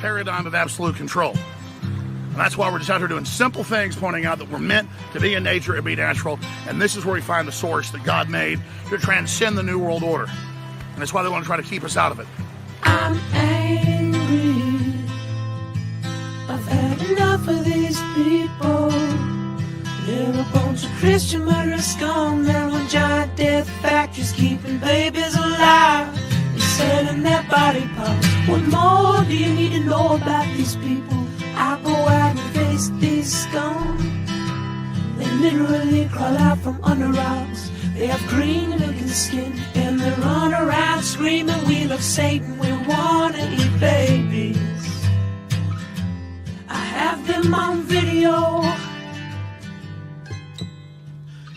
paradigm of absolute control. And that's why we're just out here doing simple things, pointing out that we're meant to be in nature and be natural. And this is where we find the source that God made to transcend the New World Order. And that's why they want to try to keep us out of it. I'm angry. I've had enough of these people. They're a bunch of Christian murderers, scum. They're on giant death factories, keeping babies alive and selling their body parts. What more do you need to know about these people? I go out and face these scum. They literally crawl out from under rocks. They have green looking skin and they run around screaming, we love Satan, we wanna eat babies. I have them on video.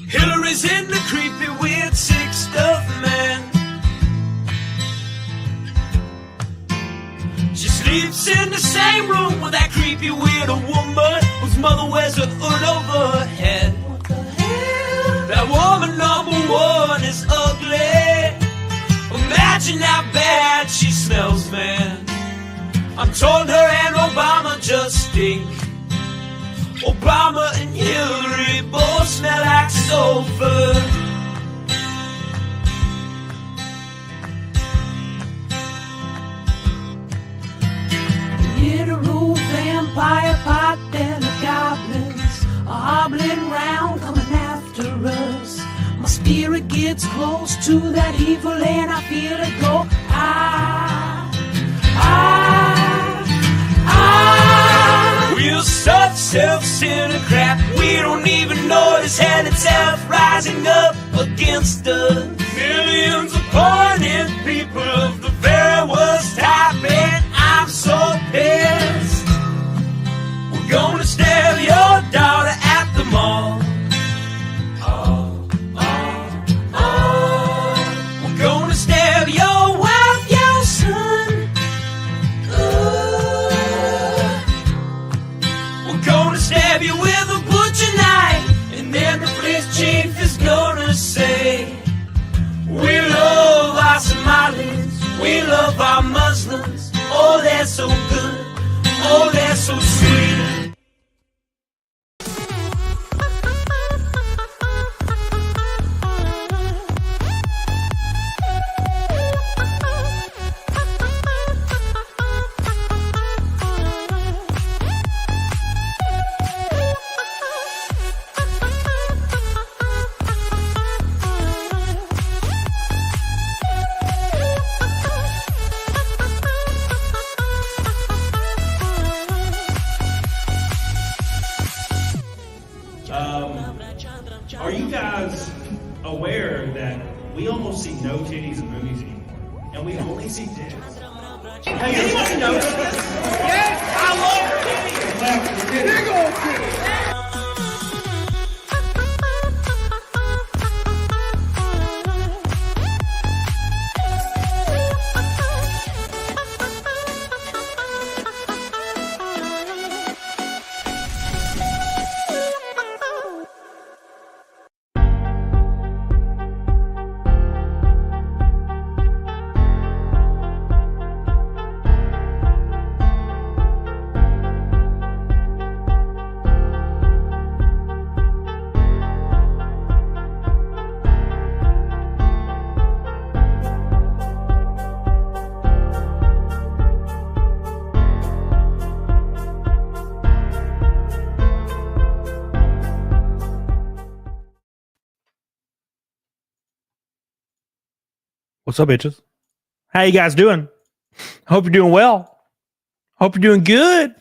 Hillary's in the creepy weird sick stuff, man. She sleeps in the same room with that creepy weird woman whose mother wears a hood over her head. What the hell? That woman number one is ugly. Imagine how bad she smells, man. I'm told her and Obama just stink. Obama and Hillary both smell like sulfur. Literal vampire pot, then the goblins are hobbling round, coming after us. My spirit gets close to that evil and I feel it go. We're such self-centered crap, we don't even notice hell itself rising up against us. Millions of pointed people of the very worst type, and I'm so pissed. We're gonna stab your daughter at the mall. We're gonna stab your wife, your son. We're gonna stab you with a butcher knife, and then the police chief is gonna say, we love our Somalis, we love our Muslims. Oh, they're so good, oh, they're so sweet. Are you guys aware that we almost see no titties in movies anymore, and we only see titties? Hey, anybody notice this? Yes, I love titties. Big old titties. What's up, bitches? How you guys doing? Hope you're doing well. Hope you're doing good.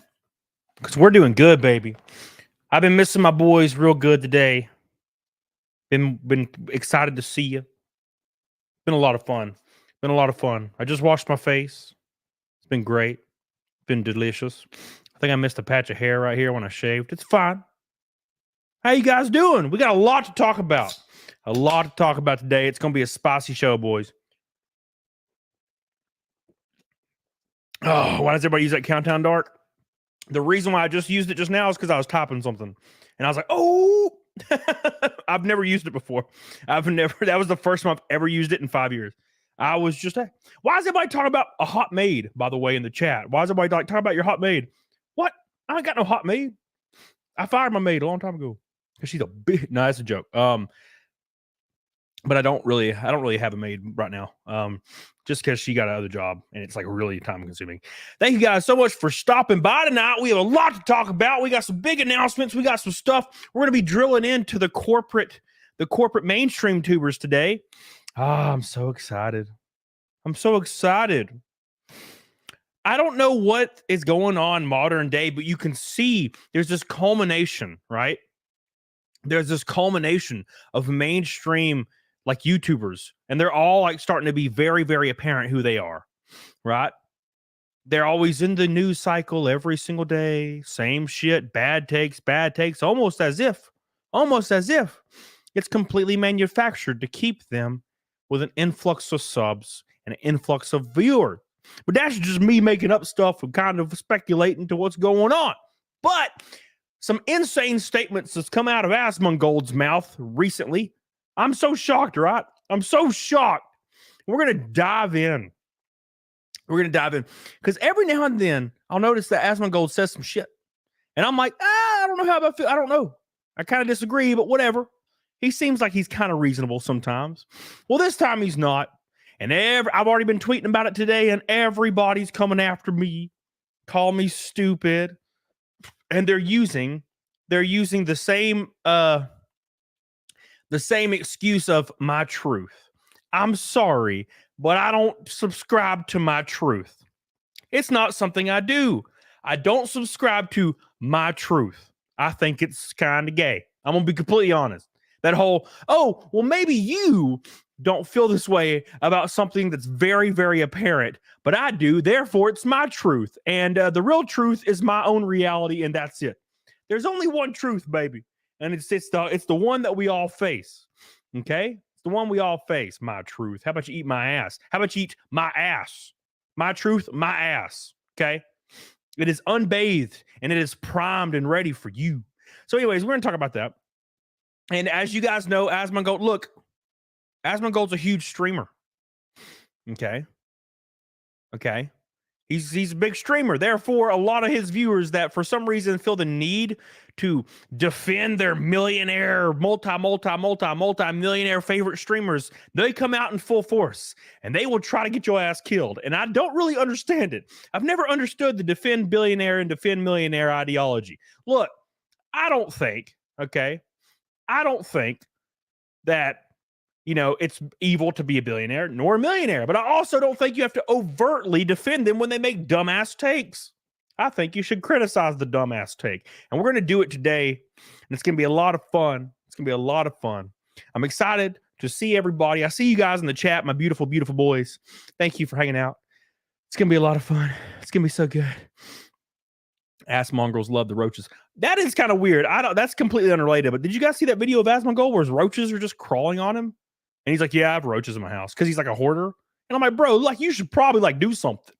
Because we're doing good, baby. I've been missing my boys real good today. Been excited to see you. Been a lot of fun. Been a lot of fun. I just washed my face. It's been great. Been delicious. I think I missed a patch of hair right here when I shaved. It's fine. How you guys doing? We got a lot to talk about. A lot to talk about today. It's going to be a spicy show, boys. Oh, why does everybody use that countdown dart? The reason why I just used it just now is because I was typing something. And I was like, oh, I've never used it before. That was the first time I've ever used it in 5 years. I was just, why is everybody talking about a hot maid, by the way, in the chat? Why is everybody like talking about your hot maid? What? I ain't got no hot maid. I fired my maid a long time ago because she's a big, no, that's a joke. But I don't really have a maid right now. Just because she got another job and it's like really time consuming. Thank you guys so much for stopping by tonight. We have a lot to talk about. We got some big announcements. We got some stuff. We're going to be drilling into the corporate mainstream tubers today. I'm so excited. I'm so excited. I don't know what is going on modern day, but you can see there's this culmination, right? There's this culmination of mainstream like YouTubers, and they're all like starting to be very, very apparent who they are, right? They're always in the news cycle every single day, same shit, bad takes, almost as if it's completely manufactured to keep them with an influx of subs and an influx of viewers. But that's just me making up stuff and kind of speculating to what's going on. But some insane statements that's come out of Asmongold's mouth recently. I'm so shocked, right? I'm so shocked. We're going to dive in. We're going to dive in. Because every now and then, I'll notice that Asmongold says some shit. And I'm like, I don't know how I feel. I don't know. I kind of disagree, but whatever. He seems like he's kind of reasonable sometimes. Well, this time he's not. And I've already been tweeting about it today, and everybody's coming after me, call me stupid. And they're using the same excuse of my truth. I'm sorry, but I don't subscribe to my truth. It's not something I do. I don't subscribe to my truth. I think it's kind of gay. I'm going to be completely honest. That whole, oh, well, maybe you don't feel this way about something that's very, very apparent, but I do. Therefore, it's my truth. And the real truth is my own reality, and that's it. There's only one truth, baby. And it's the one that we all face. Okay? It's the one we all face. My truth. How about you eat my ass? How about you eat my ass? My truth, my ass. Okay? It is unbathed and it is primed and ready for you. So, anyways, we're going to talk about that. And as you guys know, Asmongold, look, Asmongold's a huge streamer. Okay? Okay? He's a big streamer. Therefore, a lot of his viewers that for some reason feel the need to defend their millionaire, multi-millionaire favorite streamers, they come out in full force and they will try to get your ass killed. And I don't really understand it. I've never understood the defend billionaire and defend millionaire ideology. Look, I don't think that it's evil to be a billionaire nor a millionaire, but I also don't think you have to overtly defend them when they make dumbass takes. I think you should criticize the dumbass take. And we're going to do it today, and it's going to be a lot of fun. It's going to be a lot of fun. I'm excited to see everybody. I see you guys in the chat, my beautiful, beautiful boys. Thank you for hanging out. It's going to be a lot of fun. It's going to be so good. Asmongols love the roaches. That is kind of weird. That's completely unrelated, but did you guys see that video of Asmongold where his roaches are just crawling on him? And he's like, yeah, I have roaches in my house because he's like a hoarder. And I'm like, bro, like you should probably like do something.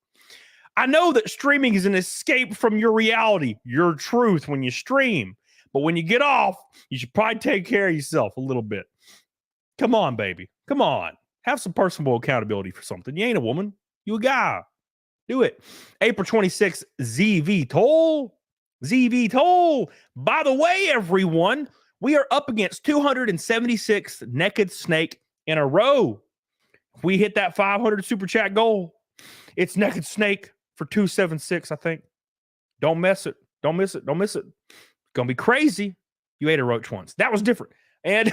I know that streaming is an escape from your reality, your truth when you stream. But when you get off, you should probably take care of yourself a little bit. Come on, baby. Come on. Have some personal accountability for something. You ain't a woman. You a guy. Do it. April 26th, ZV Toll. By the way, everyone, we are up against 276 Naked Snake in a row. If we hit that 500 super chat goal, it's Naked Snake for 276, I think. Don't miss it. Don't miss it. Don't miss it. It's going to be crazy. You ate a roach once. That was different. And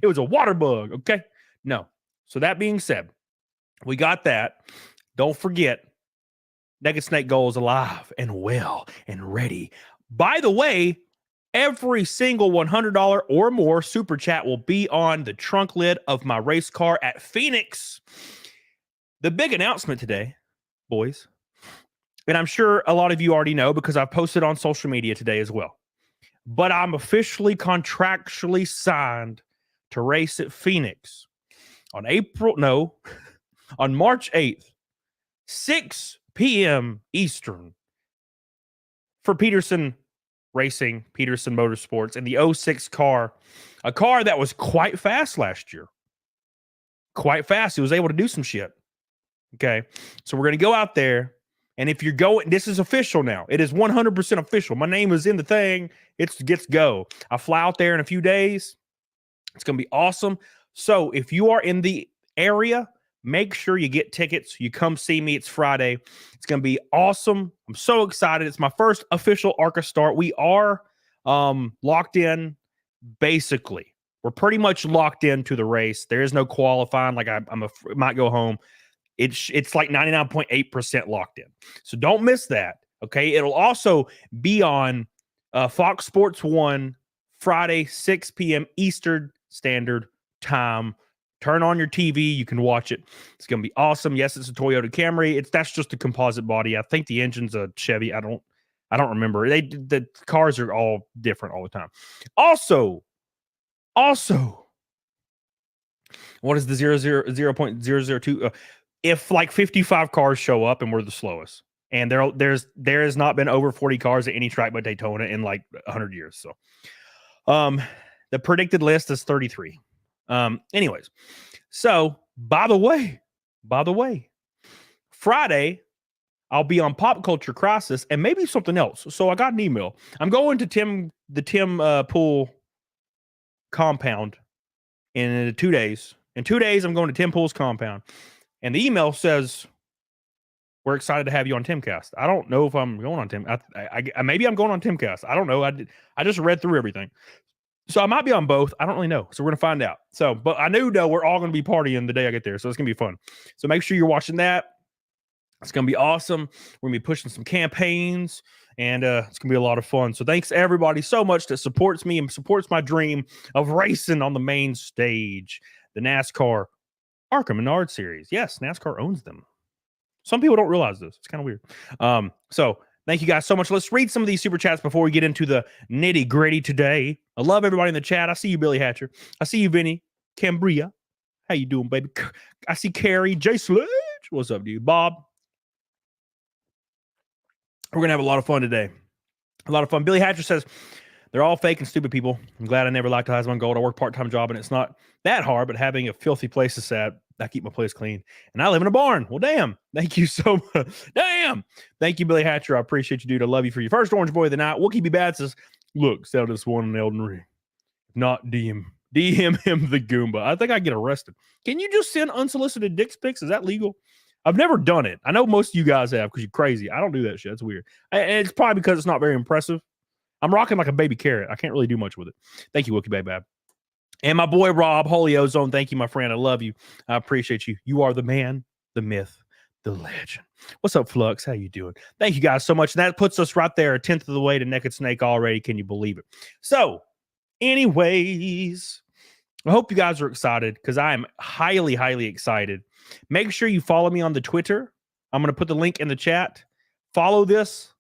it was a water bug, okay? No. So that being said, we got that. Don't forget, Naked Snake goal is alive and well and ready. By the way, every single $100 or more super chat will be on the trunk lid of my race car at Phoenix. The big announcement today, boys, and I'm sure a lot of you already know because I've posted on social media today as well, but I'm officially contractually signed to race at Phoenix on March 8th, 6 p.m. Eastern for Peterson Racing, Peterson Motorsports, and the 06 car, a car that was quite fast last year. quite fast. He was able to do some shit. Okay. So we're going to go out there. And if you're going, this is official now. It is 100% official. My name is in the thing. It gets go. I fly out there in a few days. It's going to be awesome. So if you are in the area, make sure you get tickets. You come see me. It's Friday. It's going to be awesome. I'm so excited. It's my first official ARCA start. We are locked in, basically. We're pretty much locked into the race. There is no qualifying. Like I might go home. It's like 99.8% locked in. So don't miss that. Okay. It'll also be on Fox Sports 1 Friday, 6 p.m. Eastern Standard Time. Turn on your TV. You can watch it. It's going to be awesome. Yes, it's a Toyota Camry. That's just a composite body. I think the engine's a Chevy. I don't remember. The cars are all different all the time. Also, what is the 0.002? If like 55 cars show up and we're the slowest, and there has not been over 40 cars at any track but Daytona in like 100 years. So, the predicted list is 33. Anyways, so by the way, Friday, I'll be on Pop Culture Crisis and maybe something else. So I got an email. I'm going to the Tim Pool compound in 2 days. In 2 days, I'm going to Tim Pool's compound. And the email says, we're excited to have you on Timcast. I don't know if I'm going on Tim. Maybe I'm going on Timcast. I don't know. I just read through everything. So I might be on both. I don't really know. So we're going to find out. So, but I know we're all going to be partying the day I get there. So it's going to be fun. So make sure you're watching that. It's going to be awesome. We're going to be pushing some campaigns, and it's going to be a lot of fun. So thanks everybody so much that supports me and supports my dream of racing on the main stage. The NASCAR ARCA Menard series. Yes, NASCAR owns them. Some people don't realize this. It's kind of weird. So thank you guys so much. Let's read some of these super chats before we get into the nitty gritty today. I love everybody in the chat. I see you, Billy Hatcher. I see you, Vinny Cambria. How you doing, baby? I see Carrie, Jay Sledge. What's up, dude? Bob. We're going to have a lot of fun today. A lot of fun. Billy Hatcher says, they're all fake and stupid people. I'm glad I never liked Asmongold. I work part-time job, and it's not that hard, but having a filthy place is sad. I keep my place clean. And I live in a barn. Well, damn. Thank you so much. Damn. Thank you, Billy Hatcher. I appreciate you, dude. I love you for your first Orange Boy of the night. Wookie B. Bad says, look, sell this one in Elden Ring. Not DM him the Goomba. I think I get arrested. Can you just send unsolicited dick pics? Is that legal? I've never done it. I know most of you guys have because you're crazy. I don't do that shit. It's weird. And it's probably because it's not very impressive. I'm rocking like a baby carrot. I can't really do much with it. Thank you, Wookie Baby. And my boy Rob, Holy Ozone. Thank you, my friend. I love you. I appreciate you. You are the man, the myth, the legend. What's up, Flux? How you doing? Thank you guys so much. And that puts us right there, a 10th of the way to Naked Snake already. Can you believe it? So, anyways, I hope you guys are excited because I am highly, highly excited. Make sure you follow me on the Twitter. I'm going to put the link in the chat. Follow this.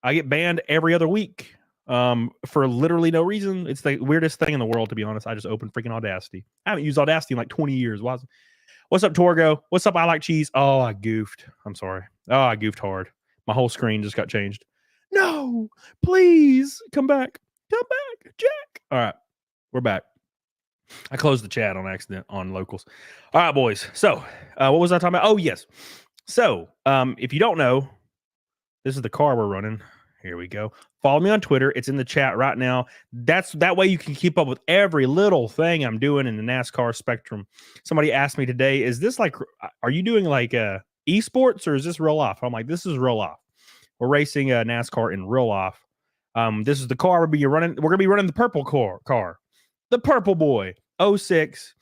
I get banned every other week for literally no reason. It's the weirdest thing in the world, to be honest. I just opened freaking Audacity. I haven't used Audacity in like 20 years. What's up, Torgo? What's up, I Like Cheese? Oh, I goofed. I'm sorry. Oh, I goofed hard. My whole screen just got changed. No, please come back. Come back, Jack. All right, we're back. I closed the chat on accident on locals. All right, boys. So what was I talking about? Oh, yes. So if you don't know, this is the car we're running. Here we go. Follow me on Twitter. It's in the chat right now. That way you can keep up with every little thing I'm doing in the NASCAR spectrum. Somebody asked me today, is this like, are you doing like esports or is this real life? I'm like, this is real life. We're racing NASCAR in real life. This is the car we're going to be running the purple car. The Purple Boy 06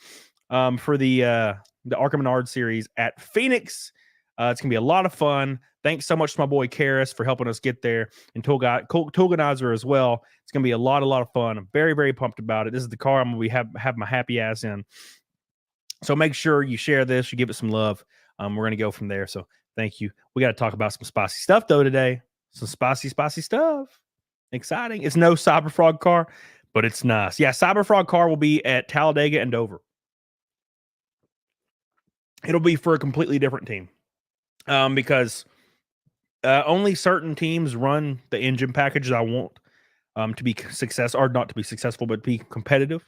for the ARCA Menard series at Phoenix. It's going to be a lot of fun. Thanks so much to my boy Karis for helping us get there, and Toganizer as well. It's going to be a lot of fun. I'm very, very pumped about it. This is the car I'm going to have my happy ass in. So make sure you share this. You give it some love. We're going to go from there. So thank you. We got to talk about some spicy stuff, though, today. Some spicy stuff. Exciting. It's no Cyberfrog car, but it's nice. Yeah, Cyberfrog car will be at Talladega and Dover. It'll be for a completely different team. Because only certain teams run the engine package I want. to be or not to be successful, but be competitive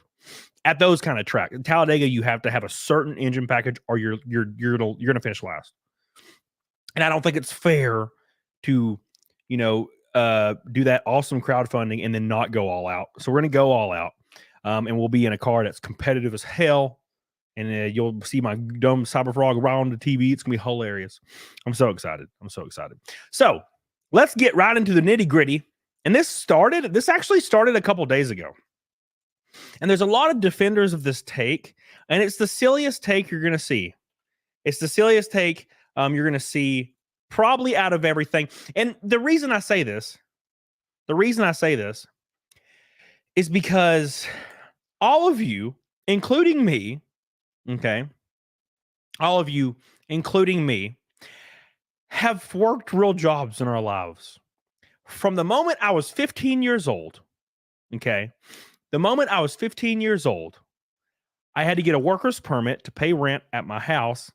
at those kind of tracks. In Talladega, you have to have a certain engine package, or you're gonna finish last. And I don't think it's fair to, do that awesome crowdfunding and then not go all out. So we're gonna go all out, and we'll be in a car that's competitive as hell. And you'll see my dumb Cyberfrog right on the TV. It's gonna be hilarious. I'm so excited. So let's get right into the nitty gritty. And this actually started a couple days ago. And there's a lot of defenders of this take, and it's the silliest take you're going to see. It's the silliest take you're going to see probably out of everything. And the reason I say this is because all of you, including me, okay, all of you, including me, have worked real jobs in our lives. From the moment I was 15 years old, okay, the moment I was 15 years old, I had to get a worker's permit to pay rent at my house.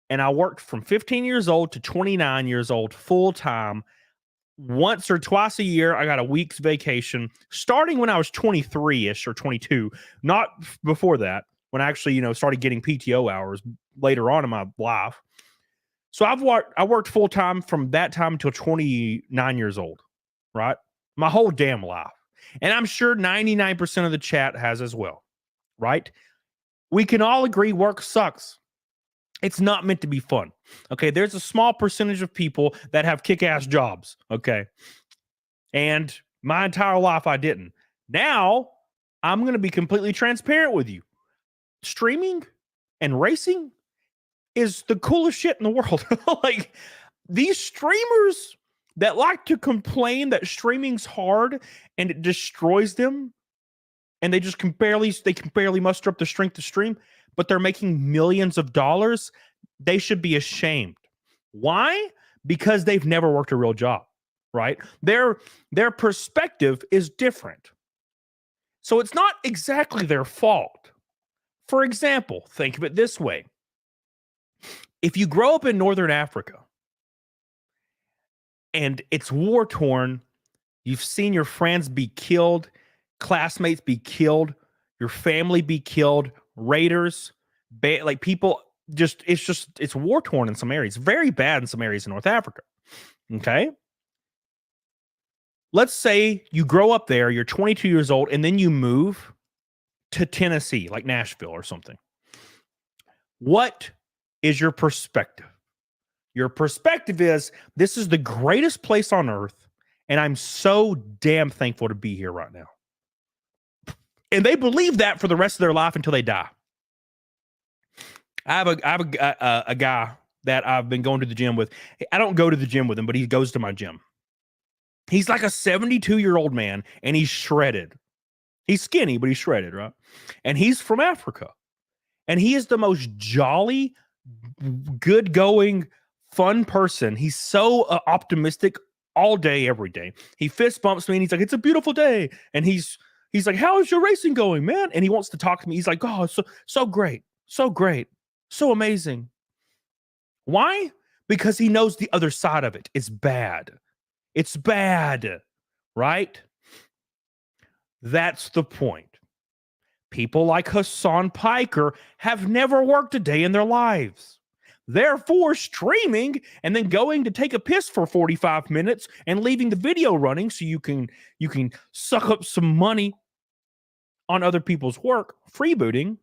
And I worked from 15 years old to 29 years old full time. Once or twice a year, I got a week's vacation, starting when I was 23-ish or 22, not before that, when I actually, started getting PTO hours later on in my life. So I worked full time from that time until 29 years old, right? My whole damn life. And I'm sure 99% of the chat has as well, right? We can all agree work sucks. It's not meant to be fun. Okay, there's a small percentage of people that have kick-ass jobs, okay? And my entire life I didn't. Now, I'm going to be completely transparent with you. Streaming and racing is the coolest shit in the world. Like, these streamers that like to complain that streaming's hard and it destroys them, and they can barely muster up the strength to stream, but they're making millions of dollars, they should be ashamed. Why? Because they've never worked a real job, right? Their perspective is different. So it's not exactly their fault. For example, think of it this way. If you grow up in Northern Africa and it's war-torn, you've seen your friends be killed, classmates be killed, your family be killed, raiders, people, it's war-torn in some areas. Very bad in some areas in North Africa. Okay? Let's say you grow up there, you're 22 years old, and then you move to Tennessee, like Nashville or something. What is your perspective? Your perspective is, this is the greatest place on earth, and I'm so damn thankful to be here right now. And they believe that for the rest of their life until they die. I have a guy that I've been going to the gym with. I don't go to the gym with him, but he goes to my gym. He's like a 72-year-old man, and he's shredded. He's skinny, but he's shredded, right? And he's from Africa. And he is the most jolly, good-going, fun person. He's so optimistic all day, every day. He fist bumps me, and he's like, "It's a beautiful day." And he's like, "How is your racing going, man?" And he wants to talk to me. He's like, "Oh, so great, so amazing." Why? Because he knows the other side of it. It's bad. It's bad, right? That's the point. People like Hasan Paker have never worked a day in their lives. Therefore, streaming and then going to take a piss for 45 minutes and leaving the video running so you can suck up some money on other people's work, freebooting.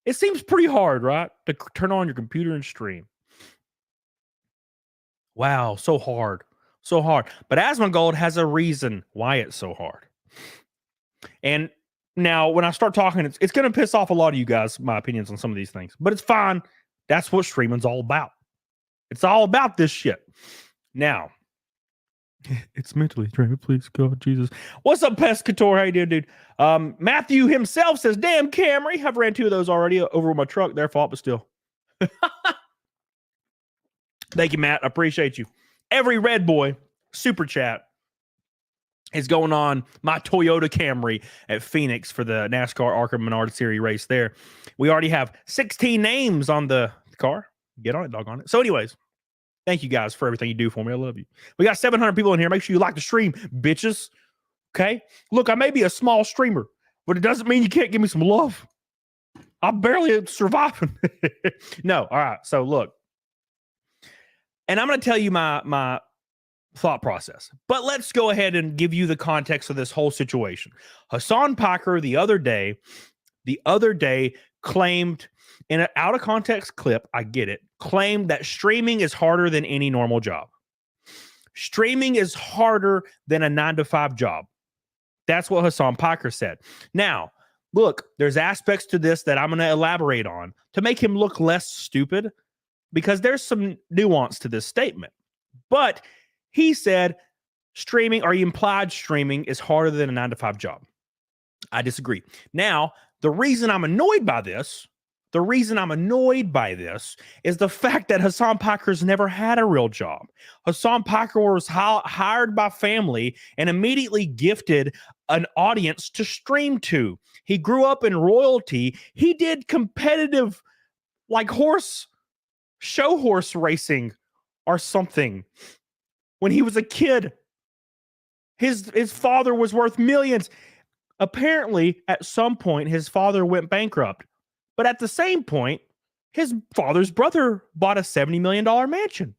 It seems pretty hard, right? To turn on your computer and stream. Wow, so hard. So hard. But Asmongold has a reason why it's so hard. And now, when I start talking, it's going to piss off a lot of you guys, my opinions on some of these things. But it's fine. That's what streaming's all about. It's all about this shit. Now, it's mentally drained. Please, God, Jesus. What's up, Pescator? How you doing, dude? Matthew himself says, "Damn, Camry. I've ran 2 of those already over my truck. Their fault, but still." Thank you, Matt. I appreciate you. Every Red Boy super chat is going on my Toyota Camry at Phoenix for the NASCAR ARCA Menard Series race there. We already have 16 names on the car. Get on it, doggone it. So anyways, thank you guys for everything you do for me. I love you. We got 700 people in here. Make sure you like the stream, bitches. Okay? Look, I may be a small streamer, but it doesn't mean you can't give me some love. I'm barely surviving. No, all right. So look, and I'm going to tell you my thought process, but let's go ahead and give you the context of this whole situation. Hasan Paker the other day claimed in an out of context clip, I get it, claimed that streaming is harder than any normal job. Streaming is harder than a 9-to-5 job. That's what Hasan Paker said. Now, look, there's aspects to this that I'm going to elaborate on to make him look less stupid, because there's some nuance to this statement. But he said streaming, or he implied streaming, is harder than a 9-to-5 job. I disagree. Now, the reason I'm annoyed by this is the fact that Hasan Paker's never had a real job. Hasan Paker was hired by family and immediately gifted an audience to stream to. He grew up in royalty. He did competitive, like show horse racing or something when he was a kid. His father was worth millions. Apparently, at some point, his father went bankrupt. But at the same point, his father's brother bought a $70 million mansion.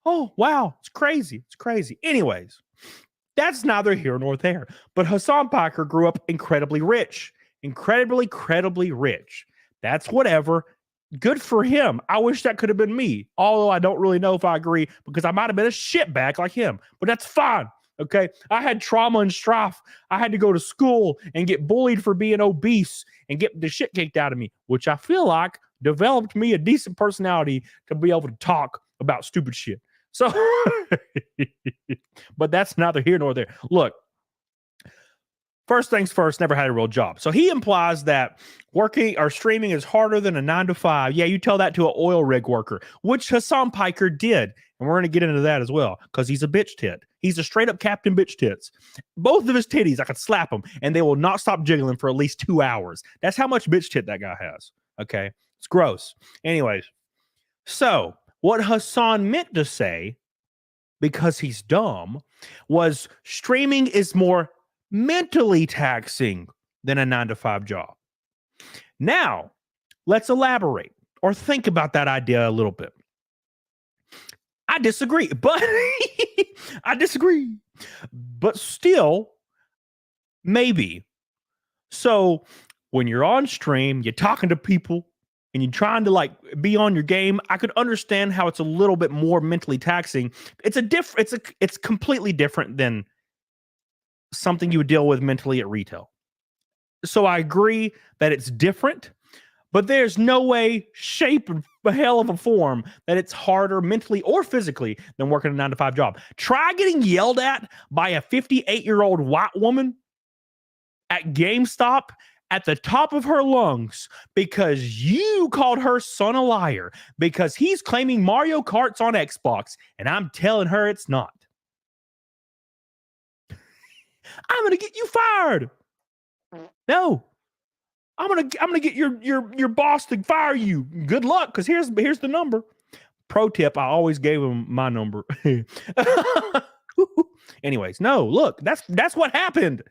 Oh, wow. It's crazy. It's crazy. Anyways, that's neither here nor there. But Hasan Paker grew up incredibly rich. Incredibly rich. That's whatever. Good for him. I wish that could have been me. Although I don't really know if I agree, because I might have been a shitbag like him. But that's fine. Okay. I had trauma and strife. I had to go to school and get bullied for being obese and get the shit kicked out of me, which I feel like developed me a decent personality to be able to talk about stupid shit. So, but that's neither here nor there. Look, first things first, never had a real job. So he implies that working or streaming is harder than a 9-to-5. Yeah, you tell that to an oil rig worker, which Hasan Paker did. And we're going to get into that as well, because he's a bitch tit. He's a straight up Captain Bitch Tits. Both of his titties, I could slap them, and they will not stop jiggling for at least 2 hours. That's how much bitch tit that guy has. Okay? It's gross. Anyways, so what Hasan meant to say, because he's dumb, was streaming is more mentally taxing than a 9-to-5 job. Now, let's elaborate or think about that idea a little bit. I disagree, but but still, maybe. So when you're on stream, you're talking to people and you're trying to like be on your game, I could understand how it's a little bit more mentally taxing. It's completely different than something you would deal with mentally at retail. So I agree that it's different, but there's no way, shape, or hell of a form that it's harder mentally or physically than working a 9-to-5 job. Try getting yelled at by a 58-year-old white woman at GameStop at the top of her lungs because you called her son a liar because he's claiming Mario Kart's on Xbox, and I'm telling her it's not. I'm gonna get you fired. No. I'm gonna get your boss to fire you. Good luck, because here's the number. Pro tip: I always gave him my number. Anyways, no, look, that's what happened.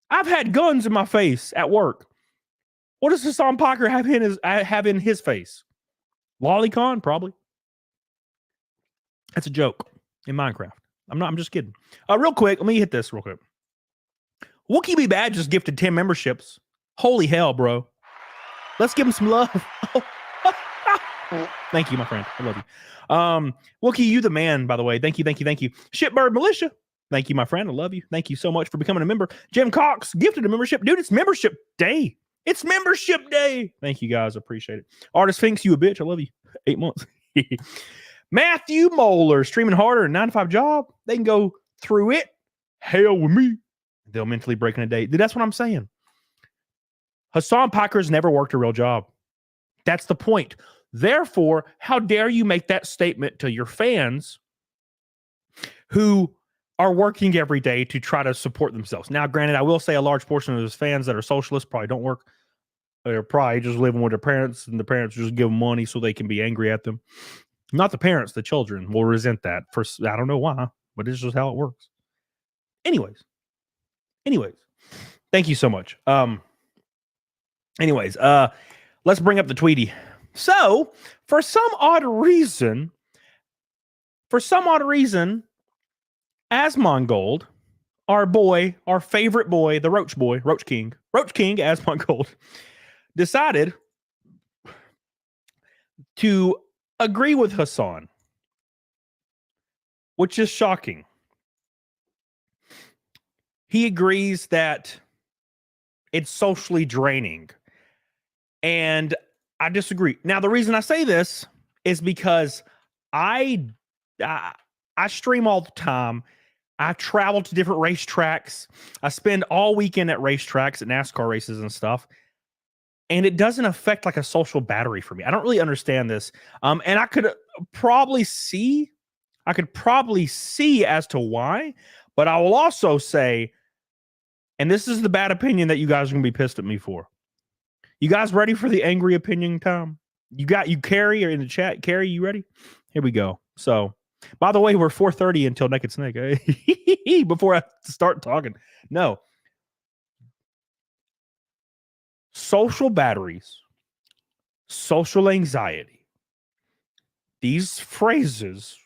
I've had guns in my face at work. What does Hasan Paker have in his face? Lolicon, probably. That's a joke in Minecraft. I'm just kidding. Real quick, let me hit this real quick. Wookie Be Bad just gifted 10 memberships. Holy hell, bro. Let's give him some love. Thank you, my friend. I love you. Wookie, you the man, by the way. Thank you. Shitbird Militia. Thank you, my friend. I love you. Thank you so much for becoming a member. Jim Cox gifted a membership. Dude, it's membership day. It's membership day. Thank you, guys. I appreciate it. Artist Finks, you a bitch. I love you. 8 months. Matthew Moeller, streaming harder, 9-to-5 job. They can go through it. Hell with me. They'll mentally break in a day. Dude, that's what I'm saying. Hasan Paker's never worked a real job. That's the point. Therefore, how dare you make that statement to your fans who are working every day to try to support themselves? Now, granted, I will say a large portion of his fans that are socialists probably don't work. They're probably just living with their parents, and the parents just give them money so they can be angry at them. Not the parents, the children will resent that. I don't know why, but it's just how it works. Anyways, Anyways, thank you so much. Anyways, let's bring up the Tweety. So, for some odd reason, Asmongold, our boy, our favorite boy, the Roach King, Asmongold, decided to agree with Hasan, which is shocking. He agrees that it's socially draining. And I disagree. Now, the reason I say this is because I stream all the time. I travel to different racetracks. I spend all weekend at racetracks and NASCAR races and stuff. And it doesn't affect like a social battery for me. I don't really understand this. And I could probably see as to why, but I will also say, and this is the bad opinion that you guys are going to be pissed at me for. You guys ready for the angry opinion time? You Carrie in the chat. Carrie, you ready? Here we go. So, by the way, we're 4:30 until Naked Snake. Before I start talking. No. Social batteries, social anxiety. These phrases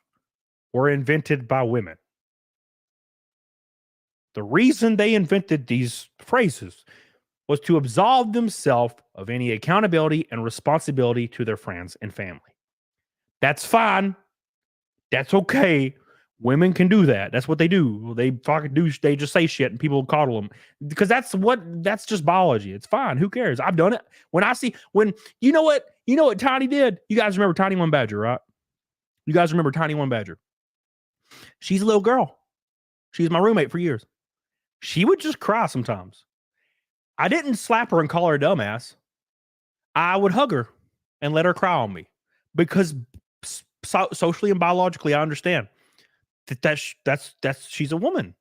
were invented by women. The reason they invented these phrases was to absolve themselves of any accountability and responsibility to their friends and family. That's fine. That's okay. Women can do that. That's what they do. They fucking do. They just say shit and people coddle them because that's just biology. It's fine. Who cares? I've done it. You know what Tiny did? You guys remember Tiny One Badger, right? You guys remember Tiny One Badger? She's a little girl. She was my roommate for years. She would just cry sometimes. I didn't slap her and call her a dumbass. I would hug her and let her cry on me because socially and biologically, I understand that's she's a woman.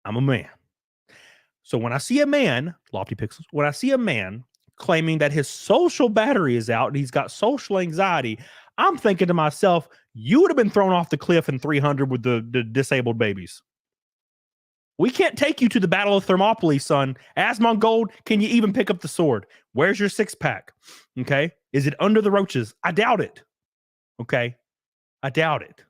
I'm a man. So when I see a man, Lofty Pixels, when I see a man claiming that his social battery is out and he's got social anxiety, I'm thinking to myself, you would have been thrown off the cliff in 300 with the disabled babies. We can't take you to the Battle of Thermopylae, son. Asmongold, can you even pick up the sword? Where's your six-pack? Okay? Is it under the roaches? I doubt it. Okay? I doubt it.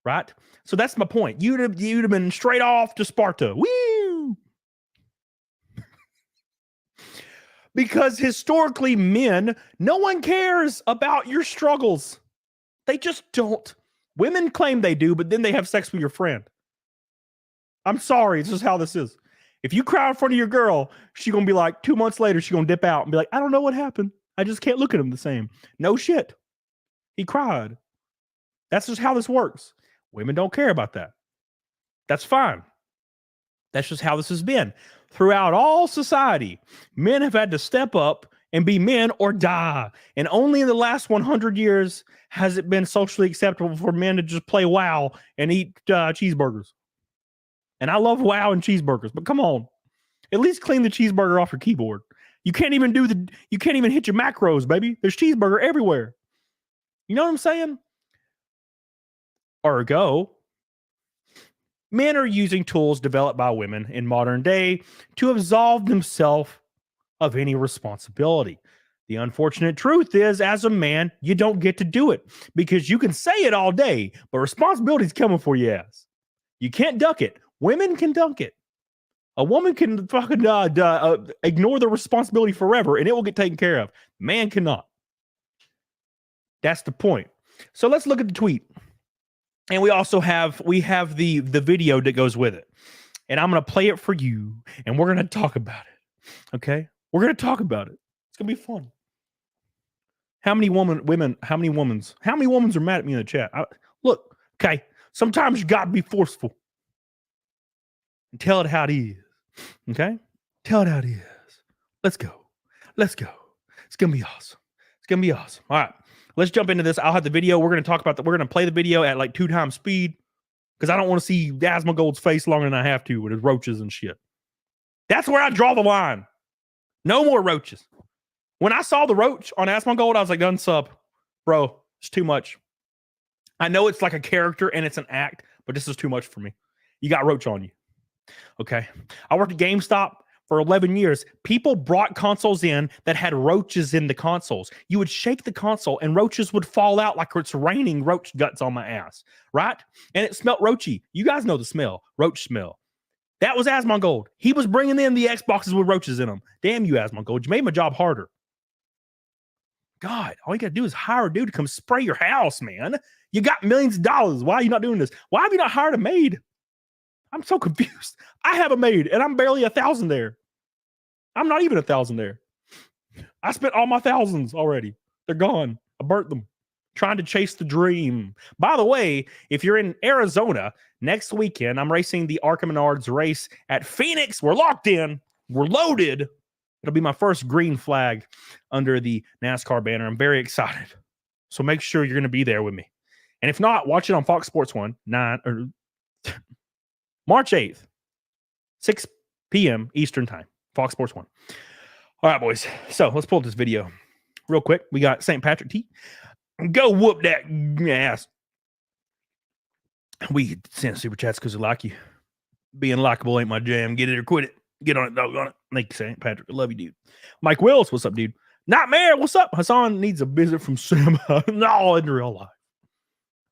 Right? So that's my point. You'd have been straight off to Sparta. Woo! Because historically, men, no one cares about your struggles. They just don't. Women claim they do, but then they have sex with your friend. I'm sorry. It's just how this is. If you cry in front of your girl, she's going to be like, 2 months later, she's going to dip out and be like, I don't know what happened. I just can't look at him the same. No shit. He cried. That's just how this works. Women don't care about that. That's fine. That's just how this has been. Throughout all society, men have had to step up and be men or die. And only in the last 100 years has it been socially acceptable for men to just play WoW and eat cheeseburgers. And I love WoW and cheeseburgers, but come on. At least clean the cheeseburger off your keyboard. You can't even hit your macros, baby. There's cheeseburger everywhere. You know what I'm saying? Ergo, men are using tools developed by women in modern day to absolve themselves of any responsibility. The unfortunate truth is, as a man, you don't get to do it because you can say it all day, but responsibility is coming for your ass. You can't duck it. Women can dunk it. A woman can fucking ignore the responsibility forever and it will get taken care of. Man cannot. That's the point. So let's look at the tweet. And we also have the video that goes with it. And I'm going to play it for you and we're going to talk about it. Okay? We're going to talk about it. It's going to be fun. How many women are mad at me in the chat? Look, okay. Sometimes you got to be forceful. And tell it how it is. Okay? Tell it how it is. Let's go. It's going to be awesome. All right. Let's jump into this. I'll have the video. We're going to play the video at like 2 times speed because I don't want to see Asmongold's face longer than I have to with his roaches and shit. That's where I draw the line. No more roaches. When I saw the roach on Asmongold, I was like, unsub. Bro, it's too much. I know it's like a character and it's an act, but this is too much for me. You got roach on you. Okay. I worked at GameStop for 11 years. People brought consoles in that had roaches in the consoles. You would shake the console and roaches would fall out like it's raining roach guts on my ass, right? And it smelled roachy. You guys know the smell, roach smell. That was Asmongold. He was bringing in the Xboxes with roaches in them. Damn you, Asmongold. You made my job harder. God, all you got to do is hire a dude to come spray your house, man. You got millions of dollars. Why are you not doing this? Why have you not hired a maid? I'm so confused. I have a maid and I'm barely 1,000 there. I'm not even 1,000 there. I spent all my thousands already. They're gone. I burnt them. Trying to chase the dream. By the way, if you're in Arizona next weekend, I'm racing the ARCA Menards race at Phoenix. We're locked in. We're loaded. It'll be my first green flag under the NASCAR banner. I'm very excited. So make sure you're going to be there with me. And if not, watch it on Fox Sports 1, March 8th, 6 p.m. Eastern Time, Fox Sports 1. All right, boys. So let's pull up this video real quick. We got St. Patrick T. Go whoop that ass. We send super chats because we like you. Being likable ain't my jam. Get it or quit it. Get on it, doggone it. Thank you, St. Patrick. I love you, dude. Mike Wills, what's up, dude? Nightmare, what's up? Hasan needs a visit from Sam. No, in real life.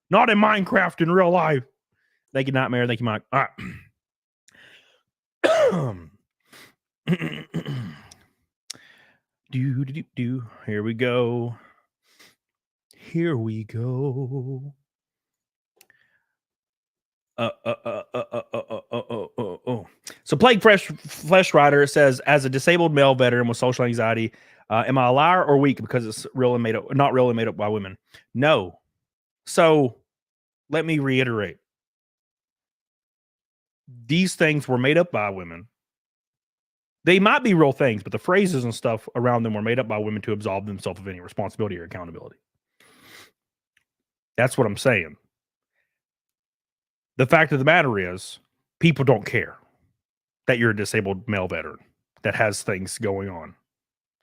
Not in Minecraft, in real life. Thank you, Nightmare. Thank you, Mike. All right. Do. Here we go. Here we go. So Plague Flesh Rider says, as a disabled male veteran with social anxiety, am I a liar or weak because it's really made up, not really made up by women? No. So let me reiterate. These things were made up by women. They might be real things, but the phrases and stuff around them were made up by women to absolve themselves of any responsibility or accountability. That's what I'm saying. The fact of the matter is, people don't care that you're a disabled male veteran that has things going on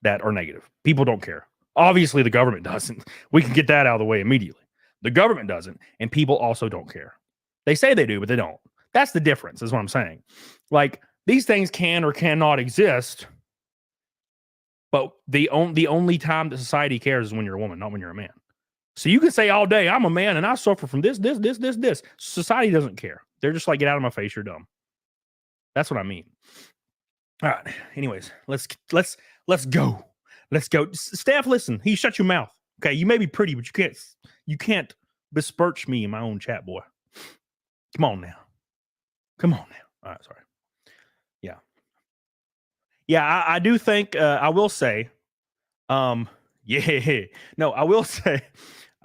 that are negative. People don't care. Obviously, the government doesn't. We can get that out of the way immediately. The government doesn't, and people also don't care. They say they do, but they don't. That's the difference, is what I'm saying. Like, these things can or cannot exist, but the only time that society cares is when you're a woman, not when you're a man. So you can say all day, I'm a man and I suffer from this. Society doesn't care. They're just like, get out of my face, you're dumb. That's what I mean. All right. Anyways, let's go. Let's go. Staff, listen. He shut your mouth. Okay, you may be pretty, but you can't besmirch me in my own chat, boy. Come on now. All right, sorry. Yeah, I do think I will say, I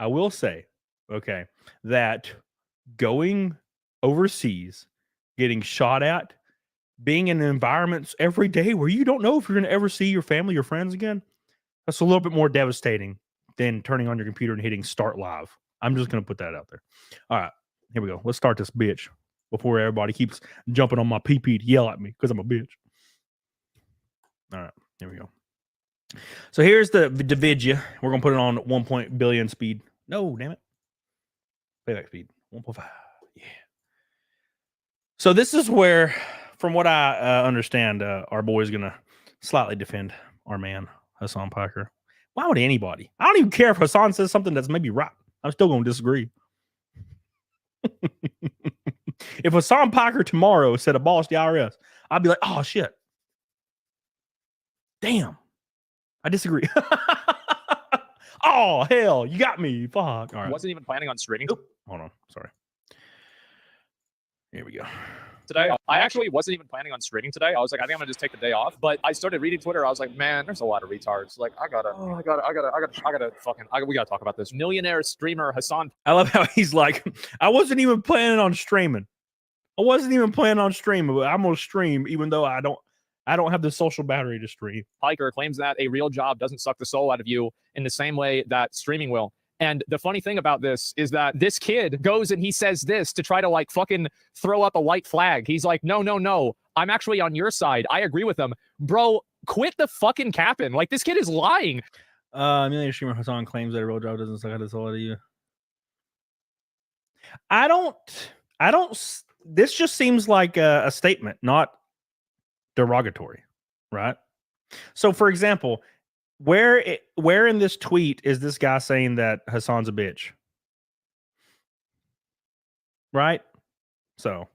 will say, okay, that going overseas, getting shot at, being in environments every day where you don't know if you're going to ever see your family or friends again, that's a little bit more devastating than turning on your computer and hitting start live. I'm just going to put that out there. All right, here we go. Let's start this bitch before everybody keeps jumping on my pee-pee to yell at me because I'm a bitch. All right, here we go. So here's the video. We're going to put it on 1 billion speed. No, damn it. Playback speed, 1.5. Yeah. So this is where, from what I understand, our boy is going to slightly defend our man, Hasan Paker. Why would anybody? I don't even care if Hasan says something that's maybe right. I'm still going to disagree. If Hasan Paker tomorrow said abolish the IRS, I'd be like, oh, shit. Damn. I disagree. Oh, hell. You got me. Fuck. All right. Wasn't even planning on streaming. Oop. Hold on. Sorry. Here we go. Today, I actually wasn't even planning on streaming today. I was like, I think I'm gonna just take the day off. But I started reading Twitter. I was like, man, there's a lot of retards. Like, we gotta talk about this. Millionaire streamer Hasan. I love how he's like, I wasn't even planning on streaming. But I'm gonna stream even though I don't have the social battery to stream. Piker claims that a real job doesn't suck the soul out of you in the same way that streaming will. And the funny thing about this is that this kid goes and he says this to try to like fucking throw up a white flag. He's like, no. I'm actually on your side. I agree with him. Bro, quit the fucking capping. Like, this kid is lying. Millionaire streamer Hasan claims that a real job doesn't suck out the soul out of you. I don't this just seems like a statement, not derogatory, right? So, for example, where in this tweet is this guy saying that Hasan's a bitch? Right? So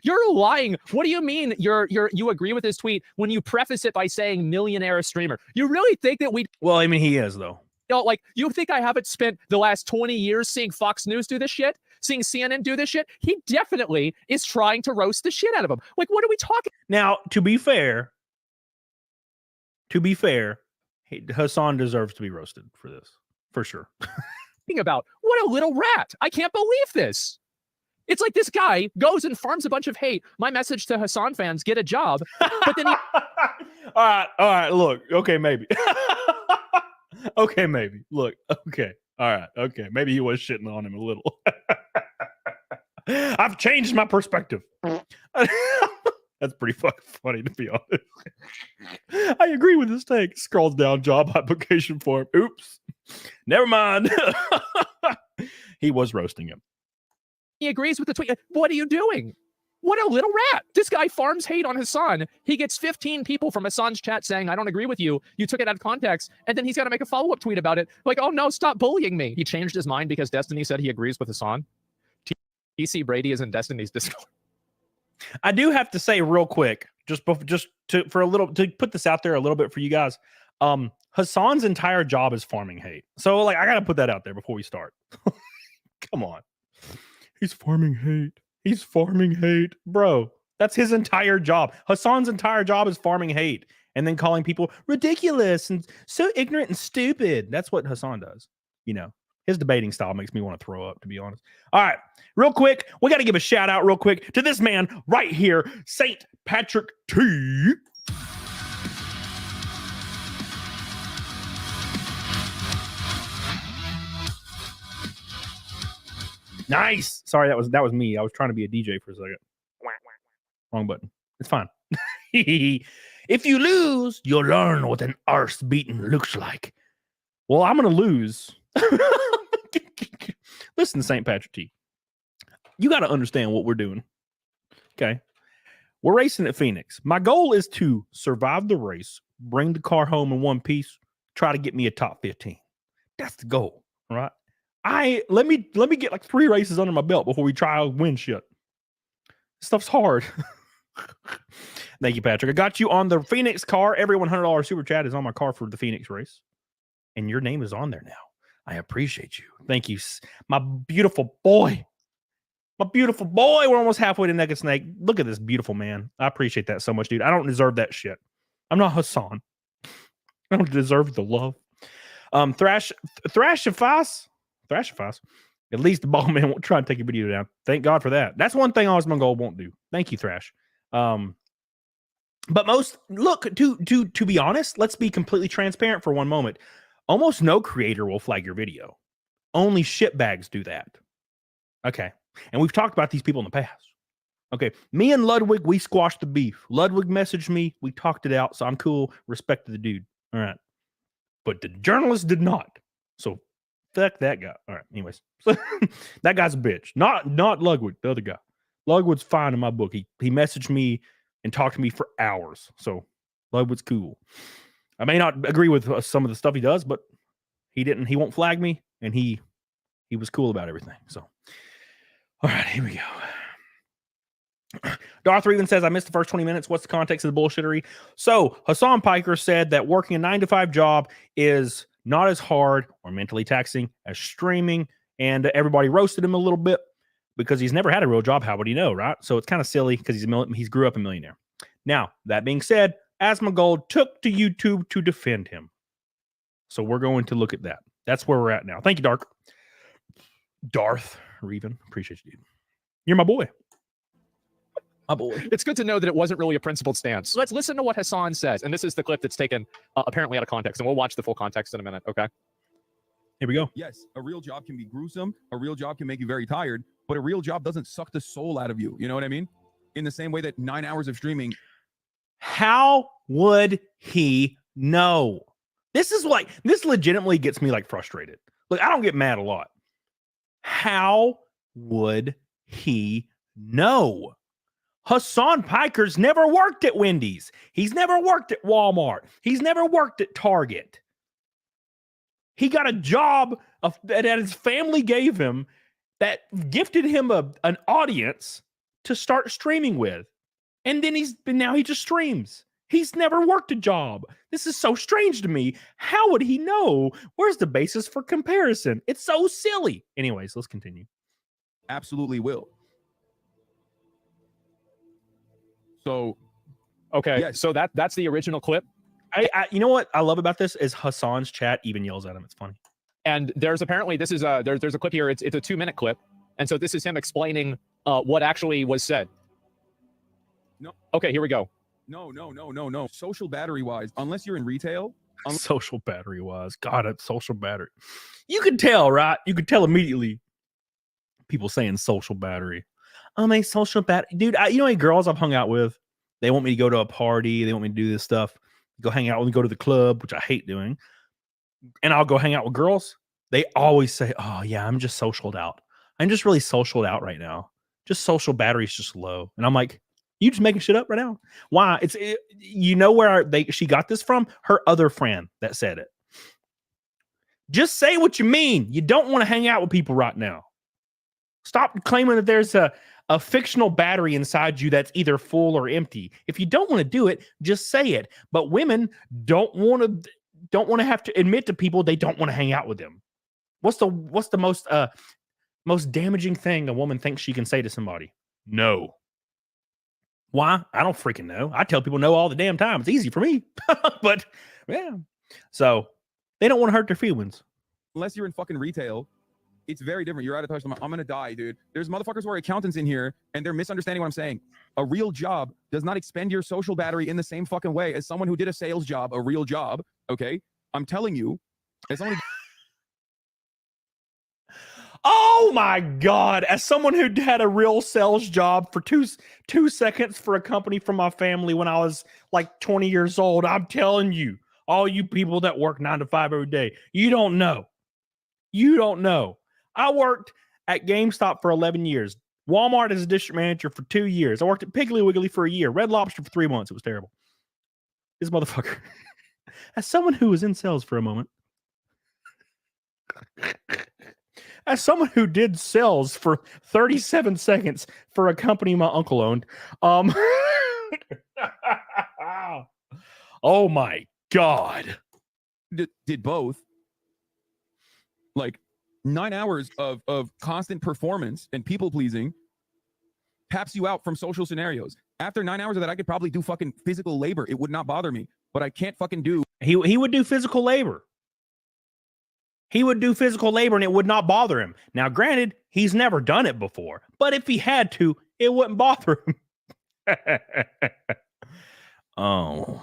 You're lying. What do you mean you agree with this tweet when you preface it by saying millionaire streamer? You really think that well, I mean, he is though. Like, you think I haven't spent the last 20 years seeing Fox News do this shit? Seeing CNN do this shit? He definitely is trying to roast the shit out of him. Like, what are we talking Now, to be fair, Hasan deserves to be roasted for this, for sure. about? What a little rat. I can't believe this. It's like this guy goes and farms a bunch of hate. My message to Hasan fans, get a job. But then he... all right, look, okay, maybe. Okay, maybe. Look, okay. All right, okay. Maybe he was shitting on him a little. I've changed my perspective. That's pretty fucking funny, to be honest. I agree with this take. Scrolls down, job application form. Oops. Never mind. He was roasting him. He agrees with the tweet. What are you doing? What a little rat. This guy farms hate on Hasan. He gets 15 people from Hasan's chat saying, I don't agree with you. You took it out of context. And then he's got to make a follow-up tweet about it. Like, oh no, stop bullying me. He changed his mind because Destiny said he agrees with Hasan. TC Brady is in Destiny's Discord. I do have to say real quick, to put this out there a little bit for you guys. Hasan's entire job is farming hate. So like, I got to put that out there before we start. Come on. He's farming hate. He's farming hate. Bro, that's his entire job. Hasan's entire job is farming hate and then calling people ridiculous and so ignorant and stupid. That's what Hasan does. You know, his debating style makes me want to throw up, to be honest. All right, real quick, we got to give a shout out real quick to this man right here, St. Patrick T. Nice. Sorry, that was me. I was trying to be a DJ for a second. Wrong button. It's fine. If you lose, you'll learn what an arse beating looks like. Well, I'm going to lose. Listen, St. Patrick T. You got to understand what we're doing. Okay. We're racing at Phoenix. My goal is to survive the race, bring the car home in one piece, try to get me a top 15. That's the goal. All right. Let me get like 3 races under my belt before we try to win shit. Stuff's hard. Thank you, Patrick. I got you on the Phoenix car. Every $100 super chat is on my car for the Phoenix race. And your name is on there now. I appreciate you. Thank you. My beautiful boy. My beautiful boy. We're almost halfway to Naked Snake. Look at this beautiful man. I appreciate that so much, dude. I don't deserve that shit. I'm not Hasan. I don't deserve the love. Thrashifice. At least the ball man won't try and take your video down. Thank God for that. That's one thing Asmongold won't do. Thank you, Thrash. But to be honest, let's be completely transparent for one moment. Almost no creator will flag your video. Only shitbags do that. Okay. And we've talked about these people in the past. Okay. Me and Ludwig, we squashed the beef. Ludwig messaged me. We talked it out. So I'm cool. Respect to the dude. All right. But the journalist did not. So fuck that guy. All right. Anyways, so that guy's a bitch. Not Ludwig, the other guy. Ludwig's fine in my book. He messaged me and talked to me for hours. So Ludwig's cool. I may not agree with some of the stuff he does, but he won't flag me, and he was cool about everything. So, all right, here we go. Darth even says, I missed the first 20 minutes. What's the context of the bullshittery? So Hasan Paker said that working a 9-to-5 job is not as hard or mentally taxing as streaming, and everybody roasted him a little bit because he's never had a real job. How would he know, right? So it's kind of silly because he's grew up a millionaire. Now, that being said, Asmongold took to YouTube to defend him. So we're going to look at that. That's where we're at now. Thank you, Darth Reven. Appreciate you, dude. You're my boy. My boy. It's good to know that it wasn't really a principled stance. Let's listen to what Hasan says. And this is the clip that's taken apparently out of context. And we'll watch the full context in a minute, okay? Here we go. Yes, a real job can be gruesome. A real job can make you very tired. But a real job doesn't suck the soul out of you. You know what I mean? In the same way that 9 hours of streaming. How would he know? This legitimately gets me like frustrated. Look, I don't get mad a lot. How would he No. Hasan Paker's never worked at Wendy's. He's never worked at Walmart. He's never worked at Target. He got a job that his family gave him that gifted him an audience to start streaming with. And then now he just streams. He's never worked a job. This is so strange to me. How would he know? Where's the basis for comparison? It's so silly. Anyways, let's continue. Absolutely will. So, Okay, yes. so that's the original clip. You know what I love about this is Hasan's chat even yells at him. It's funny. And there's apparently there's a clip here. It's a 2-minute clip, and so this is him explaining what actually was said. No. Okay, here we go. No. Social battery wise, unless you're in retail. Social battery wise. God, it's social battery. You can tell, right? You can tell immediately. People saying social battery. A social battery. Dude, you know any girls I've hung out with? They want me to go to a party. They want me to do this stuff. Go hang out with me, go to the club, which I hate doing. And I'll go hang out with girls. They always say, oh, yeah, I'm just socialed out. I'm just really socialed out right now. Just social battery's just low. And I'm like, you just making shit up right now? Why? You know where she got this from? Her other friend that said it. Just say what you mean. You don't want to hang out with people right now. Stop claiming that there's a fictional battery inside you that's either full or empty. If you don't want to do it, just say it. But women don't want to have to admit to people they don't want to hang out with them. What's the most damaging thing a woman thinks she can say to somebody? No. Why? I don't freaking know. I tell people no all the damn time. It's easy for me. But yeah. So they don't want to hurt their feelings. Unless you're in fucking retail, it's very different. You're out of touch. I'm going to die, dude. There's motherfuckers who are accountants in here, and they're misunderstanding what I'm saying. A real job does not expend your social battery in the same fucking way as someone who did a sales job, a real job, okay? I'm telling you, as someone Oh my God. As someone who had a real sales job for two seconds for a company from my family when I was like 20 years old, I'm telling you, all you people that work 9 to 5 every day, you don't know. You don't know. I worked at GameStop for 11 years. Walmart as a district manager for 2 years. I worked at Piggly Wiggly for a year. Red Lobster for 3 months. It was terrible. This motherfucker. As someone who was in sales for a moment, as someone who did sales for 37 seconds for a company my uncle owned, oh my God. did both. Like 9 hours of constant performance and people pleasing taps you out from social scenarios. After 9 hours of that, I could probably do fucking physical labor. It would not bother me, but I can't fucking do. He would do physical labor. He would do physical labor and it would not bother him. Now, granted, he's never done it before, but if he had to, it wouldn't bother him. Oh.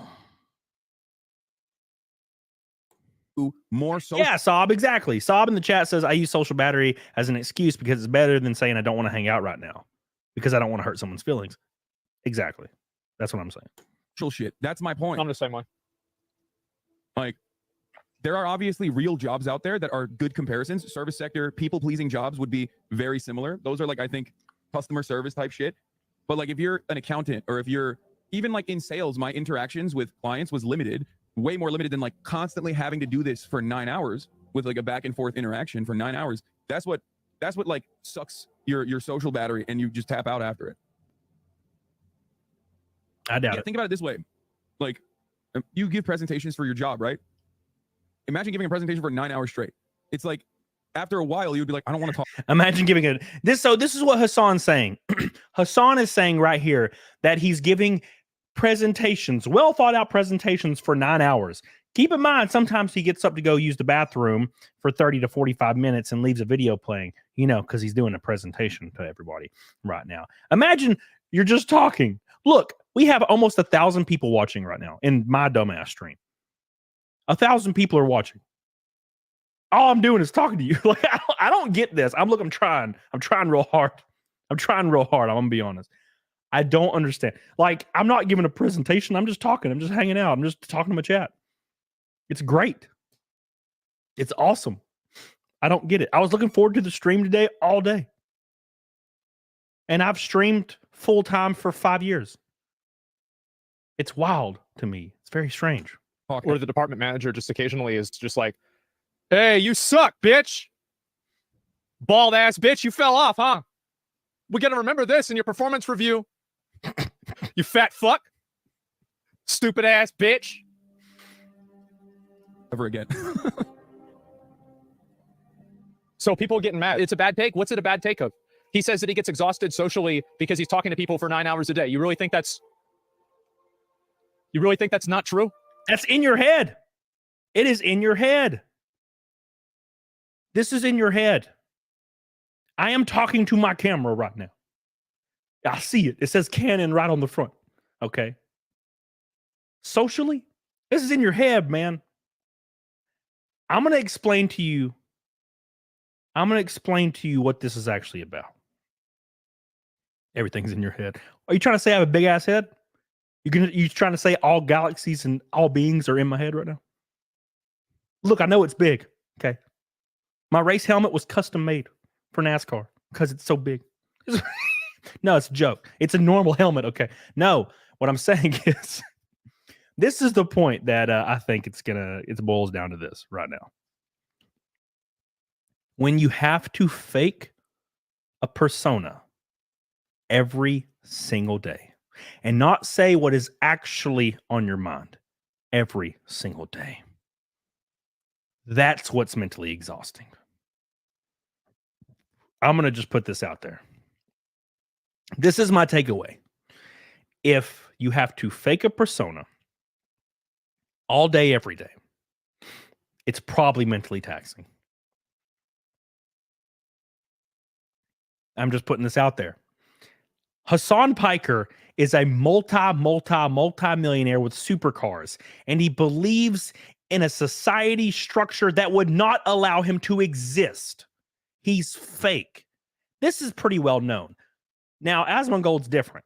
More social. Yeah, Sob, exactly. Sob in the chat says, I use social battery as an excuse because it's better than saying I don't want to hang out right now because I don't want to hurt someone's feelings. Exactly. That's what I'm saying. Social shit. That's my point. I'm the same way. Like, there are obviously real jobs out there that are good comparisons. Service sector, people-pleasing jobs would be very similar. Those are like, I think, customer service type shit. But like if you're an accountant or if you're even like in sales, my interactions with clients was limited, way more limited than like constantly having to do this for 9 hours with like a back and forth interaction for 9 hours. That's what like sucks your social battery and you just tap out after it. I doubt it. Think about it this way. Like you give presentations for your job, right? Imagine giving a presentation for 9 hours straight. It's like after a while, you'd be like, I don't want to talk. Imagine giving it this. So this is what Hasan's saying. Hasan is saying right here that he's giving presentations, well thought out presentations for 9 hours. Keep in mind, sometimes he gets up to go use the bathroom for 30 to 45 minutes and leaves a video playing, you know, because he's doing a presentation to everybody right now. Imagine you're just talking. Look, we have almost 1,000 people watching right now in my dumbass stream. 1,000 people are watching. All I'm doing is talking to you. Like I don't get this. I'm trying real hard. I'm gonna be honest. I don't understand. Like I'm not giving a presentation. I'm just talking. I'm just hanging out. I'm just talking to my chat. It's great. It's awesome. I don't get it. I was looking forward to the stream today all day. And I've streamed full time for 5 years. It's wild to me. It's very strange. Or the department manager just occasionally is just like, hey, you suck, bitch. Bald ass bitch, you fell off, huh? We're going to remember this in your performance review. You fat fuck. Stupid ass bitch. Ever again. So people getting mad. It's a bad take. What's it a bad take of? He says that he gets exhausted socially because he's talking to people for 9 hours a day. You really think that's not true? That's in your head. It is in your head. This is in your head. I am talking to my camera right now. I see it. It says Canon right on the front. Okay. Socially, this is in your head, man. I'm going to explain to you what this is actually about. Everything's in your head. Are you trying to say I have a big ass head? You trying to say all galaxies and all beings are in my head right now? Look, I know it's big. Okay. My race helmet was custom made for NASCAR because it's so big. No, it's a joke. It's a normal helmet. Okay. No, what I'm saying is this is the point that I think it boils down to this right now. When you have to fake a persona every single day and not say what is actually on your mind every single day, that's what's mentally exhausting. I'm going to just put this out there. This is my takeaway. If you have to fake a persona all day, every day, it's probably mentally taxing. I'm just putting this out there. Hasan Paker is a multi-millionaire with supercars, and he believes in a society structure that would not allow him to exist. He's fake. This is pretty well known. Now, Asmongold's different.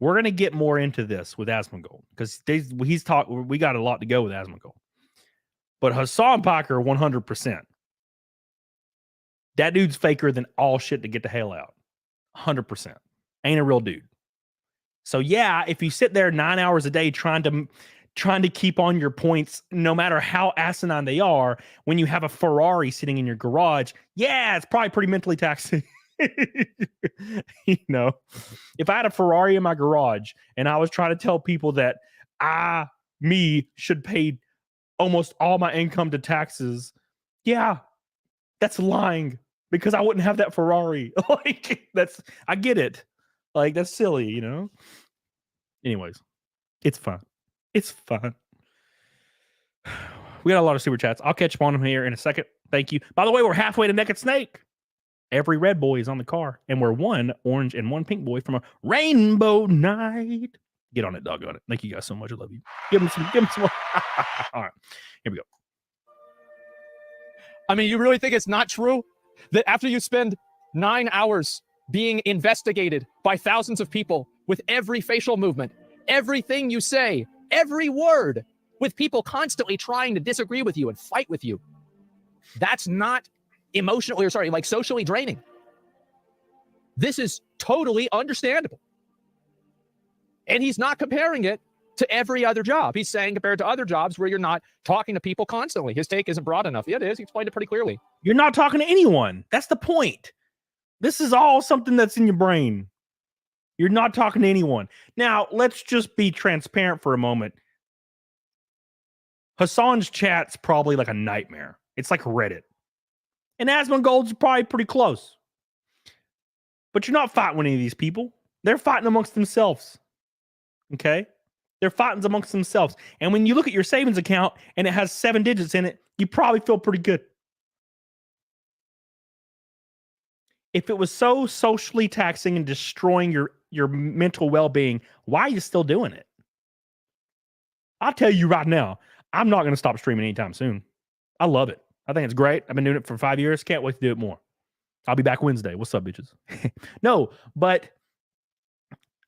We're going to get more into this with Asmongold because we got a lot to go with Asmongold. But Hasan Paker, 100%. That dude's faker than all shit to get the hell out. 100%. Ain't a real dude. So yeah, if you sit there 9 hours a day trying to keep on your points, no matter how asinine they are, when you have a Ferrari sitting in your garage, yeah, it's probably pretty mentally taxing. You know, if I had a Ferrari in my garage and I was trying to tell people that me should pay almost all my income to taxes, yeah, that's lying because I wouldn't have that Ferrari. Like I get it. Like that's silly, you know. Anyways, it's fun. It's fun. We got a lot of super chats. I'll catch up on them here in a second. Thank you. By the way, we're halfway to Naked Snake. Every red boy is on the car, and we're one orange and one pink boy from a rainbow night. Get on it, doggone it. Thank you guys so much. I love you. Give them some more. All right, here we go. I mean, you really think it's not true that after you spend 9 hours being investigated by thousands of people with every facial movement, everything you say, every word, with people constantly trying to disagree with you and fight with you, that's not socially draining? This is totally understandable. And he's not comparing it to every other job. He's saying compared to other jobs where you're not talking to people constantly. His take isn't broad enough. Yeah, it is. He explained it pretty clearly. You're not talking to anyone. That's the point. This is all something that's in your brain. You're not talking to anyone. Now, let's just be transparent for a moment. Hasan's chat's probably like a nightmare. It's like Reddit. And Asmongold's probably pretty close. But you're not fighting with any of these people. They're fighting amongst themselves. Okay? They're fighting amongst themselves. And when you look at your savings account and it has 7 digits in it, you probably feel pretty good. If it was so socially taxing and destroying your mental well-being, why are you still doing it? I'll tell you right now, I'm not going to stop streaming anytime soon. I love it. I think it's great. I've been doing it for 5 years. Can't wait to do it more. I'll be back Wednesday. What's up, bitches? No, but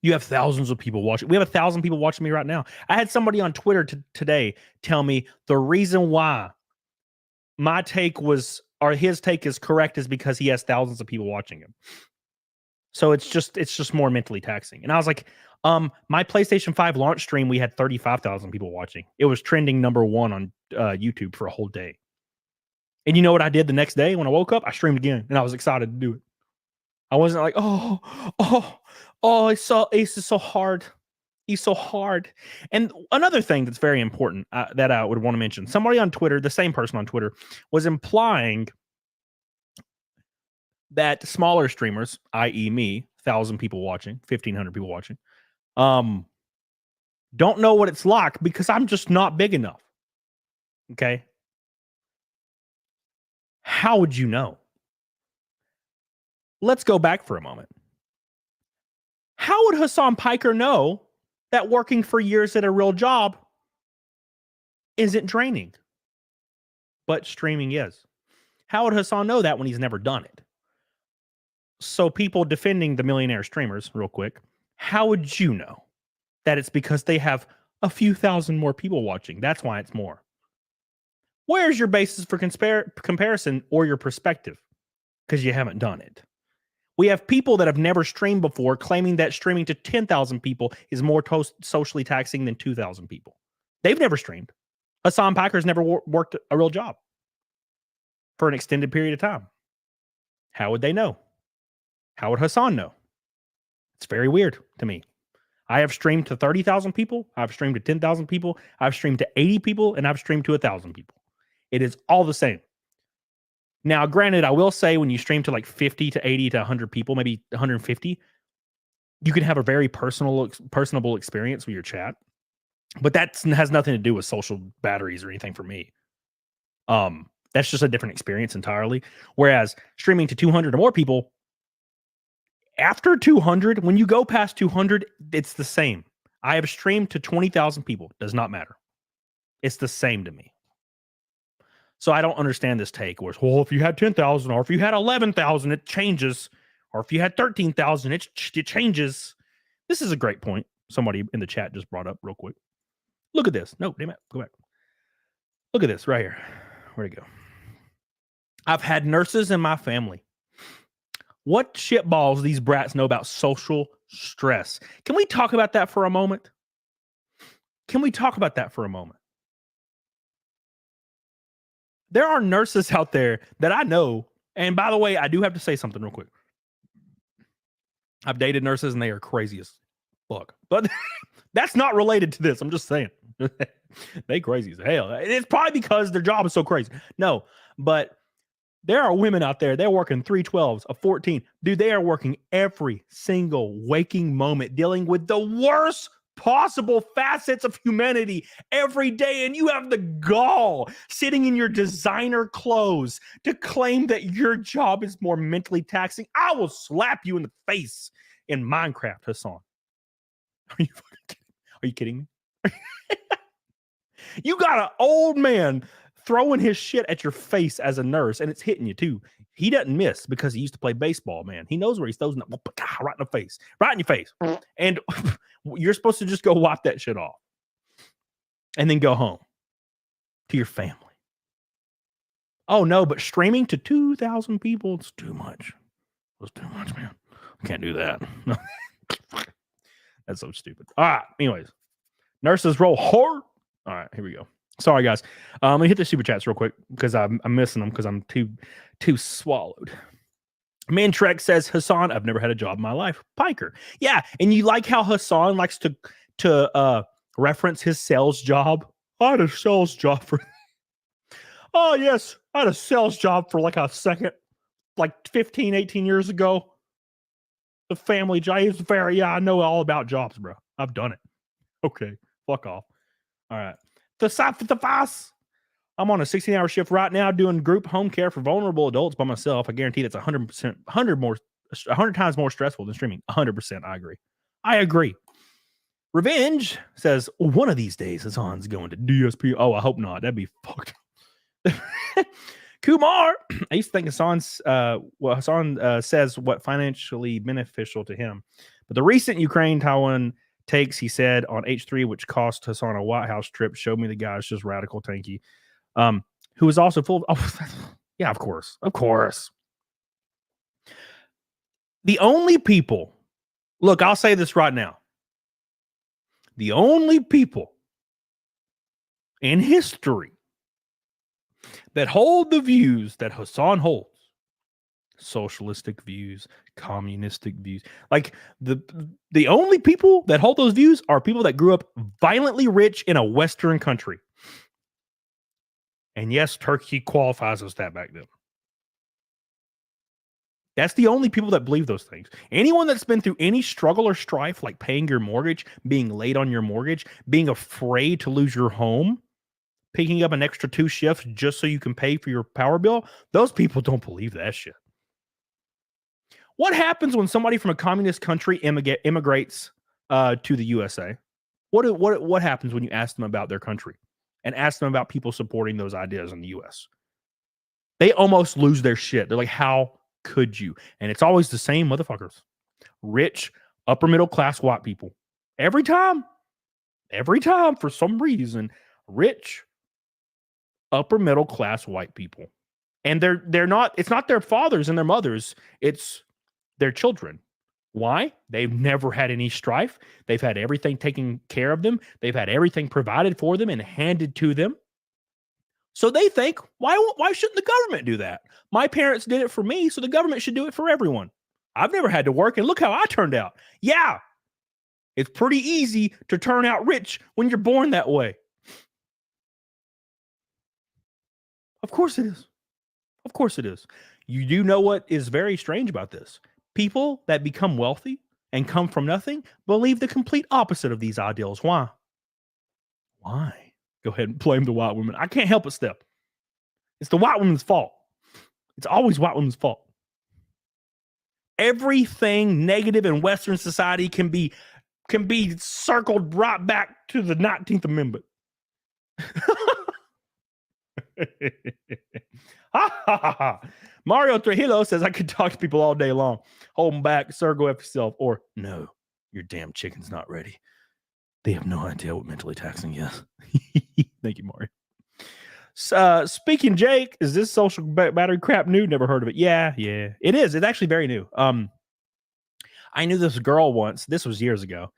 you have thousands of people watching. We have 1,000 people watching me right now. I had somebody on Twitter today tell me the reason why my take was, or his take is correct, is because he has thousands of people watching him. So it's just more mentally taxing. And I was like, my PlayStation 5 launch stream, we had 35,000 people watching. It was trending #1 on YouTube for a whole day. And you know what I did the next day when I woke up? I streamed again, and I was excited to do it. I wasn't like, Ace is so hard. He's so hard. And another thing that's very important that I would want to mention, somebody on Twitter, the same person on Twitter, was implying that smaller streamers, i.e. me, 1,000 people watching, 1,500 people watching, don't know what it's like because I'm just not big enough. Okay? How would you know? Let's go back for a moment. How would Hasan Paker know that working for years at a real job isn't draining? But streaming is. How would Hasan know that when he's never done it? So people defending the millionaire streamers, real quick, how would you know that it's because they have a few thousand more people watching? That's why it's more. Where's your basis for comparison or your perspective? Because you haven't done it. We have people that have never streamed before claiming that streaming to 10,000 people is more socially taxing than 2,000 people. They've never streamed. Hasan Paker's never worked a real job for an extended period of time. How would they know? How would Hasan know? It's very weird to me. I have streamed to 30,000 people. I've streamed to 10,000 people. I've streamed to 80 people, and I've streamed to 1,000 people. It is all the same. Now, granted, I will say when you stream to like 50 to 80 to 100 people, maybe 150, you can have a very personable experience with your chat. But that has nothing to do with social batteries or anything for me. That's just a different experience entirely. Whereas streaming to 200 or more people, after 200, when you go past 200, it's the same. I have streamed to 20,000 people. Does not matter. It's the same to me. So I don't understand this take where it's, well, if you had 10,000 or if you had 11,000, it changes. Or if you had 13,000, it changes. This is a great point. Somebody in the chat just brought up real quick. Look at this. No, damn it. Go back. Look at this right here. Where'd it go? I've had nurses in my family. What shitballs these brats know about social stress? Can we talk about that for a moment? Can we talk about that for a moment? There are nurses out there that I know. And by the way, I do have to say something real quick. I've dated nurses and they are crazy as fuck. But that's not related to this. I'm just saying. They crazy as hell. It's probably because their job is so crazy. No, but there are women out there. They're working 312s, a 14. Dude, they are working every single waking moment, dealing with the worst possible facets of humanity every day, and you have the gall sitting in your designer clothes to claim that your job is more mentally taxing. I will slap you in the face in Minecraft, Hasan. Are you kidding me? You got an old man throwing his shit at your face as a nurse, and it's hitting you too. He doesn't miss because he used to play baseball, man. He knows where he's throwing it right in the face, right in your face. And you're supposed to just go wipe that shit off and then go home to your family. Oh no, but streaming to 2,000 people, it's too much. It's too much, man. I can't do that. That's so stupid. All right. Anyways, nurses roll hard. All right, here we go. Sorry, guys. Let me hit the super chats real quick because I'm missing them because I'm too swallowed. Mantrek says, Hasan, I've never had a job in my life. Piker. Yeah, and you like how Hasan likes to reference his sales job? I had a sales job for... Oh, yes. I had a sales job for like a second, like 15, 18 years ago. The family job. It's very, yeah, I know all about jobs, bro. I've done it. Okay, fuck off. All right. I'm on a 16-hour shift right now doing group home care for vulnerable adults by myself. I guarantee that's 100 times more stressful than streaming. 100%. I agree. Revenge says, one of these days Hasan's going to DSP. Oh, I hope not. That'd be fucked. Kumar, I used to think Hasan says what financially beneficial to him. But the recent Ukraine-Taiwan takes, he said, on H3, which cost Hasan a White House trip, showed me the guy is just radical tanky. Who was also full of... Oh, yeah, of course. The only people, look, I'll say this right now. The only people in history that hold the views that Hasan holds, socialistic views, communistic views, like the only people that hold those views are people that grew up violently rich in a Western country. And yes, Turkey qualifies as that back then. That's the only people that believe those things. Anyone that's been through any struggle or strife, like paying your mortgage, being late on your mortgage, being afraid to lose your home, picking up an extra 2 shifts just so you can pay for your power bill, those people don't believe that shit. What happens when somebody from a communist country immigrates to the USA? What happens when you ask them about their country and ask them about people supporting those ideas in the US? They almost lose their shit. They're like, how could you? And it's always the same motherfuckers. Rich, upper middle class white people. Every time, for some reason, rich, upper middle class white people. And they're not, it's not their fathers and their mothers, it's their children. Why? They've never had any strife. They've had everything taken care of them. They've had everything provided for them and handed to them. So they think, why shouldn't the government do that? My parents did it for me, so the government should do it for everyone. I've never had to work, and look how I turned out. Yeah, it's pretty easy to turn out rich when you're born that way. Of course it is. Of course it is. You do know what is very strange about this? People that become wealthy and come from nothing believe the complete opposite of these ideals. Why? Why? Go ahead and blame the white woman. I can't help it, Steph. It's the white woman's fault. It's always white woman's fault. Everything negative in Western society can be circled right back to the 19th Amendment. Mario Trujillo says, I could talk to people all day long. Hold them back, sir, go after yourself. Or, no, your damn chicken's not ready. They have no idea what mentally taxing is. Thank you, Mario. Speaking, Jake, is this social battery crap new? Never heard of it. Yeah, it is. It's actually very new. I knew this girl once. This was years ago.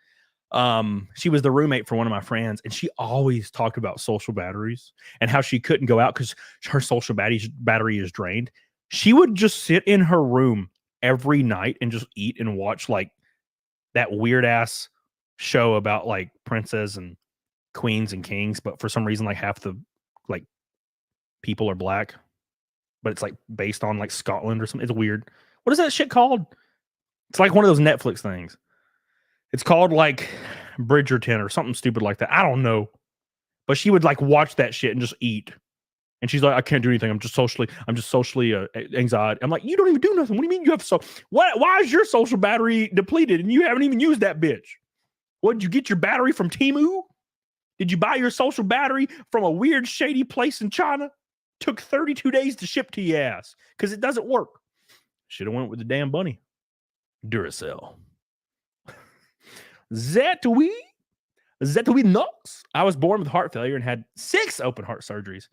She was the roommate for one of my friends, and she always talked about social batteries and how she couldn't go out because her social battery is drained. She would just sit in her room every night and just eat and watch like that weird ass show about like princes and queens and kings, but for some reason like half the like people are black, but it's like based on like Scotland or something. It's weird. What is that shit called? It's like one of those Netflix things. It's called like Bridgerton or something stupid like that. I don't know. But she would like watch that shit and just eat. And she's like, I can't do anything. I'm just socially anxiety. I'm like, you don't even do nothing. What do you mean you have why is your social battery depleted and you haven't even used that bitch? What, did you get your battery from Temu? Did you buy your social battery from a weird shady place in China? Took 32 days to ship to your ass because it doesn't work. Should have went with the damn bunny. Duracell. Zetui Knox. I was born with heart failure and had 6 open heart surgeries.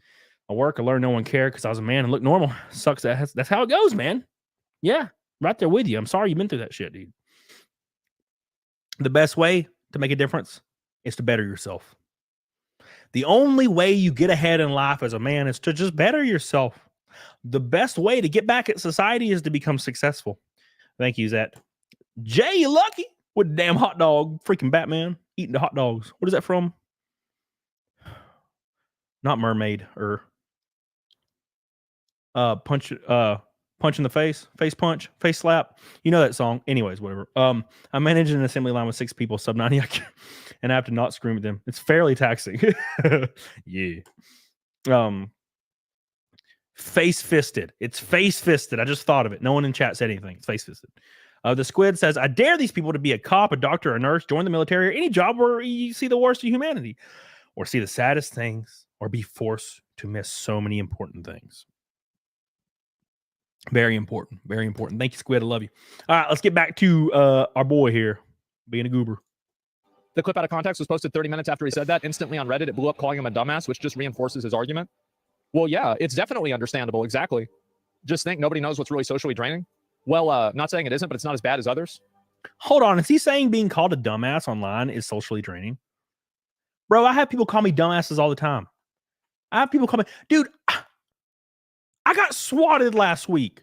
At work, I learned no one cared because I was a man and looked normal. Sucks. That's how it goes, man. Yeah, right there with you. I'm sorry you've been through that shit, dude. The best way to make a difference is to better yourself. The only way you get ahead in life as a man is to just better yourself. The best way to get back at society is to become successful. Thank you, Zet. Jay, you lucky with the damn hot dog. Freaking Batman eating the hot dogs. What is that from? Not Mermaid or punch in the face punch, face slap. You know that song. Anyways, whatever. I manage an assembly line with 6 people, sub 90, and I have to not scream at them. It's fairly taxing. Yeah. Face fisted. It's face fisted. I just thought of it. No one in chat said anything. It's face fisted. The Squid says, I dare these people to be a cop, a doctor, a nurse, join the military, or any job where you see the worst of humanity, or see the saddest things, or be forced to miss so many important things. Very important. Very important. Thank you, Squid. I love you. All right, let's get back to our boy here being a goober. The clip out of context was posted 30 minutes after he said that. Instantly on Reddit, it blew up calling him a dumbass, which just reinforces his argument. Well, yeah, it's definitely understandable. Exactly. Just think nobody knows what's really socially draining. Well, not saying it isn't, but it's not as bad as others. Hold on. Is he saying being called a dumbass online is socially draining? Bro, I have people call me dumbasses all the time. I have people call me, dude, I got swatted last week.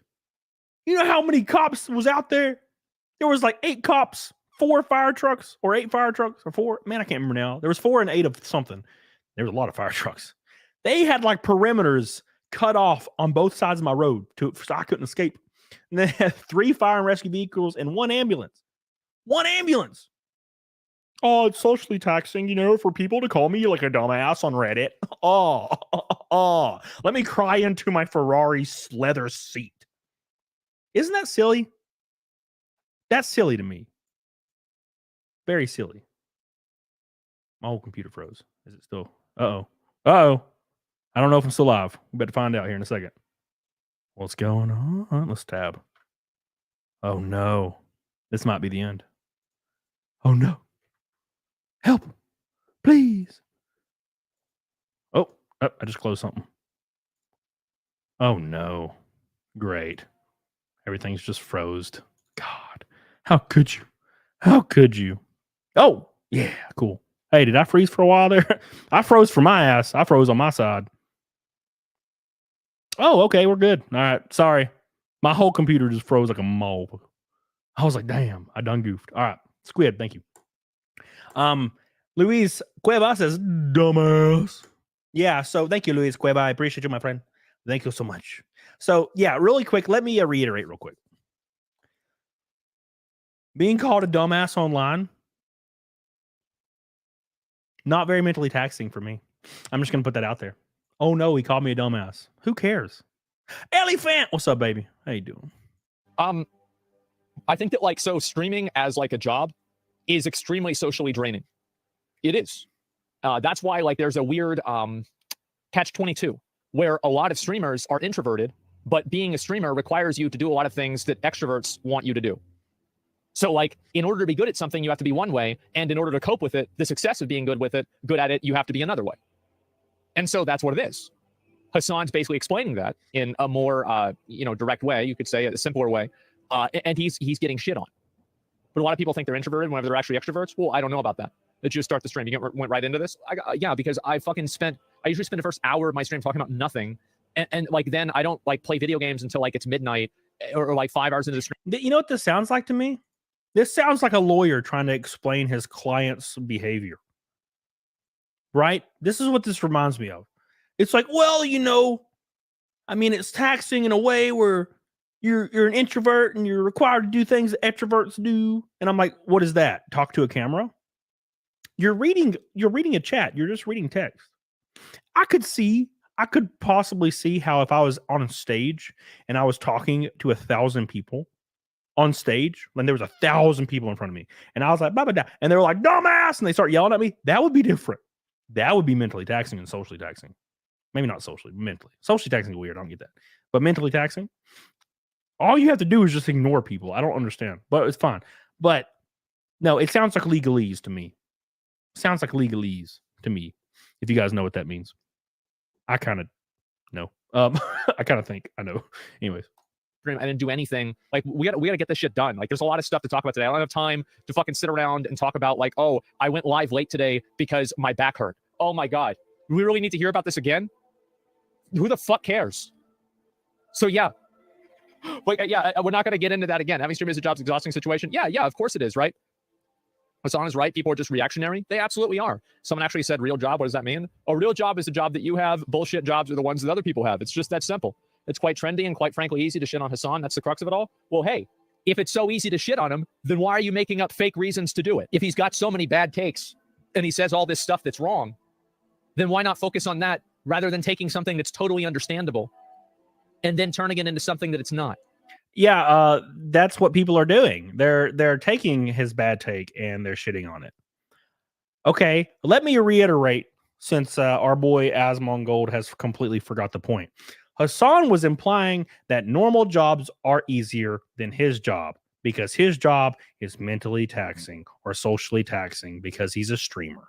You know how many cops was out there? There was like 8 cops, 4 fire trucks, or 8 fire trucks, or 4. Man, I can't remember now. There was 4 and 8 of something. There was a lot of fire trucks. They had like perimeters cut off on both sides of my road so I couldn't escape. And they had 3 fire and rescue vehicles and 1 ambulance. 1 ambulance. Oh, it's socially taxing, for people to call me like a dumbass on Reddit. Oh, let me cry into my Ferrari leather seat. Isn't that silly? That's silly to me. Very silly. My whole computer froze. Is it still? Uh-oh. I don't know if I'm still live. We better find out here in a second. What's going on? Let's tab. Oh, no. This might be the end. Oh, no. Help. Please. Oh, I just closed something. Oh, no. Great. Everything's just froze. God. How could you? How could you? Oh, yeah, cool. Hey, did I freeze for a while there? I froze for my ass. I froze on my side. Oh, okay, we're good. All right, sorry. My whole computer just froze like a mole. I was like, damn, I done goofed. All right, Squid, thank you. Luis Cueva says, dumbass. Yeah, so thank you, Luis Cueva. I appreciate you, my friend. Thank you so much. So, yeah, really quick, let me reiterate real quick. Being called a dumbass online, not very mentally taxing for me. I'm just going to put that out there. Oh, no, he called me a dumbass. Who cares? Elephant! What's up, baby? How you doing? I think that, so streaming as, a job is extremely socially draining. It is. That's why, there's a weird catch-22 where a lot of streamers are introverted, but being a streamer requires you to do a lot of things that extroverts want you to do. So, in order to be good at something, you have to be one way, and in order to cope with it, the success of being good at it, you have to be another way. And so that's what it is. Hasan's basically explaining that in a more, direct way, you could say, a simpler way, and he's getting shit on. But a lot of people think they're introverted whenever they're actually extroverts. Well, I don't know about that. Did you start the stream? You went right into this? Yeah, because I usually spend the first hour of my stream talking about nothing, and then I don't play video games until it's midnight or 5 hours into the stream. You know what this sounds like to me? This sounds like a lawyer trying to explain his client's behavior. Right? This is what this reminds me of. It's like, well, it's taxing in a way where you're an introvert and you're required to do things that extroverts do. And I'm like, what is that? Talk to a camera? You're reading a chat. You're just reading text. I could possibly see how if I was on a stage and I was talking to 1,000 people on stage, when there was 1,000 people in front of me, and I was like, blah, blah, blah, and they were like, dumbass, and they start yelling at me, that would be different. That would be mentally taxing and socially taxing. Maybe not socially, mentally. Socially taxing is weird. I don't get that. But mentally taxing, all you have to do is just ignore people. I don't understand, but it's fine. But no, it sounds like legalese to me. Sounds like legalese to me. If you guys know what that means, I kind of know. I kind of think I know. Anyways. I didn't do anything. We gotta get this shit done. There's a lot of stuff to talk about today. I don't have time to fucking sit around and talk about oh, I went live late today because my back hurt. Oh my God. We really need to hear about this again? Who the fuck cares? So yeah. But yeah, we're not gonna get into that again. Having streaming as a job's exhausting situation. Yeah, of course it is, right? Hasan is right. People are just reactionary. They absolutely are. Someone actually said real job. What does that mean? A real job is a job that you have. Bullshit jobs are the ones that other people have. It's just that simple. It's quite trendy and quite frankly easy to shit on Hasan. That's the crux of it all. Well, hey, if it's so easy to shit on him, then why are you making up fake reasons to do it? If he's got so many bad takes and he says all this stuff that's wrong, then why not focus on that rather than taking something that's totally understandable and then turning it into something that it's not? Yeah, that's what people are doing. They're taking his bad take and they're shitting on it. Okay, let me reiterate, since our boy Asmongold has completely forgot the point. Hasan was implying that normal jobs are easier than his job because his job is mentally taxing or socially taxing because he's a streamer.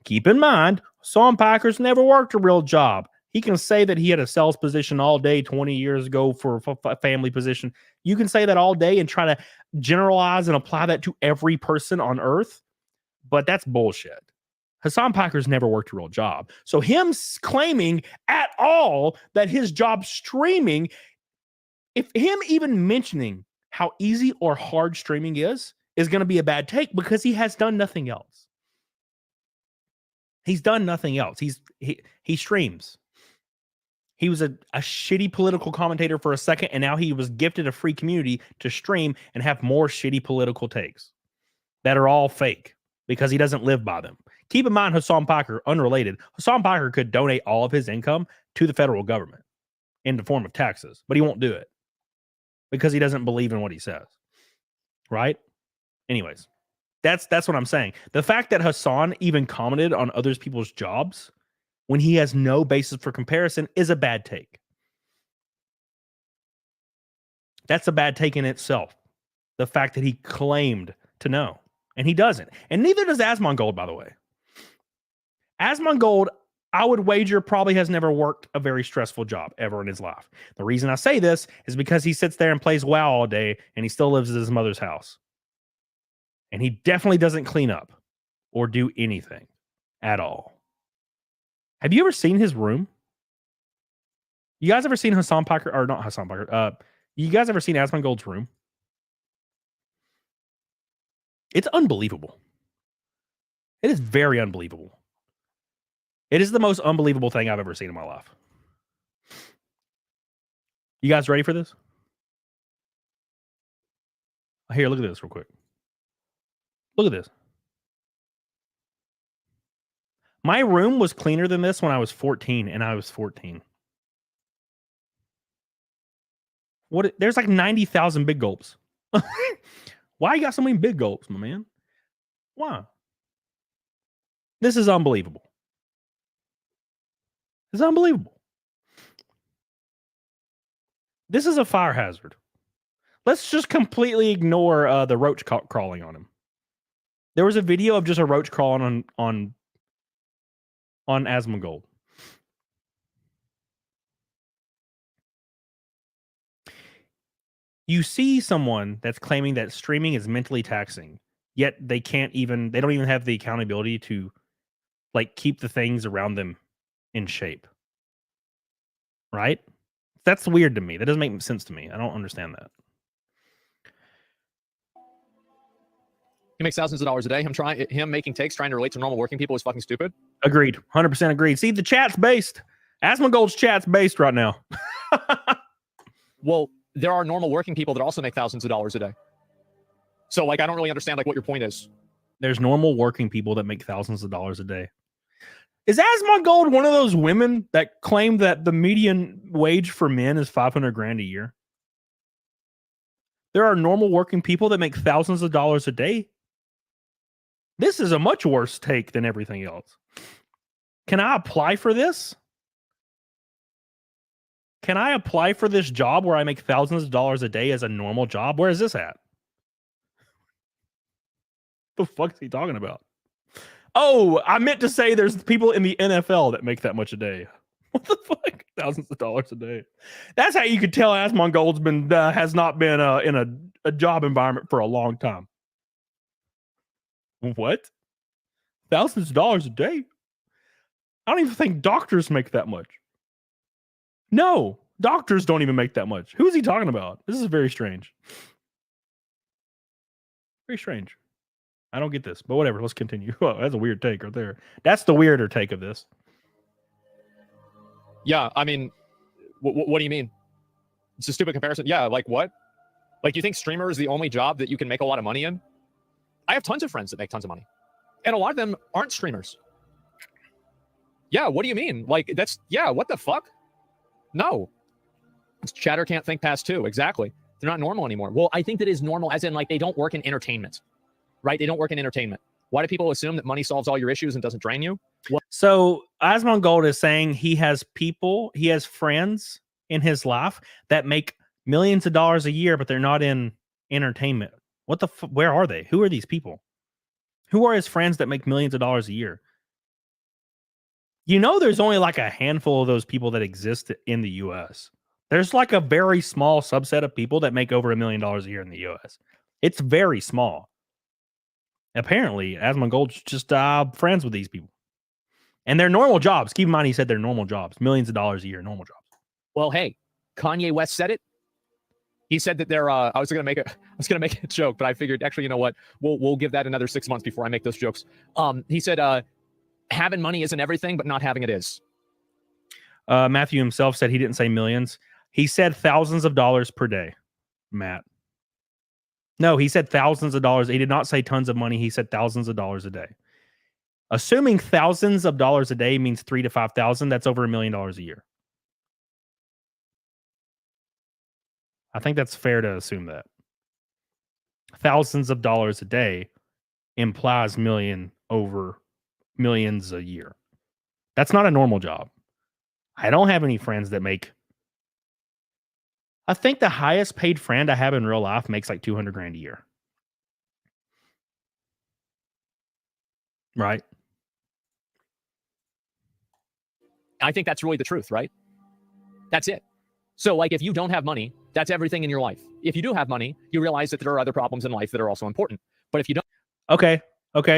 Keep in mind, Hasan Paker's never worked a real job. He can say that he had a sales position all day 20 years ago for a family position. You can say that all day and try to generalize and apply that to every person on earth, but that's bullshit. Hasan Paker's never worked a real job. So him claiming at all that his job streaming, if him even mentioning how easy or hard streaming is going to be a bad take because he has done nothing else. He's done nothing else. He streams. He was a shitty political commentator for a second, and now he was gifted a free community to stream and have more shitty political takes that are all fake because he doesn't live by them. Keep in mind, Hasan Paker, unrelated, Hasan Paker could donate all of his income to the federal government in the form of taxes, but he won't do it because he doesn't believe in what he says. Right? Anyways, that's what I'm saying. The fact that Hasan even commented on other people's jobs when he has no basis for comparison is a bad take. That's a bad take in itself. The fact that he claimed to know, and he doesn't. And neither does Asmongold, by the way. Asmongold, I would wager, probably has never worked a very stressful job ever in his life. The reason I say this is because he sits there and plays WoW all day, and he still lives at his mother's house. And he definitely doesn't clean up or do anything at all. Have you ever seen his room? You guys ever seen Hasan Paker, or not Hasan Paker? You guys ever seen Asmongold's room? It's unbelievable. It is very unbelievable. It is the most unbelievable thing I've ever seen in my life. You guys ready for this? Here, look at this real quick. Look at this. My room was cleaner than this when I was 14, and I was 14. There's like 90,000 big gulps. Why you got so many big gulps, my man? Why? This is unbelievable. It's unbelievable. This is a fire hazard. Let's just completely ignore the roach crawling on him. There was a video of just a roach crawling on Asmongold. You see someone that's claiming that streaming is mentally taxing, yet they don't even have the accountability to like keep the things around them in shape. Right? That's weird to me. That doesn't make sense to me. I don't understand that. He makes thousands of dollars a day. Him making takes, trying to relate to normal working people is fucking stupid. Agreed. 100% agreed. See, the chat's based. Asmongold's chat's based right now. Well, there are normal working people that also make thousands of dollars a day. So, like, I don't really understand, like, what your point is. There's normal working people that make thousands of dollars a day. Is Asmongold one of those women that claim that the median wage for men is $500,000 a year? There are normal working people that make thousands of dollars a day. This is a much worse take than everything else. Can I apply for this? Can I apply for this job where I make thousands of dollars a day as a normal job? Where is this at? The fuck is he talking about? Oh, I meant to say there's people in the NFL that make that much a day. What the fuck? Thousands of dollars a day. That's how you could tell Asmongold's has not been in a job environment for a long time. What? Thousands of dollars a day? I don't even think doctors make that much. No, doctors don't even make that much. Who is he talking about? This is very strange. Very strange. I don't get this, but whatever. Let's continue. Oh, that's a weird take right there. That's the weirder take of this. Yeah, I mean, what do you mean? It's a stupid comparison. Yeah, like what? Like, you think streamer is the only job that you can make a lot of money in? I have tons of friends that make tons of money. And a lot of them aren't streamers. Yeah, what do you mean? Like, what the fuck? No. Chatter can't think past 2. Exactly. They're not normal anymore. Well, I think that is normal as in, like, they don't work in entertainment. Right? They don't work in entertainment. Why do people assume that money solves all your issues and doesn't drain you? Well, so Asmongold is saying he has friends in his life that make millions of dollars a year, but they're not in entertainment. What the where are they? Who are these people? Who are his friends that make millions of dollars a year? You know, there's only like a handful of those people that exist in the U.S. There's like a very small subset of people that make over $1 million a year in the U.S. It's very small. Apparently, Asmongold's just friends with these people. And they're normal jobs. Keep in mind, he said they're normal jobs. Millions of dollars a year, normal jobs. Well, hey, Kanye West said it. He said that they're. I was gonna make a joke, but I figured actually, you know what? We'll give that another 6 months before I make those jokes. He said, having money isn't everything, but not having it is. Matthew himself said he didn't say millions. He said thousands of dollars per day. Matt. No, he said thousands of dollars. He did not say tons of money. He said thousands of dollars a day. Assuming thousands of dollars a day means 3,000 to 5,000, that's over $1 million a year. I think that's fair to assume that. Thousands of dollars a day implies over millions a year. That's not a normal job. I don't have any friends that make. I think the highest paid friend I have in real life makes like $200,000 a year. Right? I think that's really the truth, right? That's it. So, like, if you don't have money, that's everything in your life. If you do have money, you realize that there are other problems in life that are also important. But if you don't, okay.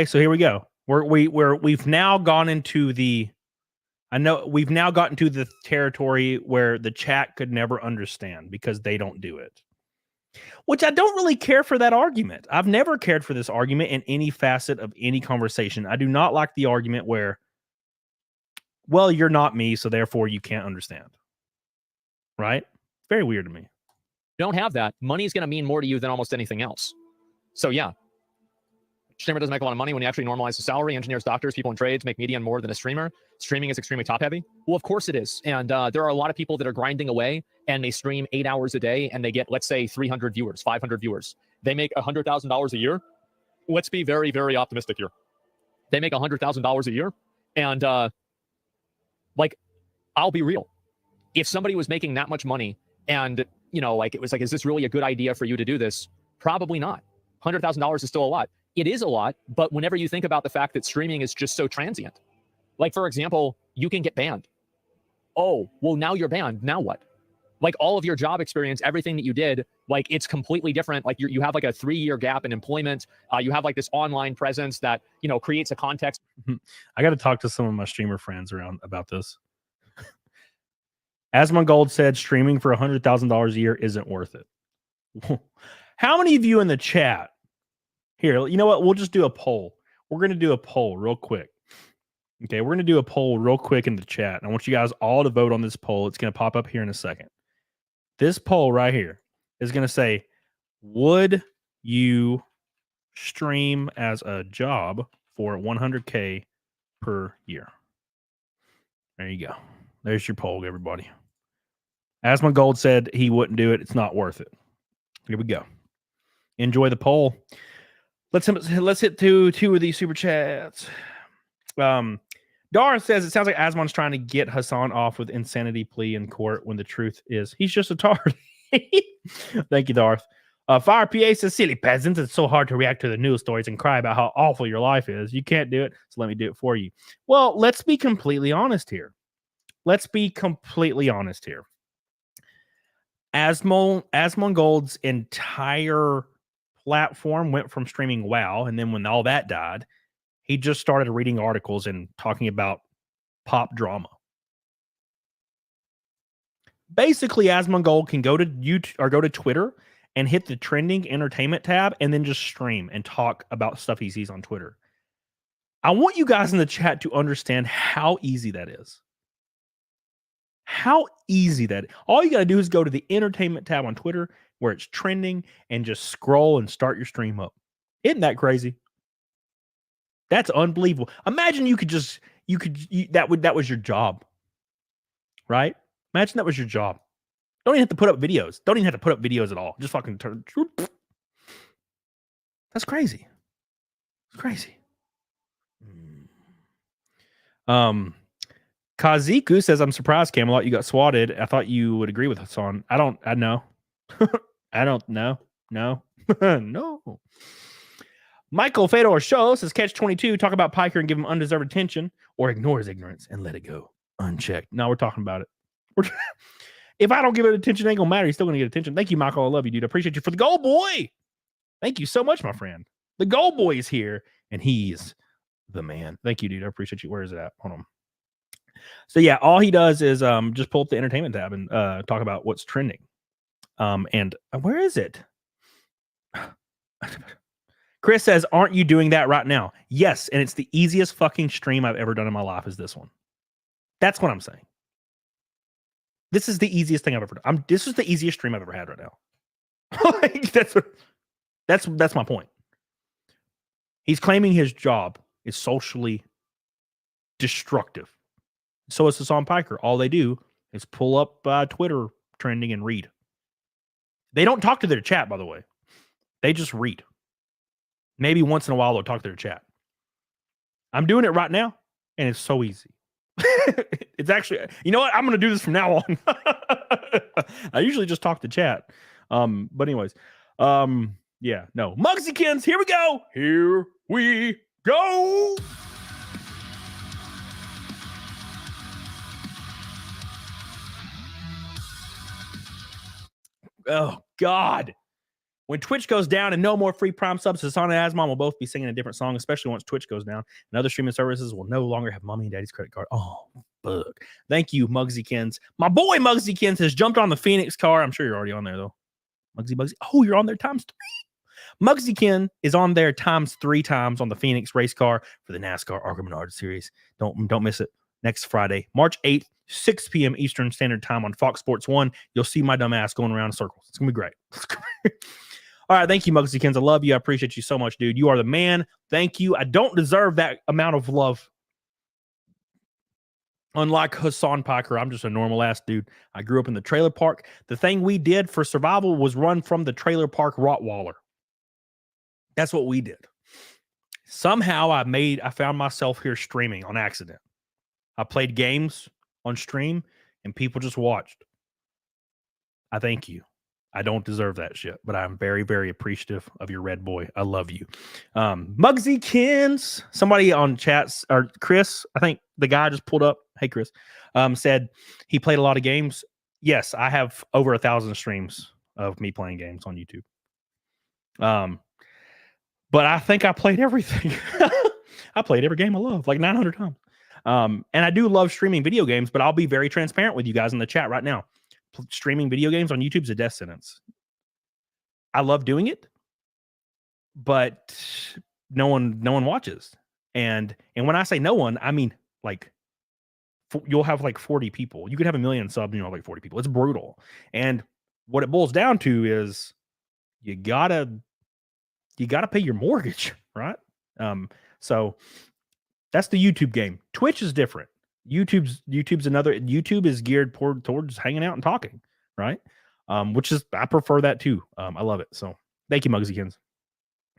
So here we go. We've now gone into the. I know we've now gotten to the territory where the chat could never understand because they don't do it. Which I don't really care for that argument. I've never cared for this argument in any facet of any conversation. I do not like the argument where, well, you're not me, so therefore you can't understand. Right? Very weird to me. don't have that, money is going to mean more to you than almost anything else. So yeah, streamer doesn't make a lot of money. When you actually normalize the salary, engineers, doctors, people in trades make median more than a streamer. Streaming is extremely top heavy. Well, of course it is. And there are a lot of people that are grinding away and they stream 8 hours a day and they get, let's say, 300 viewers, 500 viewers. They make $100,000 a year. Let's be very, very optimistic here. They make $100,000 a year. And like, I'll be real. If somebody was making that much money and, you know, like, it was like, is this really a good idea for you to do this? Probably not. $100,000 is still a lot. It is a lot, but whenever you think about the fact that streaming is just so transient, like, for example, you can get banned. Oh, well, now you're banned. Now what? Like, all of your job experience, everything that you did, like, it's completely different. Like, you have like a 3-year gap in employment. You have like this online presence that, you know, creates a context. I got to talk to some of my streamer friends around about this. Asmongold said streaming for $100,000 a year isn't worth it. How many of you in the chat here? You know what? We'll just do a poll. We're going to do a poll real quick. Okay, we're going to do a poll real quick in the chat. And I want you guys all to vote on this poll. It's going to pop up here in a second. This poll right here is going to say, would you stream as a job for $100K per year? There you go. There's your poll, everybody. Asmongold said he wouldn't do it. It's not worth it. Here we go. Enjoy the poll. Let's hit two of these super chats. Dar says it sounds like Asmon's trying to get Hasan off with insanity plea in court when the truth is he's just a tard. Thank you, Darth. Fire PA says, silly peasants, it's so hard to react to the news stories and cry about how awful your life is. You can't do it, so let me do it for you. Well, let's be completely honest here. Asmongold's entire platform went from streaming WoW, and then when all that died, he just started reading articles and talking about pop drama. Basically, Asmongold can go to YouTube or go to Twitter and hit the trending entertainment tab and then just stream and talk about stuff he sees on Twitter. I want you guys in the chat to understand how easy that is. How easy that is. All you got to do is go to the entertainment tab on Twitter where it's trending and just scroll and start your stream up. Isn't that crazy? That's unbelievable. Imagine that was your job, right? Imagine that was your job. Don't even have to put up videos. Don't even have to put up videos at all. Just fucking turn. That's crazy. It's crazy. Kaziku says, I'm surprised, Camelot, you got swatted. I thought you would agree with Hasan. I know. I don't know. No. No. Michael Fedor Show says, Catch 22, talk about Piker and give him undeserved attention. or ignore his ignorance and let it go unchecked. No, we're talking about it. If I don't give it attention, it ain't gonna matter. He's still gonna get attention. Thank you, Michael. I love you, dude. I appreciate you for the goal boy. Thank you so much, my friend. The goal boy is here, and he's the man. Thank you, dude. I appreciate you. Where is it at? Hold on. So yeah, all he does is just pull up the entertainment tab and talk about what's trending. And where is it? Chris says, aren't you doing that right now? Yes, and it's the easiest fucking stream I've ever done in my life is this one. That's what I'm saying. This is the easiest thing I've ever done. This is the easiest stream I've ever had right now. Like, that's my point. He's claiming his job is socially destructive. So is Hasan Paker. All they do is pull up Twitter trending and read. They don't talk to their chat, by the way. They just read. Maybe once in a while they'll talk to their chat. I'm doing it right now, and it's so easy. It's actually, you know what? I'm going to do this from now on. I usually just talk to chat. But anyways, yeah, no. Mugsykins, here we go. Here we go. Oh, God. When Twitch goes down and no more free Prime subs, Hasan and Asmon will both be singing a different song, especially once Twitch goes down. And other streaming services will no longer have mommy and daddy's credit card. Oh, fuck. Thank you, Mugsykins. My boy Mugsykins has jumped on the Phoenix car. I'm sure you're already on there, though. Mugsy. Oh, you're on there times 3. Mugsykin is on there times 3 times on the Phoenix race car for the NASCAR ARCA Menard series. Don't miss it. Next Friday, March 8th, 6 p.m. Eastern Standard Time on Fox Sports 1. You'll see my dumb ass going around in circles. It's going to be great. All right, thank you, Mugsykins. I love you. I appreciate you so much, dude. You are the man. Thank you. I don't deserve that amount of love. Unlike Hasan Paker, I'm just a normal ass dude. I grew up in the trailer park. The thing we did for survival was run from the trailer park Rottweiler. That's what we did. Somehow I found myself here streaming on accident. I played games on stream and people just watched. I thank you. I don't deserve that shit, but I'm very, very appreciative of your red boy. I love you. Mugsykins, somebody on chats, or Chris, I think the guy just pulled up. Hey, Chris, said he played a lot of games. Yes, I have over 1,000 streams of me playing games on YouTube. But I think I played everything. I played every game I love, like 900 times. And I do love streaming video games, but I'll be very transparent with you guys in the chat right now. Streaming video games on YouTube is a death sentence. I love doing it, but no one watches. And when I say no one, I mean like you'll have like 40 people. You could have 1 million subs, and you'll have like 40 people. It's brutal. And what it boils down to is you gotta pay your mortgage, right? So that's the YouTube game. Twitch is different. YouTube's another. YouTube is geared towards hanging out and talking, right? Which is, I prefer that too. I love it. So thank you, Mugsykins.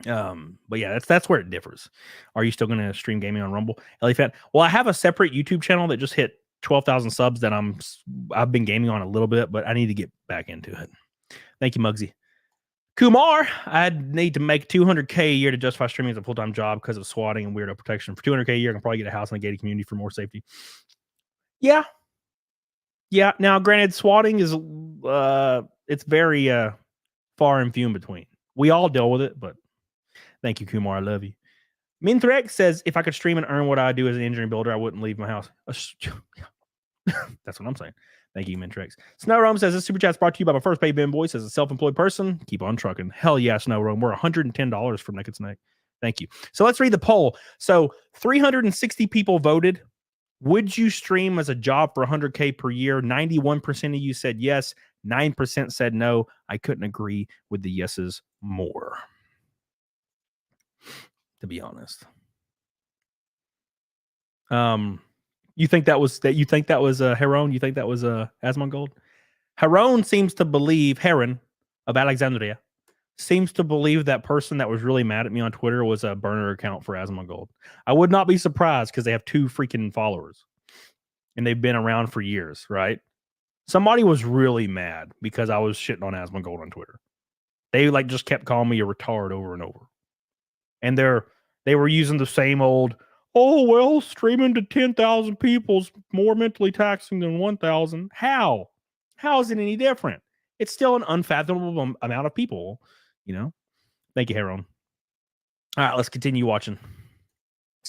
But yeah, that's where it differs. Are you still going to stream gaming on Rumble? Ellie-Fan? Well, I have a separate YouTube channel that just hit 12,000 subs that I've been gaming on a little bit, but I need to get back into it. Thank you, Mugsy. Kumar, I'd need to make $200K a year to justify streaming as a full-time job because of swatting and weirdo protection. For $200K a year, I can probably get a house in a gated community for more safety. Yeah. Now, granted, swatting is it's very far and few in between. We all deal with it, but thank you, Kumar. I love you. Minthrex says, if I could stream and earn what I do as an engineering builder, I wouldn't leave my house. That's what I'm saying. Thank you, Mintrix. Snow Rome says, this super chat's brought to you by my first paid Ben voice as a self-employed person. Keep on trucking. Hell yeah, Snow Rome. We're $110 from Naked Snake. Thank you. So let's read the poll. So 360 people voted. Would you stream as a job for $100K per year? 91% of you said yes. 9% said no. I couldn't agree with the yeses more, to be honest. You think that was Heron? You think that was Asmongold? Heron seems to believe, Heron of Alexandria seems to believe that person that was really mad at me on Twitter was a burner account for Asmongold. I would not be surprised because they have 2 freaking followers and they've been around for years, right? Somebody was really mad because I was shitting on Asmongold on Twitter. They like just kept calling me a retard over and over. And they were using the same old, oh, well, streaming to 10,000 people is more mentally taxing than 1,000. How? How is it any different? It's still an unfathomable amount of people, you know? Thank you, Heron. All right, let's continue watching.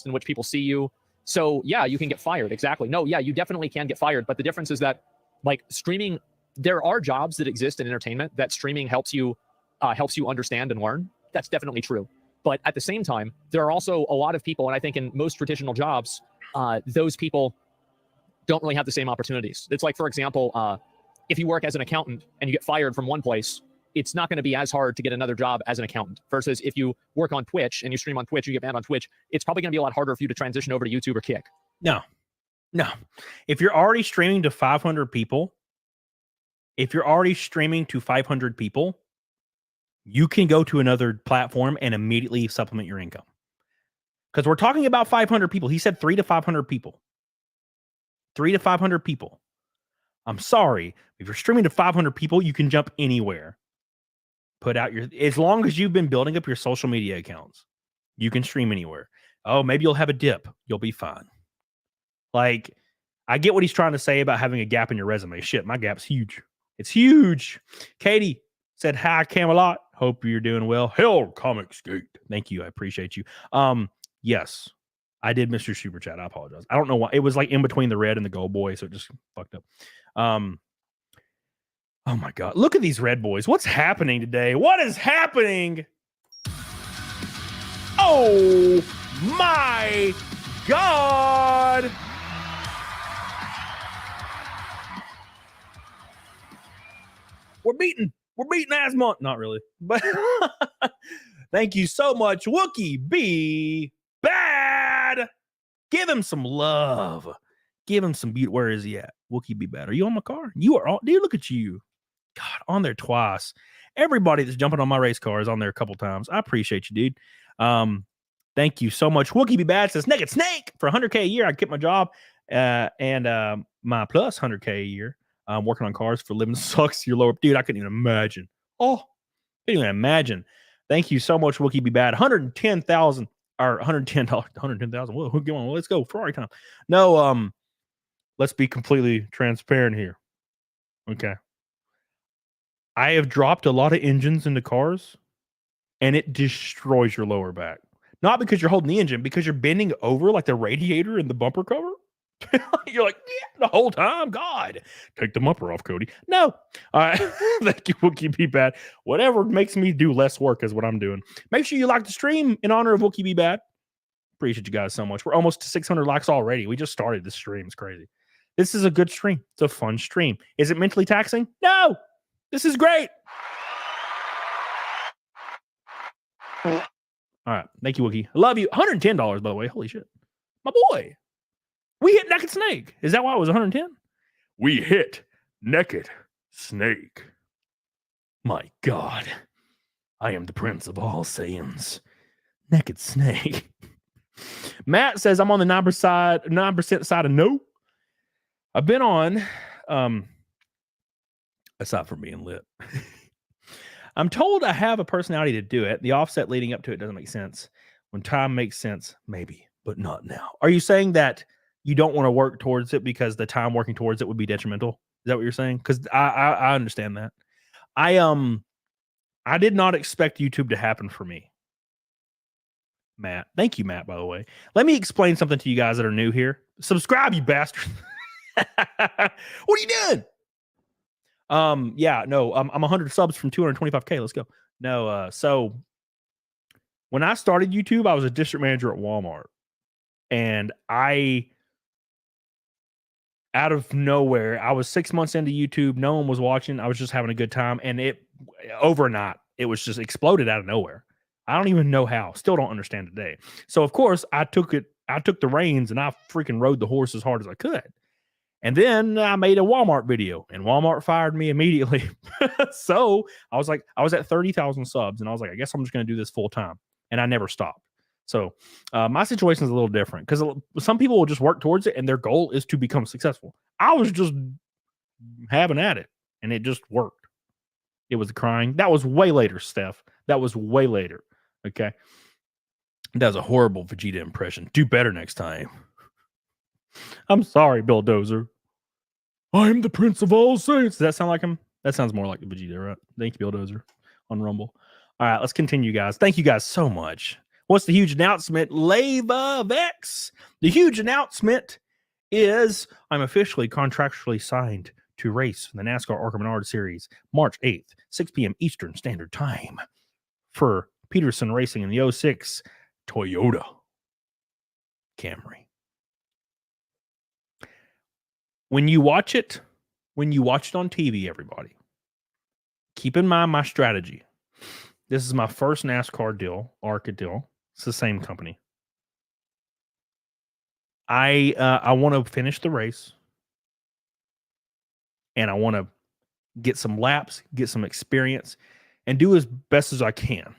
In which people see you. So yeah, you can get fired. Exactly. No, yeah, you definitely can get fired. But the difference is that, like, streaming, there are jobs that exist in entertainment that streaming helps you understand and learn. That's definitely true. But at the same time, there are also a lot of people, and I think in most traditional jobs, those people don't really have the same opportunities. It's like, for example, if you work as an accountant and you get fired from one place, it's not going to be as hard to get another job as an accountant versus if you work on Twitch and you stream on Twitch, you get banned on Twitch, it's probably going to be a lot harder for you to transition over to YouTube or Kick. No. If you're already streaming to 500 people, you can go to another platform and immediately supplement your income. Because we're talking about 500 people. He said 300 to 500 people. 300 to 500 people. I'm sorry. If you're streaming to 500 people, you can jump anywhere. Put out as long as you've been building up your social media accounts, you can stream anywhere. Oh, maybe you'll have a dip. You'll be fine. Like, I get what he's trying to say about having a gap in your resume. Shit, my gap's huge. It's huge. Katie said, hi, Camelot. Hope you're doing well. Hell, Comic Skate. Thank you. I appreciate you. Yes, I did miss your super chat. I apologize. I don't know why. It was like in between the red and the gold boy, so it just fucked up. Oh my God. Look at these red boys. What's happening today? What is happening? Oh my God. We're beating Asmongold. Not really, but thank you so much. Wookie be bad. Give him some love. Give him some beat. Where is he at? Wookie be bad. Are you on my car? You are all, dude. Look at you. God, on there twice. Everybody that's jumping on my race car is on there a couple times. I appreciate you, dude. Thank you so much. Wookie be bad says Naked Snake for 100K a year. I quit my job and my plus 100K a year. Working on cars for a living sucks. Your lower dude. I couldn't even imagine. Oh, couldn't even imagine. Thank you so much, Wookie be bad. 110,000 or $110. 110,000. Whoa, go on. Let's go. Ferrari time. No, let's be completely transparent here. Okay. I have dropped a lot of engines into cars and it destroys your lower back. Not because you're holding the engine, because you're bending over like the radiator and the bumper cover. You're like, yeah, the whole time. God, take the bumper off, Cody. No. All right. Thank you, Wookie Be Bad. Whatever makes me do less work is what I'm doing. Make sure you like the stream in honor of Wookie Be Bad. Appreciate you guys so much. We're almost to 600 likes already. We just started this stream. It's crazy. This is a good stream. It's a fun stream. Is it mentally taxing? No. This is great. All right. Thank you, Wookie. I love you. $110, by the way. Holy shit. My boy. We hit Naked Snake. Is that why it was 110? We hit Naked Snake. My God. I am the prince of all Saiyans. Naked Snake. Matt says, I'm on the 9% side of no. I've been on, aside from being lit. I'm told I have a personality to do it. The offset leading up to it doesn't make sense. When time makes sense, maybe, but not now. Are you saying that you don't want to work towards it because the time working towards it would be detrimental? Is that what you're saying? Because I understand that. I did not expect YouTube to happen for me. Matt. Thank you, Matt, by the way. Let me explain something to you guys that are new here. Subscribe, you bastard. What are you doing? Yeah, no, I'm 100 subs from 225K. Let's go. No, so when I started YouTube, I was a district manager at Walmart. And out of nowhere, I was 6 months into YouTube. No one was watching. I was just having a good time. And overnight, it was just exploded out of nowhere. I don't even know how. Still don't understand today. So, of course, I took the reins and I freaking rode the horse as hard as I could. And then I made a Walmart video and Walmart fired me immediately. So I was at 30,000 subs and I was like, I guess I'm just going to do this full time. And I never stopped. So my situation is a little different because some people will just work towards it and their goal is to become successful. I was just having at it and it just worked. It was crying. That was way later, Steph. That was way later. Okay. Does a horrible Vegeta impression. Do better next time. I'm sorry, Bulldozer. I'm the Prince of All Saints. Does that sound like him? That sounds more like the Vegeta, right? Thank you, Bulldozer, on Rumble. All right, let's continue, guys. Thank you guys so much. What's the huge announcement? Lava Vex. The huge announcement is I'm officially contractually signed to race in the NASCAR ARCA Menard Series March 8th, 6 p.m. Eastern Standard Time for Peterson Racing in the 06 Toyota Camry. When you watch it on TV, everybody, keep in mind my strategy. This is my first NASCAR deal, ARCA deal. It's the same company. I want to finish the race, and I want to get some laps, get some experience, and do as best as I can.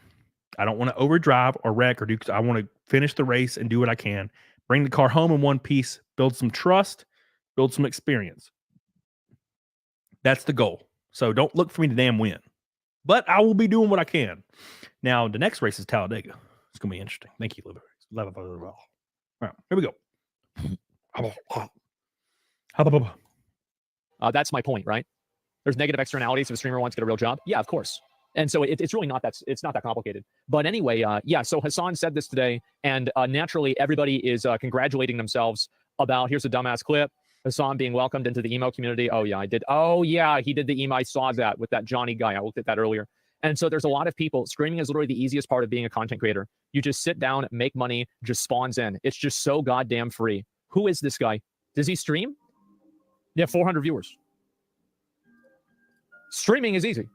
I don't want to overdrive or wreck or do. I want to finish the race and do what I can. Bring the car home in one piece, build some trust, build some experience. That's the goal. So don't look for me to damn win. But I will be doing what I can. Now, the next race is Talladega. It's going to be interesting. Thank you, Liv. All right, here we go. That's my point, right? There's negative externalities if a streamer wants to get a real job. Yeah, of course. And so it's really not that, it's not that complicated. But anyway, yeah, so Hasan said this today, and naturally everybody is congratulating themselves about, here's a dumbass clip, Hasan being welcomed into the emo community. Oh yeah, I did. Oh yeah, he did the emo. I saw that with that Johnny guy. I looked at that earlier. And so there's a lot of people, streaming is literally the easiest part of being a content creator. You just sit down, make money, just spawns in. It's just so goddamn free. Who is this guy? Does he stream? Yeah, 400 viewers. Streaming is easy.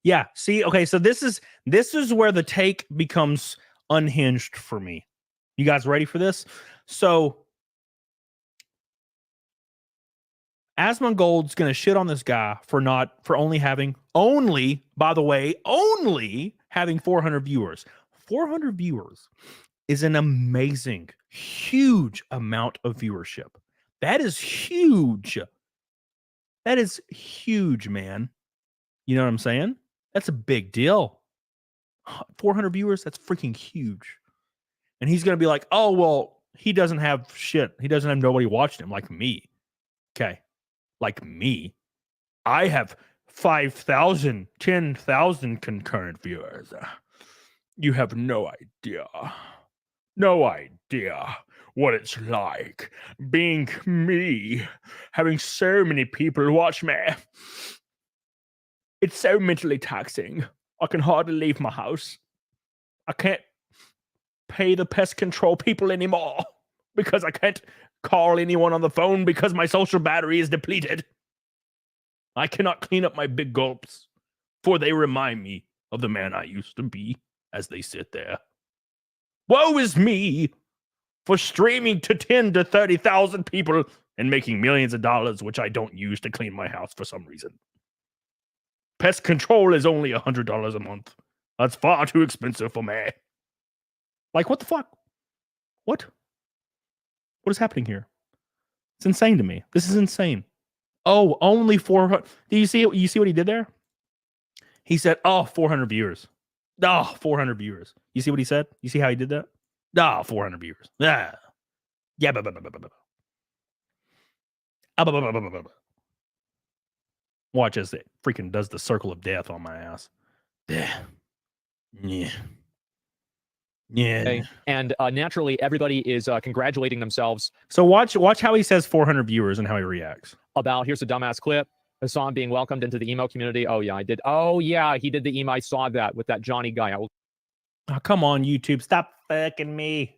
Yeah. See, okay, so this is where the take becomes unhinged for me. You guys ready for this? So Asmongold's gonna shit on this guy for only having 400 viewers. 400 viewers is an amazing, huge amount of viewership. That is huge. That is huge, man. You know what I'm saying? That's a big deal. 400 viewers, that's freaking huge. And he's going to be like, oh, well, he doesn't have shit. He doesn't have nobody watching him like me. Okay. Like me. I have 5,000, 10,000 concurrent viewers. You have no idea. No idea what it's like being me, having so many people watch me. It's so mentally taxing. I can hardly leave my house. I can't pay the pest control people anymore because I can't call anyone on the phone because my social battery is depleted. I cannot clean up my big gulps, for they remind me of the man I used to be as they sit there. Woe is me for streaming to 10 to 30,000 people and making millions of dollars, which I don't use to clean my house for some reason. Pest control is only $100 a month. That's far too expensive for me. Like, what the fuck? What? What is happening here? It's insane to me. This is insane. Oh, only 400. Do you see what he did there? He said, oh, 400 viewers. Oh, 400 viewers. You see what he said? You see how he did that? Oh, 400 viewers. Yeah. Yeah. Watch as it freaking does the circle of death on my ass. Yeah. Yeah. Yeah. Okay. And naturally, everybody is congratulating themselves. So watch how he says 400 viewers and how he reacts. About, here's a dumbass clip, Hasan being welcomed into the emo community. Oh yeah, I did. Oh yeah, he did the emo. I saw that with that Johnny guy. Oh, come on, YouTube. Stop fucking me.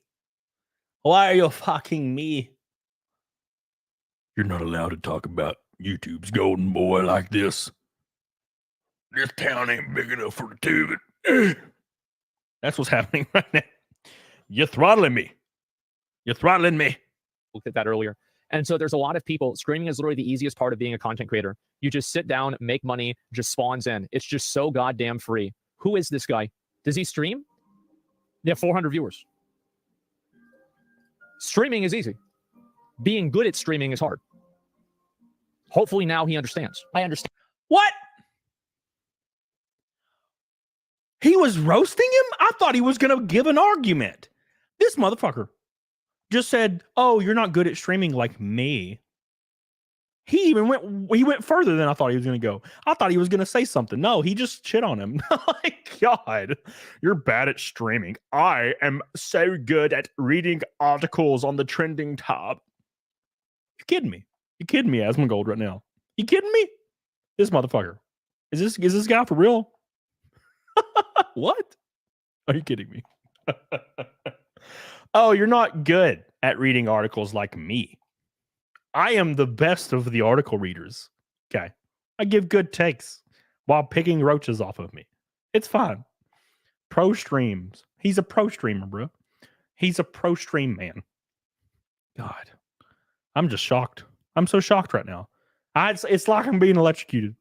Why are you fucking me? You're not allowed to talk about YouTube's golden boy like this. This town ain't big enough for the two of it. That's what's happening right now. You're throttling me. You're throttling me. Looked at that earlier. And so there's a lot of people, streaming is literally the easiest part of being a content creator. You just sit down, make money, just spawns in. It's just so goddamn free. Who is this guy? Does he stream? Yeah, 400 viewers. Streaming is easy. Being good at streaming is hard. Hopefully now he understands. I understand. What? He was roasting him? I thought he was going to give an argument. This motherfucker just said, "Oh, you're not good at streaming like me." He went further than I thought he was going to go. I thought he was going to say something. No, he just shit on him. Like, God, you're bad at streaming. I am so good at reading articles on the trending tab. You kidding me? You kidding me, Asmongold, right now? You kidding me? This motherfucker. Is this guy for real? What? Are you kidding me? Oh, you're not good at reading articles like me. I am the best of the article readers. Okay. I give good takes while picking roaches off of me. It's fine. Pro streams. He's a pro streamer, bro. He's a pro stream man. God. I'm just shocked. I'm so shocked right now. It's like I'm being electrocuted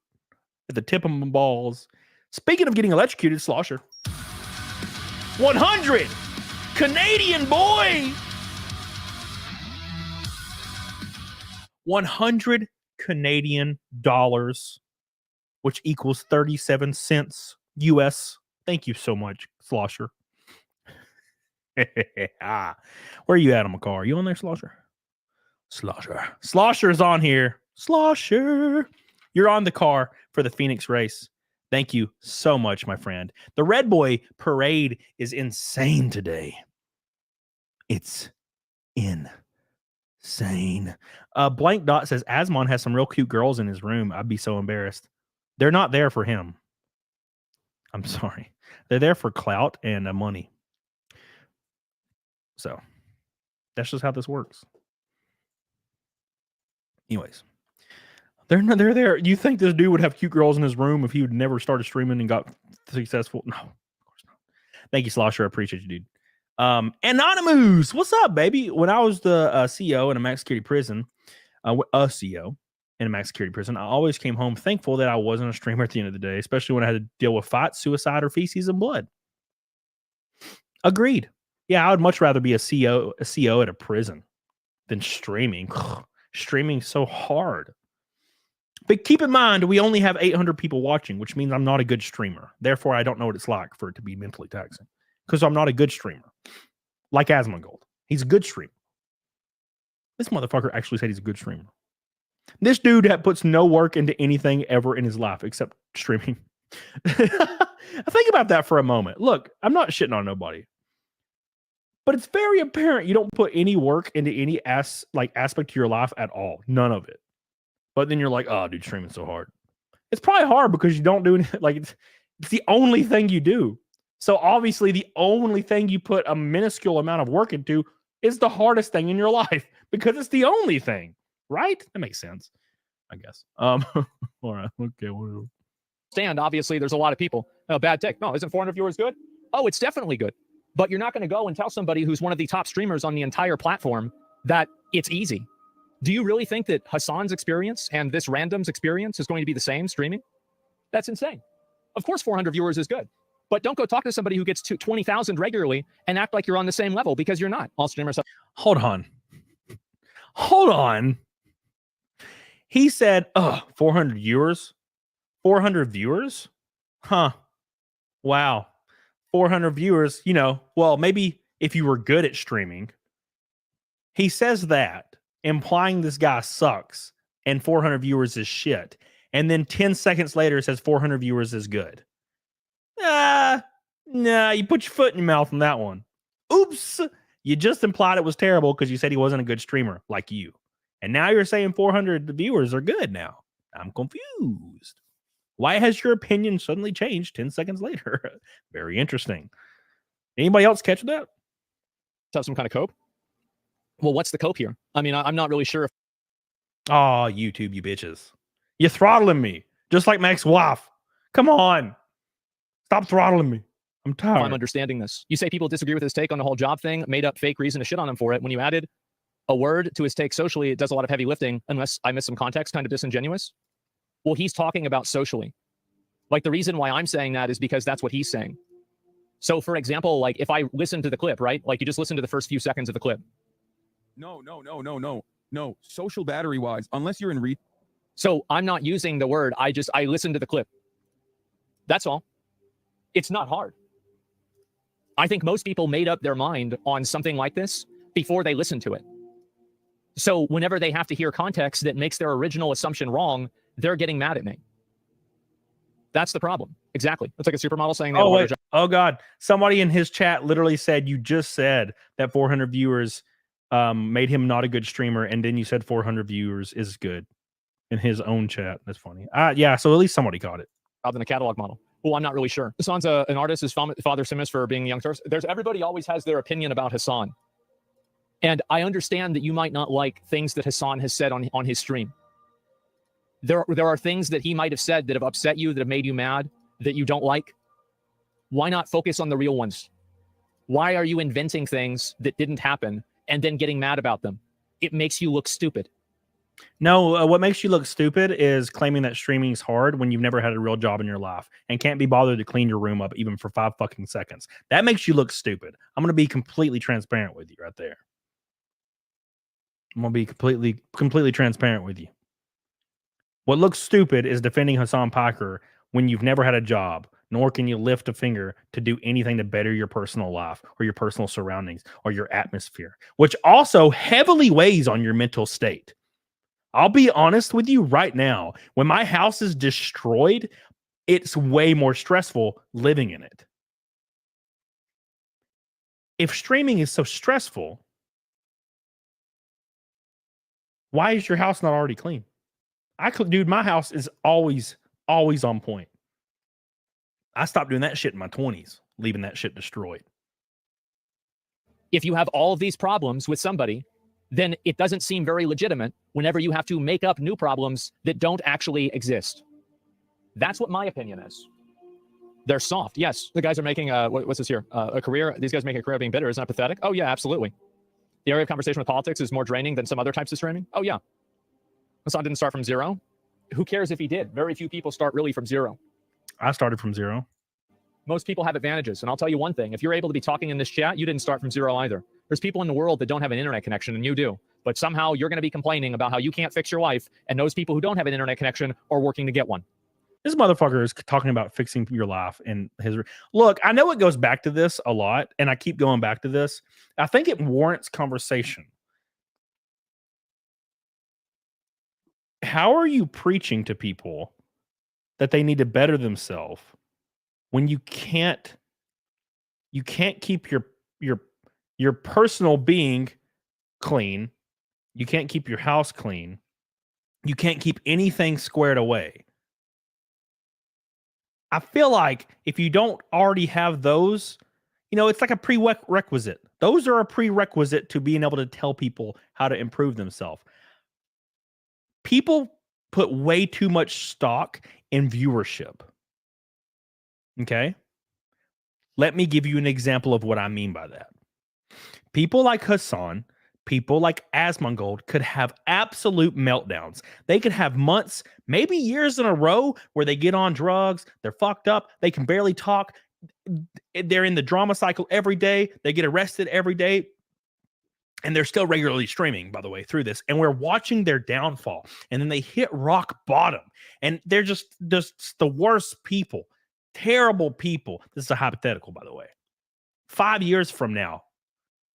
at the tip of my balls. Speaking of getting electrocuted, Slosher. 100 Canadian boy. 100 Canadian dollars, which equals 37 cents US. Thank you so much, Slosher. Where are you at on my car? Are you on there, Slosher? Slosher's on here. Slosher. You're on the car for the Phoenix race. Thank you so much, my friend. The Red Boy parade is insane today. It's insane. Blank Dot says Asmon has some real cute girls in his room. I'd be so embarrassed. They're not there for him. I'm sorry. They're there for clout and money. So that's just how this works. Anyways, they're there. You think this dude would have cute girls in his room if he would never started streaming and got successful? No, of course not. Thank you, Slosher. I appreciate you, dude. Anonymous, what's up, baby? When I was the CEO in a max security prison, I always came home thankful that I wasn't a streamer at the end of the day, especially when I had to deal with fights, suicide, or feces and blood. Agreed. Yeah, I would much rather be a CEO at a prison than streaming. Streaming's so hard. But keep in mind, we only have 800 people watching, which means I'm not a good streamer. Therefore, I don't know what it's like for it to be mentally taxing. Because I'm not a good streamer. Like Asmongold. He's a good streamer. This motherfucker actually said he's a good streamer. This dude puts no work into anything ever in his life except streaming. Think about that for a moment. Look, I'm not shitting on nobody. But it's very apparent you don't put any work into any aspect of your life at all. None of it. But then you're like, oh, dude, streaming's so hard. It's probably hard because you don't do anything. Like, it's the only thing you do. So obviously the only thing you put a minuscule amount of work into is the hardest thing in your life because it's the only thing, right? That makes sense, I guess. All right, okay, whatever. Stand, obviously, there's a lot of people. Oh, bad take. No, isn't 400 viewers good? Oh, it's definitely good. But you're not going to go and tell somebody who's one of the top streamers on the entire platform that it's easy. Do you really think that Hasan's experience and this random's experience is going to be the same streaming? That's insane. Of course, 400 viewers is good. But don't go talk to somebody who gets to 20,000 regularly and act like you're on the same level because you're not. All streamers. Hold on. He said, 400 viewers? 400 viewers? Huh. Wow. 400 viewers, well, maybe if you were good at streaming. He says that, implying this guy sucks and 400 viewers is shit. And then 10 seconds later says 400 viewers is good. Nah, you put your foot in your mouth on that one. Oops. You just implied it was terrible because you said he wasn't a good streamer like you. And now you're saying 400 viewers are good now. I'm confused. Why has your opinion suddenly changed 10 seconds later? Very interesting. Anybody else catch that? Have some kind of cope? Well, what's the cope here? I mean, I'm not really sure if... Oh, YouTube, you bitches. You're throttling me. Just like my ex-wife. Come on. Stop throttling me. I'm tired. I'm understanding this. You say people disagree with his take on the whole job thing, made up fake reason to shit on him for it. When you added a word to his take socially, it does a lot of heavy lifting, unless I miss some context, kind of disingenuous. Well, he's talking about socially. Like, the reason why I'm saying that is because that's what he's saying. So, for example, like, if I listen to the clip, right? Like, you just listen to the first few seconds of the clip. No. Social battery-wise, unless you're in So, I'm not using the word. I listen to the clip. That's all. It's not hard. I think most people made up their mind on something like this before they listened to it. So whenever they have to hear context that makes their original assumption wrong, they're getting mad at me. That's the problem. Exactly. It's like a supermodel saying they have Oh, a harder wait. job. Oh, God. Somebody in his chat literally said you just said that 400 viewers made him not a good streamer, and then you said 400 viewers is good in his own chat. That's funny. Yeah, so at least somebody caught it. Than a catalog model. Well, I'm not really sure. Hassan's an artist. His father famous for being a young tourist. Everybody always has their opinion about Hasan. And I understand that you might not like things that Hasan has said on his stream. There are things that he might have said that have upset you, that have made you mad, that you don't like. Why not focus on the real ones? Why are you inventing things that didn't happen and then getting mad about them? It makes you look stupid. No, what makes you look stupid is claiming that streaming is hard when you've never had a real job in your life and can't be bothered to clean your room up even for 5 fucking seconds. That makes you look stupid. I'm going to be completely transparent with you right there. I'm going to be completely transparent with you. What looks stupid is defending Hasan Paker when you've never had a job, nor can you lift a finger to do anything to better your personal life or your personal surroundings or your atmosphere, which also heavily weighs on your mental state. I'll be honest with you right now. When my house is destroyed, it's way more stressful living in it. If streaming is so stressful, why is your house not already clean? Dude, my house is always on point. I stopped doing that shit in my 20s, leaving that shit destroyed. If you have all of these problems with somebody, then it doesn't seem very legitimate whenever you have to make up new problems that don't actually exist. That's what my opinion is. They're soft. Yes, the guys are making what's this here? A career. These guys making a career being bitter. Isn't that pathetic? Oh yeah, absolutely. The area of conversation with politics is more draining than some other types of streaming. Oh yeah. Hasan didn't start from zero. Who cares if he did? Very few people start really from zero. I started from zero. Most people have advantages. And I'll tell you one thing. If you're able to be talking in this chat, you didn't start from zero either. There's people in the world that don't have an internet connection, and you do. But somehow you're going to be complaining about how you can't fix your life, and those people who don't have an internet connection are working to get one. This motherfucker is talking about fixing your life and his... Look, I know it goes back to this a lot, and I keep going back to this. I think it warrants conversation. How are you preaching to people that they need to better themselves when you can't keep your personal being clean? You can't keep your house clean. You can't keep anything squared away. I feel like if you don't already have those, it's like a prerequisite. Those are a prerequisite to being able to tell people how to improve themselves. People put way too much stock in viewership. Okay? Let me give you an example of what I mean by that. People like Hasan, people like Asmongold could have absolute meltdowns. They could have months, maybe years in a row where they get on drugs, they're fucked up, they can barely talk, they're in the drama cycle every day, they get arrested every day, and they're still regularly streaming, by the way, through this. And we're watching their downfall. And then they hit rock bottom. And they're just the worst people, terrible people. This is a hypothetical, by the way. 5 years from now,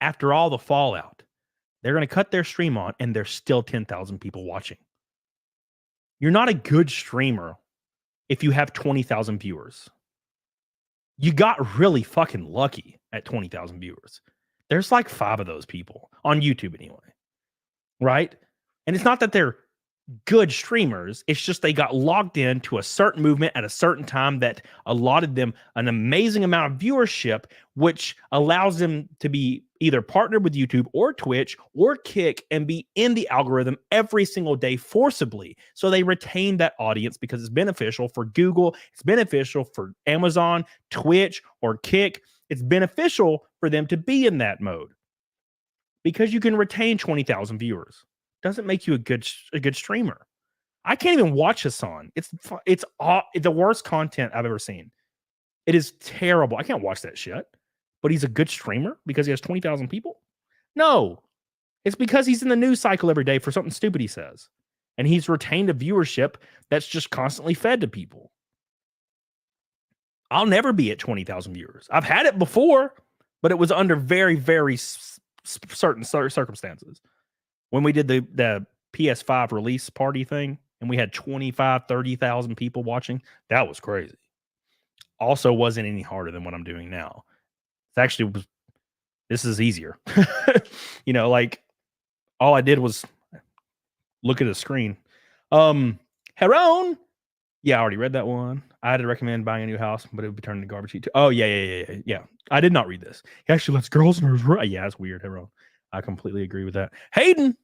after all the fallout, they're going to cut their stream on and there's still 10,000 people watching. You're not a good streamer if you have 20,000 viewers. You got really fucking lucky at 20,000 viewers. There's like 5 of those people on YouTube anyway, right? And it's not that they're good streamers. It's just they got logged in to a certain movement at a certain time that allotted them an amazing amount of viewership, which allows them to be either partnered with YouTube or Twitch or Kick and be in the algorithm every single day forcibly. So they retain that audience because it's beneficial for Google. It's beneficial for Amazon, Twitch, or Kick. It's beneficial for them to be in that mode because you can retain 20,000 viewers. Doesn't make you a good streamer. I can't even watch Hasan. It's the worst content I've ever seen. It is terrible. I can't watch that shit. But he's a good streamer because he has 20,000 people? No. It's because he's in the news cycle every day for something stupid he says. And he's retained a viewership that's just constantly fed to people. I'll never be at 20,000 viewers. I've had it before. but it was under very, very certain circumstances. When we did the PS5 release party thing and we had 25, 30,000 people watching, that was crazy. Also wasn't any harder than what I'm doing now. This is easier. You know, like all I did was look at a screen. Heron. Yeah, I already read that one. I had to recommend buying a new house, but it would be turned into garbage heap too. Oh, yeah. I did not read this. He actually lets girls in his room. Yeah, it's weird, Heron. I completely agree with that. Hayden.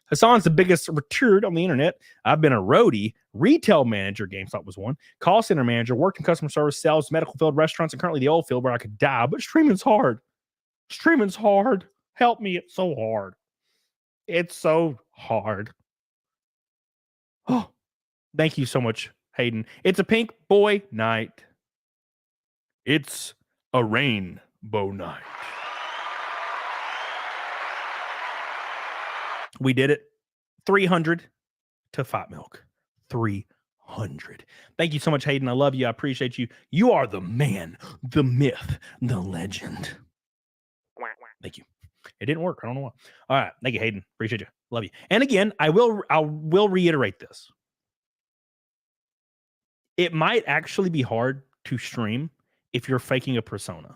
Hasan's the biggest retard on the internet. I've been a roadie, retail manager, GameStop was one, call center manager, worked in customer service, sales, medical field, restaurants, and currently the oil field where I could die. But streaming's hard. Streaming's hard. Help me. It's so hard. It's so hard. Oh, thank you so much, Hayden. It's a pink boy night. It's a rainbow night. We did it. 300 to Fat Milk. 300. Thank you so much, Hayden. I love you. I appreciate you. You are the man, the myth, the legend. Thank you. It didn't work. I don't know why. All right. Thank you, Hayden. Appreciate you. Love you. And again, I will reiterate this. It might actually be hard to stream if you're faking a persona.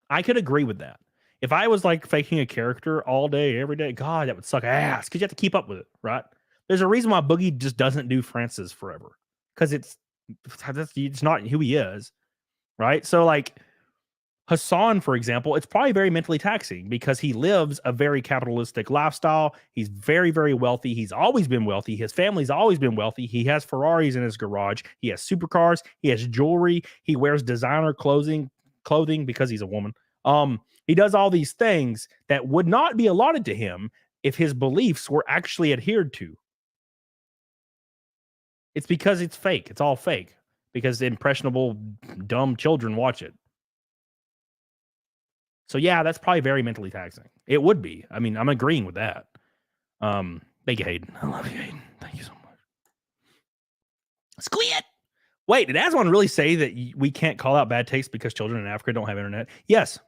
I could agree with that. If I was like faking a character all day, every day, God, that would suck ass because you have to keep up with it, right? There's a reason why Boogie just doesn't do Francis forever because it's not who he is, right? So like Hasan, for example, it's probably very mentally taxing because he lives a very capitalistic lifestyle. He's very, very wealthy. He's always been wealthy. His family's always been wealthy. He has Ferraris in his garage. He has supercars. He has jewelry. He wears designer clothing because he's a woman. He does all these things that would not be allotted to him if his beliefs were actually adhered to. It's because it's fake. It's all fake because impressionable, dumb children watch it. So yeah, that's probably very mentally taxing. It would be. I mean, I'm agreeing with that. Thank you, Hayden. I love you, Hayden. Thank you so much. Squid. Wait, did Asmon really say that we can't call out bad taste because children in Africa don't have internet? Yes.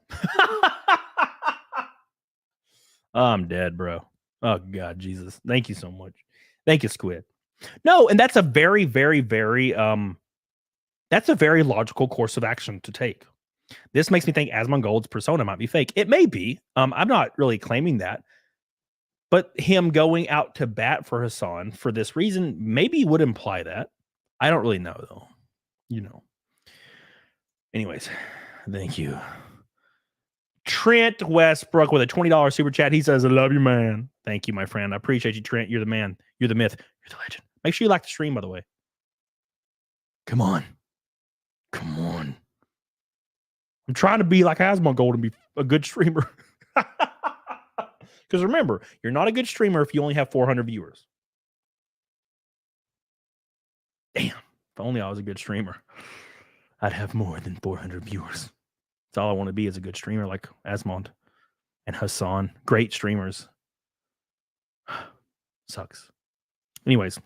I'm dead, bro. Oh, God, Jesus. Thank you so much. Thank you, Squid. No, and that's a very, very, very, that's a very logical course of action to take. This makes me think Asmongold's persona might be fake. It may be. I'm not really claiming that. But him going out to bat for Hasan for this reason maybe would imply that. I don't really know, though. You know. Anyways, thank you. Trent Westbrook with a $20 super chat. He says, I love you, man. Thank you, my friend. I appreciate you, Trent. You're the man. You're the myth. You're the legend. Make sure you like the stream, by the way. Come on. Come on. I'm trying to be like Asmongold and be a good streamer. Because remember, you're not a good streamer if you only have 400 viewers. Damn. If only I was a good streamer, I'd have more than 400 viewers. That's all I want to be is a good streamer like Asmond and Hasan. Great streamers. Sucks. Anyways,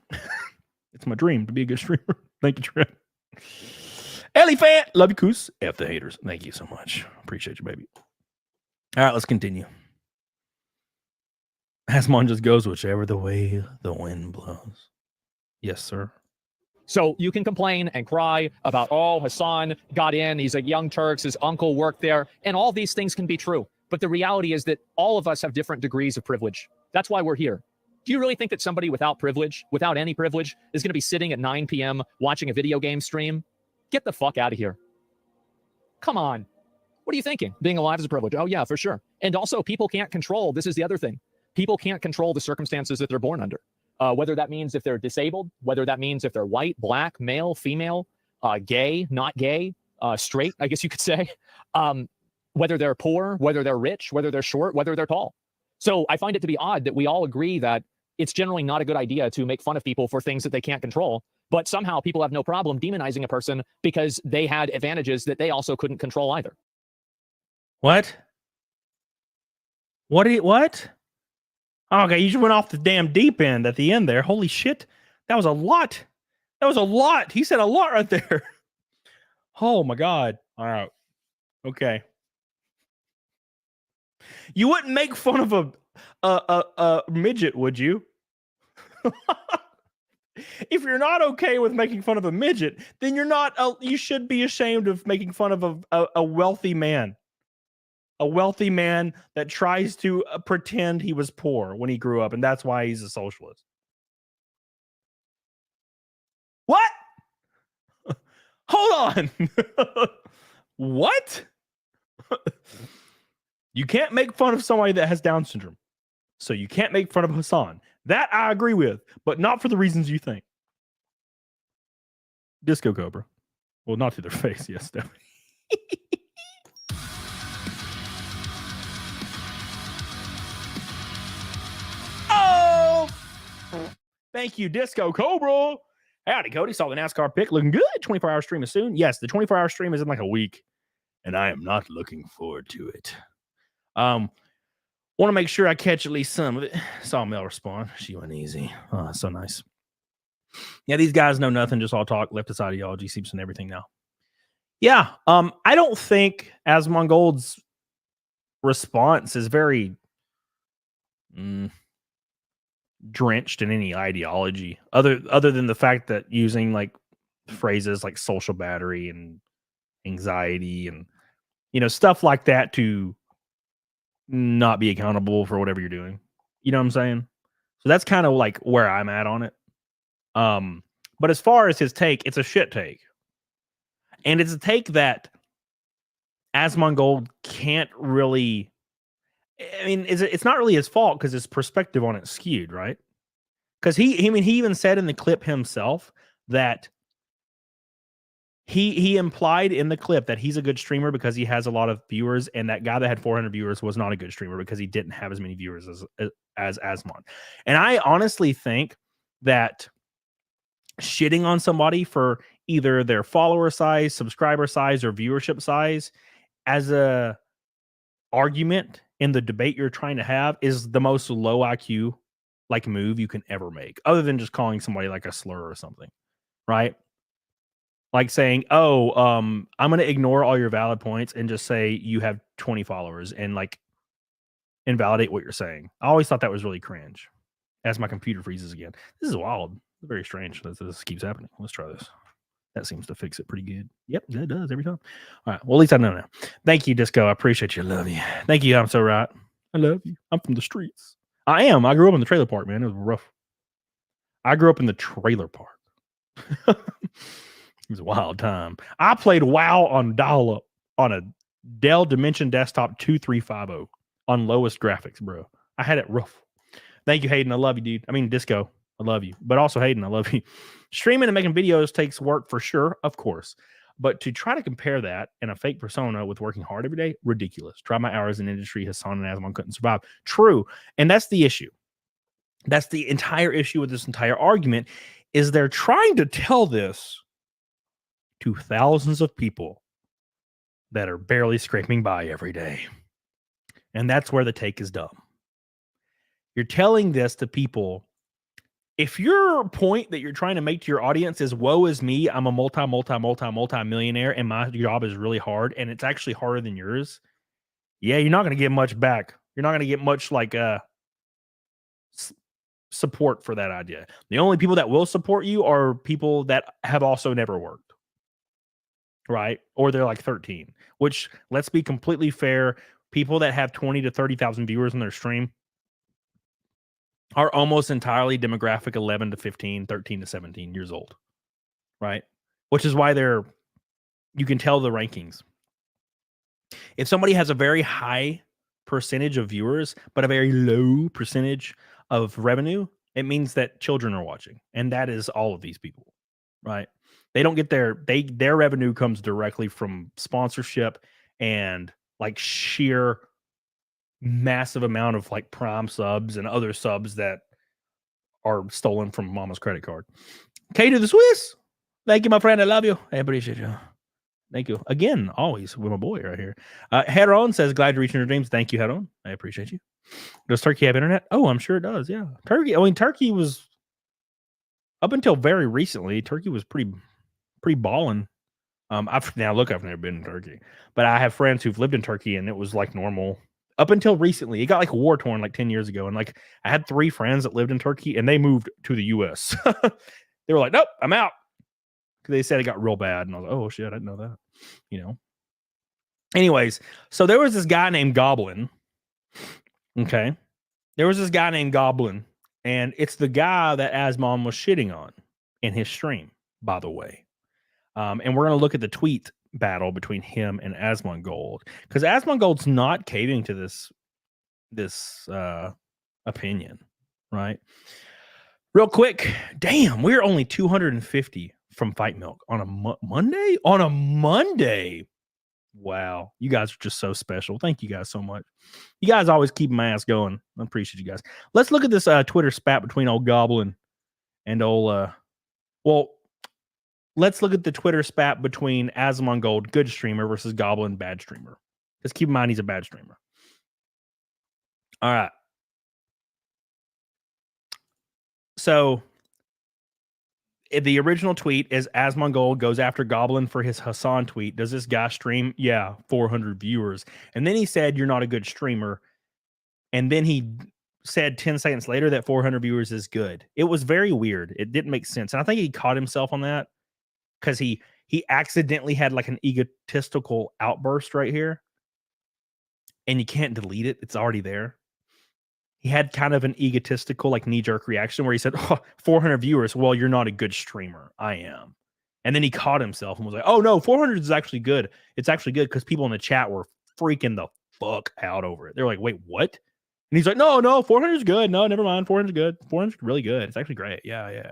it's my dream to be a good streamer. Thank you, Trent. Elephant. Love you, Coos. F the haters. Thank you so much. Appreciate you, baby. All right, let's continue. Asmon just goes whichever the way the wind blows. Yes, sir. So you can complain and cry about, oh, Hasan got in, he's like Young Turks, his uncle worked there, and all these things can be true. But the reality is that all of us have different degrees of privilege. That's why we're here. Do you really think that somebody without privilege, without any privilege, is going to be sitting at 9 p.m. watching a video game stream? Get the fuck out of here. Come on. What are you thinking? Being alive is a privilege. Oh, yeah, for sure. And also, people can't control, this is the other thing. People can't control the circumstances that they're born under. Whether that means if they're disabled, whether that means if they're white, black, male, female, gay, not gay, straight, I guess you could say, whether they're poor, whether they're rich, whether they're short, whether they're tall. So I find it to be odd that we all agree that it's generally not a good idea to make fun of people for things that they can't control, but somehow people have no problem demonizing a person because they had advantages that they also couldn't control either. What? What? Okay, you just went off the damn deep end at the end there. Holy shit. That was a lot. That was a lot. He said a lot right there. Oh my God. All right. Okay. You wouldn't make fun of a midget, would you? If you're not okay with making fun of a midget, then you're not. You should be ashamed of making fun of a wealthy man. A wealthy man that tries to pretend he was poor when he grew up, and that's why he's a socialist. What? Hold on. What? You can't make fun of somebody that has Down syndrome. So you can't make fun of Hasan. That I agree with, but not for the reasons you think. Disco Cobra. Well, not to their face, yes, definitely. Oh! Thank you, Disco Cobra. Howdy, Cody. Saw the NASCAR pick. Looking good. 24-hour stream is soon. Yes, the 24-hour stream is in like a week, and I am not looking forward to it. Want to make sure I catch at least some of it. Saw Mel respond. She went easy. Oh, so nice. Yeah, these guys know nothing, just all talk, leftist ideology, seeps and everything now. Yeah, I don't think Asmongold's response is very drenched in any ideology, other than the fact that using like phrases like social battery and anxiety and stuff like that to not be accountable for whatever you're doing. You know what I'm saying? So that's kind of like where I'm at on it. But as far as his take, it's a shit take. And it's a take that Asmongold can't really, I mean, it's not really his fault because his perspective on it's skewed, right? Because he even said in the clip himself that he implied in the clip that he's a good streamer because he has a lot of viewers, and that guy that had 400 viewers was not a good streamer because he didn't have as many viewers as Asmon. And I honestly think that shitting on somebody for either their follower size, subscriber size, or viewership size as a argument in the debate you're trying to have is the most low IQ like move you can ever make, other than just calling somebody like a slur or something, right? Like saying, oh, I'm going to ignore all your valid points and just say you have 20 followers and like invalidate what you're saying. I always thought that was really cringe. As my computer freezes again. This is wild. Very strange that this keeps happening. Let's try this. That seems to fix it pretty good. Yep, that does every time. All right. Well, at least I know now. Thank you, Disco. I appreciate you. Love you. Thank you. I'm so right. I love you. I'm from the streets. I am. I grew up in the trailer park, man. It was rough. I grew up in the trailer park. It was a wild time. I played WoW on dial-up on a Dell Dimension Desktop 2350 on lowest graphics, bro. I had it rough. Thank you, Hayden. I love you, dude. I mean, Disco. I love you. But also, Hayden, I love you. Streaming and making videos takes work for sure, of course. But to try to compare that and a fake persona with working hard every day, ridiculous. Try my hours in industry, Hasan and Asmon couldn't survive. True. And that's the issue. That's the entire issue with this entire argument, is they're trying to tell this to thousands of people that are barely scraping by every day. And that's where the take is dumb. You're telling this to people. If your point that you're trying to make to your audience is, woe is me, I'm a multi-millionaire and my job is really hard and it's actually harder than yours, yeah, you're not going to get much back. You're not going to get much like support for that idea. The only people that will support you are people that have also never worked, right? Or they're like 13, which, let's be completely fair, people that have 20 to 30,000 viewers on their stream are almost entirely demographic 11 to 15, 13 to 17 years old, right? Which is why you can tell the rankings. If somebody has a very high percentage of viewers, but a very low percentage of revenue, it means that children are watching. And that is all of these people, right? They don't get their revenue comes directly from sponsorship and like sheer massive amount of like Prime subs and other subs that are stolen from mama's credit card. K to the Swiss. Thank you, my friend. I love you. I appreciate you. Thank you. Again, always with my boy right here. Heron says, glad to reach your dreams. Thank you, Heron. I appreciate you. Does Turkey have internet? Oh, I'm sure it does. Yeah. Turkey was Up until very recently, Turkey was pretty ballin'. I've never been in Turkey, but I have friends who've lived in Turkey and it was like normal up until recently. It got like war torn like 10 years ago. And like I had 3 friends that lived in Turkey and they moved to the US. They were like, nope, I'm out. They said it got real bad. And I was like, oh shit, I didn't know that. You know. Anyways, so there was this guy named Goblin. Okay. There was this guy named Goblin. And it's the guy that Asmon was shitting on in his stream, by the way. And we're going to look at the tweet battle between him and Asmongold, because Asmongold's not caving to this opinion, right? Real quick, damn, we're only 250 from Fight Milk on a Monday? On a Monday. Wow. You guys are just so special. Thank you guys so much. You guys always keep my ass going. I appreciate you guys. Let's look at this Twitter spat between old Goblin and old, let's look at the Twitter spat between Asmongold, good streamer, versus Goblin, bad streamer. Just keep in mind he's a bad streamer. All right. So the original tweet is Asmongold goes after Goblin for his Hasan tweet. Does this guy stream? Yeah, 400 viewers. And then he said, you're not a good streamer. And then he said 10 seconds later that 400 viewers is good. It was very weird. It didn't make sense. And I think he caught himself on that because he accidentally had like an egotistical outburst right here. And you can't delete it. It's already there. He had kind of an egotistical, like knee-jerk reaction where he said, oh, 400 viewers. Well, you're not a good streamer. I am. And then he caught himself and was like, oh, no, 400 is actually good. It's actually good because people in the chat were freaking the fuck out over it. They're like, wait, what? And he's like, no, 400 is good. No, never mind. 400 is good. 400 is really good. It's actually great. Yeah.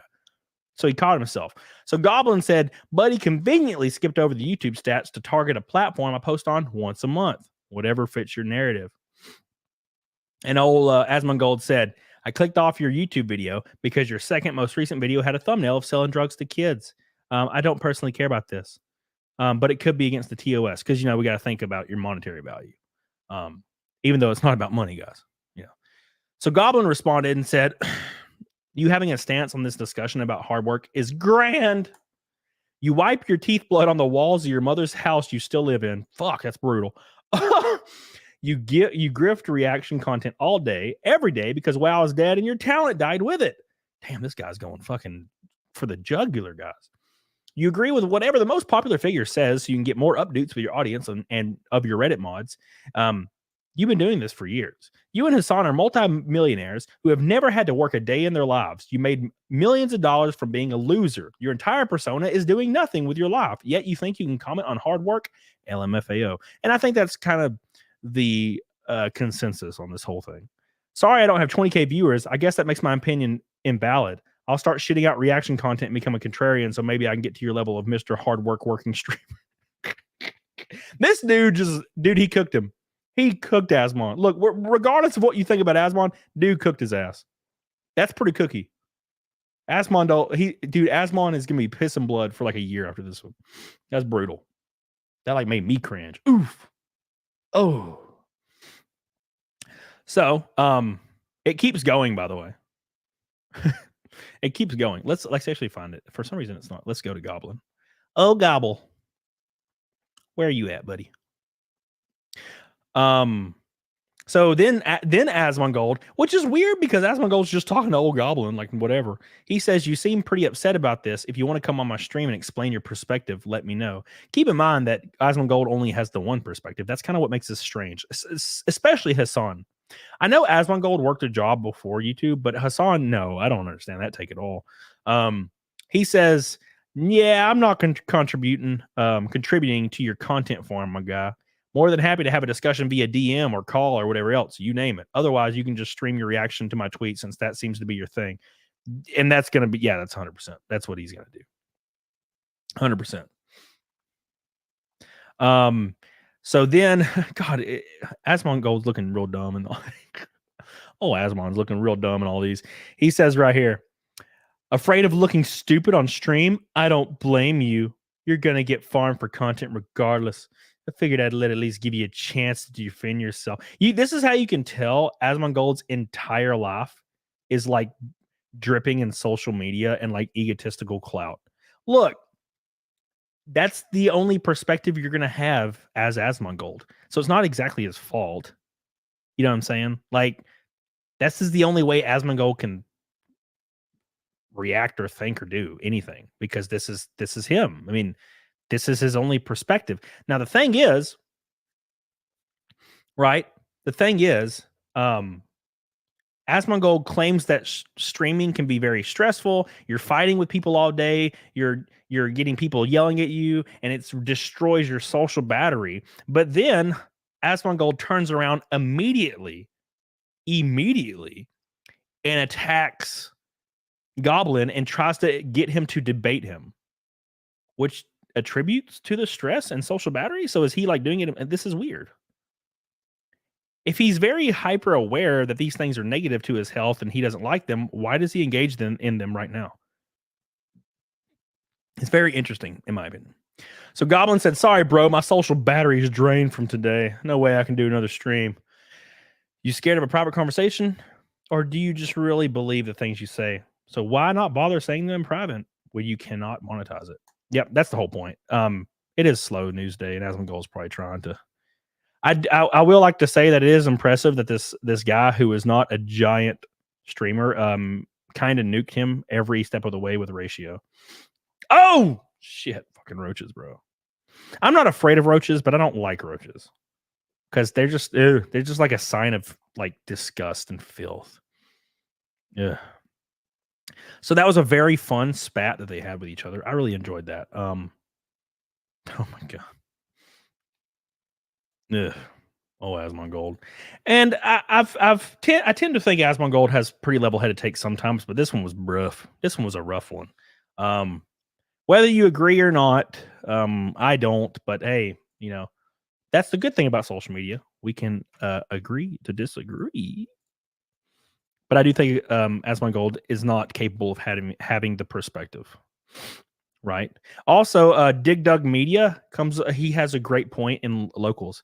So he caught himself. So Goblin said, Buddy conveniently skipped over the YouTube stats to target a platform I post on once a month. Whatever fits your narrative. And old Asmongold said, I clicked off your YouTube video because your second most recent video had a thumbnail of selling drugs to kids. I don't personally care about this, but it could be against the TOS because, we got to think about your monetary value, even though it's not about money, guys. So Goblin responded and said, you having a stance on this discussion about hard work is grand. You wipe your teeth blood on the walls of your mother's house you still live in. Fuck, that's brutal. You grift reaction content all day, every day, because WoW is dead and your talent died with it. Damn, this guy's going fucking for the jugular, guys. You agree with whatever the most popular figure says so you can get more updates with your audience and of your Reddit mods. You've been doing this for years. You and Hasan are multi-millionaires who have never had to work a day in their lives. You made millions of dollars from being a loser. Your entire persona is doing nothing with your life, yet you think you can comment on hard work? LMFAO. And I think that's kind of the consensus on this whole thing. Sorry I don't have 20k viewers. I guess that makes my opinion invalid. I'll start shitting out reaction content and become a contrarian so maybe I can get to your level of Mr. Hard Work working streamer. This dude he cooked him. He cooked Asmon. Look, regardless of what you think about Asmon, dude cooked his ass. That's pretty cookie. Asmon is gonna be pissing blood for like a year after this one. That's brutal. That like made me cringe. Oof. Oh. So, it keeps going, by the way. It keeps going. Let's actually find it. For some reason it's not. Let's go to Goblin. Oh, Gobble. Where are you at, buddy? So then Asmongold, which is weird because Asmongold's just talking to old Goblin, like whatever. He says, you seem pretty upset about this. If you want to come on my stream and explain your perspective, let me know. Keep in mind that Asmongold only has the one perspective. That's kind of what makes this strange, especially Hasan. I know Asmongold worked a job before YouTube, but Hasan, no, I don't understand that take at all. He says, yeah, I'm not contributing to your content farm, my guy. More than happy to have a discussion via DM or call or whatever else, you name it. Otherwise, you can just stream your reaction to my tweet since that seems to be your thing. And that's going to be, yeah, that's 100%. That's what he's going to do. 100%. So then, God, Asmongold's looking real dumb. And Asmon's looking real dumb in all these. He says right here, afraid of looking stupid on stream? I don't blame you. You're going to get farmed for content regardless. I figured I'd at least give you a chance to defend yourself. This is how you can tell Asmongold's entire life is like dripping in social media and like egotistical clout. Look, that's the only perspective you're going to have as Asmongold. So it's not exactly his fault. You know what I'm saying? Like, this is the only way Asmongold can react or think or do anything, because this is him. I mean, this is his only perspective. Now, the thing is, right? The thing is, Asmongold claims that streaming can be very stressful. You're fighting with people all day. You're getting people yelling at you, and it destroys your social battery. But then Asmongold turns around immediately, and attacks Goblin and tries to get him to debate him, which attributes to the stress and social battery. So is he like doing it? This is weird. If he's very hyper aware that these things are negative to his health and he doesn't like them, why does he engage in them right now? It's very interesting, in my opinion. So Goblin said, "Sorry, bro, my social battery is drained from today. No way I can do another stream." You scared of a private conversation, or do you just really believe the things you say? So why not bother saying them in private when you cannot monetize it? Yep, that's the whole point. It is slow news day, and Asmongold is probably trying to. I will like to say that it is impressive that this guy who is not a giant streamer kind of nuked him every step of the way with ratio. Oh shit, fucking roaches, bro. I'm not afraid of roaches, but I don't like roaches because they're just like a sign of like disgust and filth. Yeah. So that was a very fun spat that they had with each other. I really enjoyed that. Oh my god. Ugh. Oh, Asmongold. And I tend to think Asmongold has pretty level-headed takes sometimes, but this one was rough. This one was a rough one. Whether you agree or not, I don't. But hey, you know, that's the good thing about social media. We can agree to disagree. But I do think Asmongold is not capable of having the perspective. Right. Also, Dig Dug Media he has a great point in locals.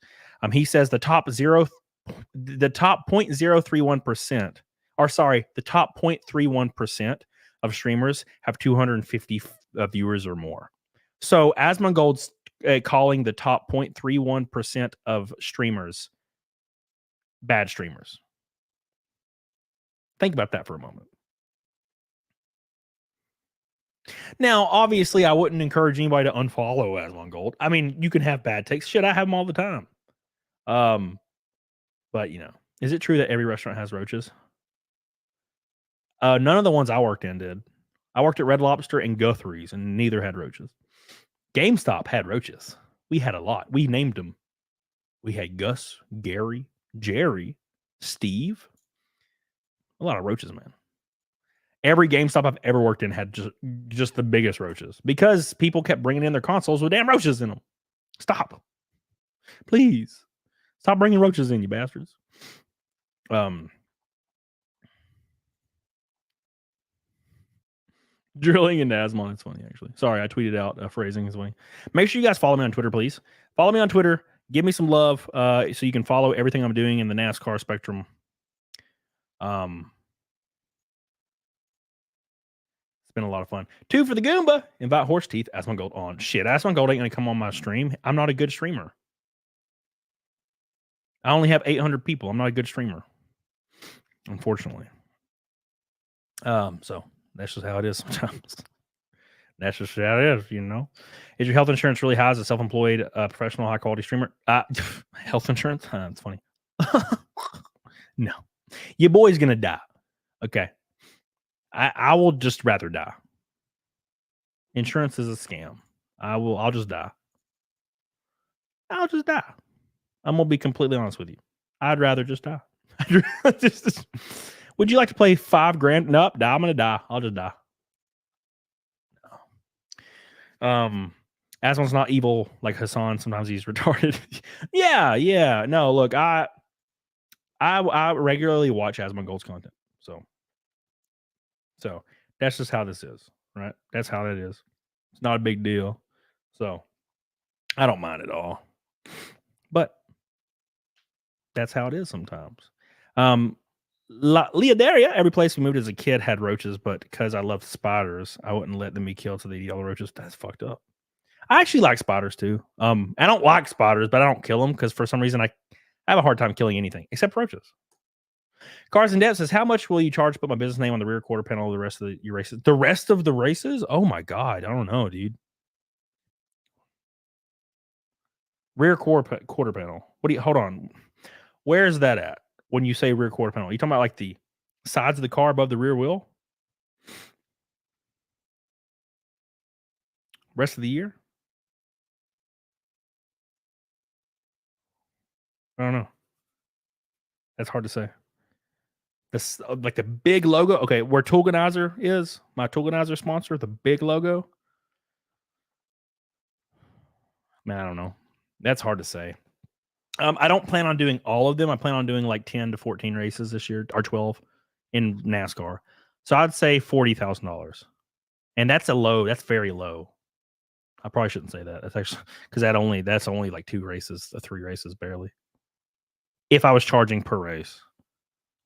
He says the top 0.031%, or sorry, the top 0.31% of streamers have 250 viewers or more. So Asmongold's calling the top 0.31% of streamers bad streamers. Think about that for a moment. Now, obviously, I wouldn't encourage anybody to unfollow Asmongold. I mean, you can have bad takes. Shit, I have them all the time. But you know, is it true that every restaurant has roaches? None of the ones I worked in did. I worked at Red Lobster and Guthrie's, and neither had roaches. GameStop had roaches. We had a lot. We named them. We had Gus, Gary, Jerry, Steve. A lot of roaches, man. Every GameStop I've ever worked in had just the biggest roaches because people kept bringing in their consoles with damn roaches in them. Stop. Please. Stop bringing roaches in, you bastards. Drilling into Asmon. It's funny, actually. Sorry, I tweeted out phrasing is funny. Make sure you guys follow me on Twitter, please. Follow me on Twitter. Give me some love so you can follow everything I'm doing in the NASCAR spectrum. It's been a lot of fun. 2 for the Goomba. Invite Horse Teeth. Asmongold on. Shit, Asmongold ain't going to come on my stream. I'm not a good streamer. I only have 800 people. I'm not a good streamer. Unfortunately. So that's just how it is sometimes. That's just how it is, you know. Is your health insurance really high as a self-employed professional high-quality streamer? Health insurance? It's funny. No. Your boy's going to die. Okay. I will just rather die. Insurance is a scam. I'll just die. I'll just die. I'm gonna be completely honest with you. I'd rather just die. Would you like to play $5,000? Nope, I'm gonna die. I'll just die. Asmon's not evil like Hasan. Sometimes he's retarded. Yeah. No, look, I regularly watch Asmongold's content. So that's just how this is, right? That's how it is. It's not a big deal. So I don't mind at all. But that's how it is sometimes. Leodaria, every place we moved as a kid had roaches, but because I loved spiders, I wouldn't let them be killed, so they eat all the roaches. That's fucked up. I actually like spiders too. I don't like spiders, but I don't kill them because for some reason I have a hard time killing anything except roaches. Cars and Debt says, how much will you charge to put my business name on the rear quarter panel of the rest of your races? The rest of the races? Oh my God. I don't know, dude. Rear quarter panel. What do you, hold on. Where is that at when you say rear quarter panel? Are you talking about like the sides of the car above the rear wheel? Rest of the year? I don't know. That's hard to say. This like the big logo. Okay, where Toolganizer is, my Toolganizer sponsor, the big logo. Man, I don't know. That's hard to say. I don't plan on doing all of them. I plan on doing like 10 to 14 races this year, or 12 in NASCAR. So I'd say $40,000. And that's a low. That's very low. I probably shouldn't say that. That's actually because that's only like 2 races, 3 races barely. If I was charging per race.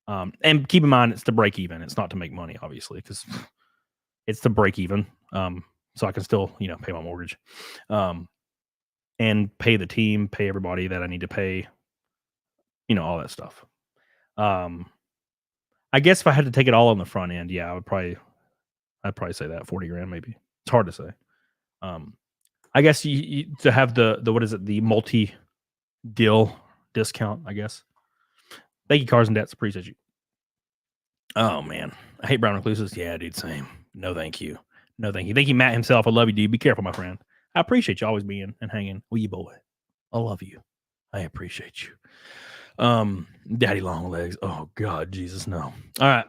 And keep in mind, it's to break even. It's not to make money, obviously, because it's to break even. So I can still, pay my mortgage, and pay the team, pay everybody that I need to pay, all that stuff. I guess if I had to take it all on the front end, yeah, I'd probably say that 40 grand, maybe. It's hard to say. I guess you to have the what is it, the multi-deal discount, I guess. Thank you, Cars and Debts. Appreciate you. Oh, man. I hate brown recluses. Yeah, dude, same. No, thank you. No, thank you. Thank you, Matt himself. I love you, dude. Be careful, my friend. I appreciate you always being and hanging with you, boy. I love you. I appreciate you. Daddy long legs. Oh, God, Jesus, no. All right.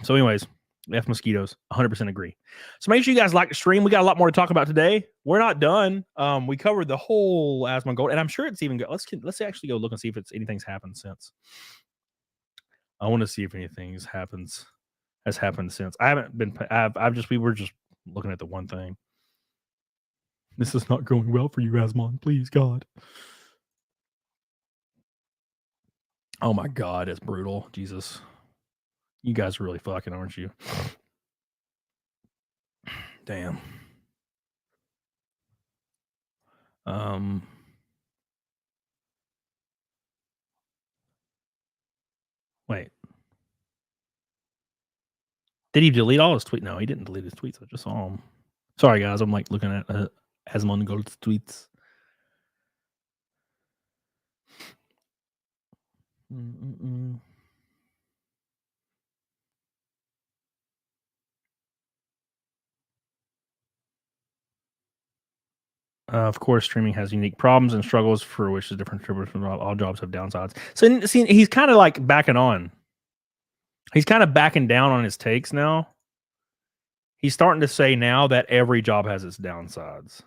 So anyways, F mosquitoes. 100% agree. So make sure you guys like the stream. We got a lot more to talk about today. We're not done. We covered the whole Asmongold, and I'm sure it's even good. Let's actually go look and see if anything's happened since. I want to see if anything has happened since. I haven't been. We were just looking at the one thing. This is not going well for you, Asmon. Please, God. Oh my God, it's brutal. Jesus, you guys are really fucking, aren't you? Damn. Wait. Did he delete all his tweets? No, he didn't delete his tweets. I just saw him. Sorry, guys. I'm like looking at Asmongold's tweets. Of course, streaming has unique problems and struggles for which is different. All jobs have downsides. So, see, he's kind of like backing on. He's kind of backing down on his takes now. He's starting to say now that every job has its downsides.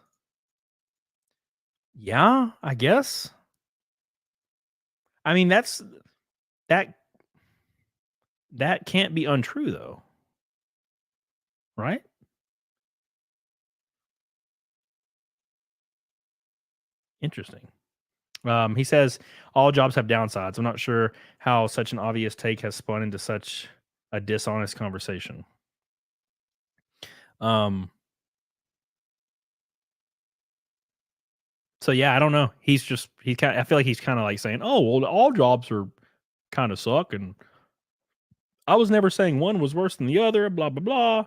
Yeah, I guess. I mean, that can't be untrue, though. Right? Interesting. He says all jobs have downsides. I'm not sure how such an obvious take has spun into such a dishonest conversation. So yeah, I don't know. I feel like he's kind of like saying, oh, well, all jobs are kind of suck. And I was never saying one was worse than the other, blah, blah, blah.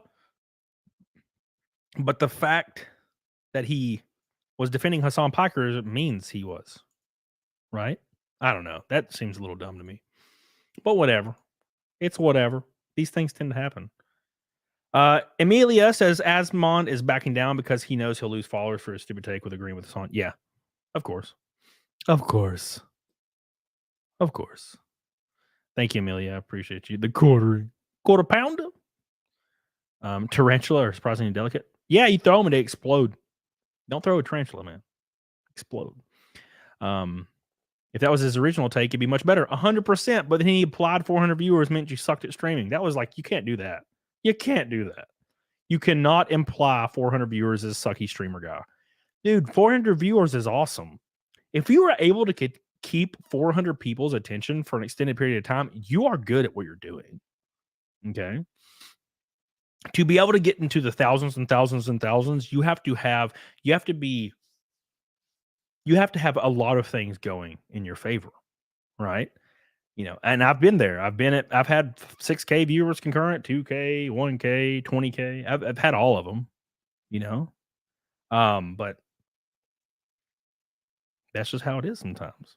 But the fact that he was defending Hasan Paker means he was. Right? I don't know. That seems a little dumb to me. But whatever. It's whatever. These things tend to happen. Emilia says Asmon is backing down because he knows he'll lose followers for his stupid take with agreeing with Hasan. Yeah. Of course. Of course. Of course. Thank you, Amelia. I appreciate you. The quarter pounder. Tarantula are surprisingly delicate. Yeah, you throw them and they explode. Don't throw a tarantula, man. Explode. If that was his original take, it'd be much better. 100%. But then he applied 400 viewers meant you sucked at streaming. That was like, you can't do that. You can't do that. You cannot imply 400 viewers as a sucky streamer guy. Dude, 400 viewers is awesome. If you were able to keep 400 people's attention for an extended period of time, you are good at what you're doing. Okay. To be able to get into the thousands and thousands and thousands, you have to have a lot of things going in your favor, right? You know, and I've been there. I've had 6K viewers concurrent, 2K, 1K, 20K. I've had all of them, you know. But that's just how it is sometimes.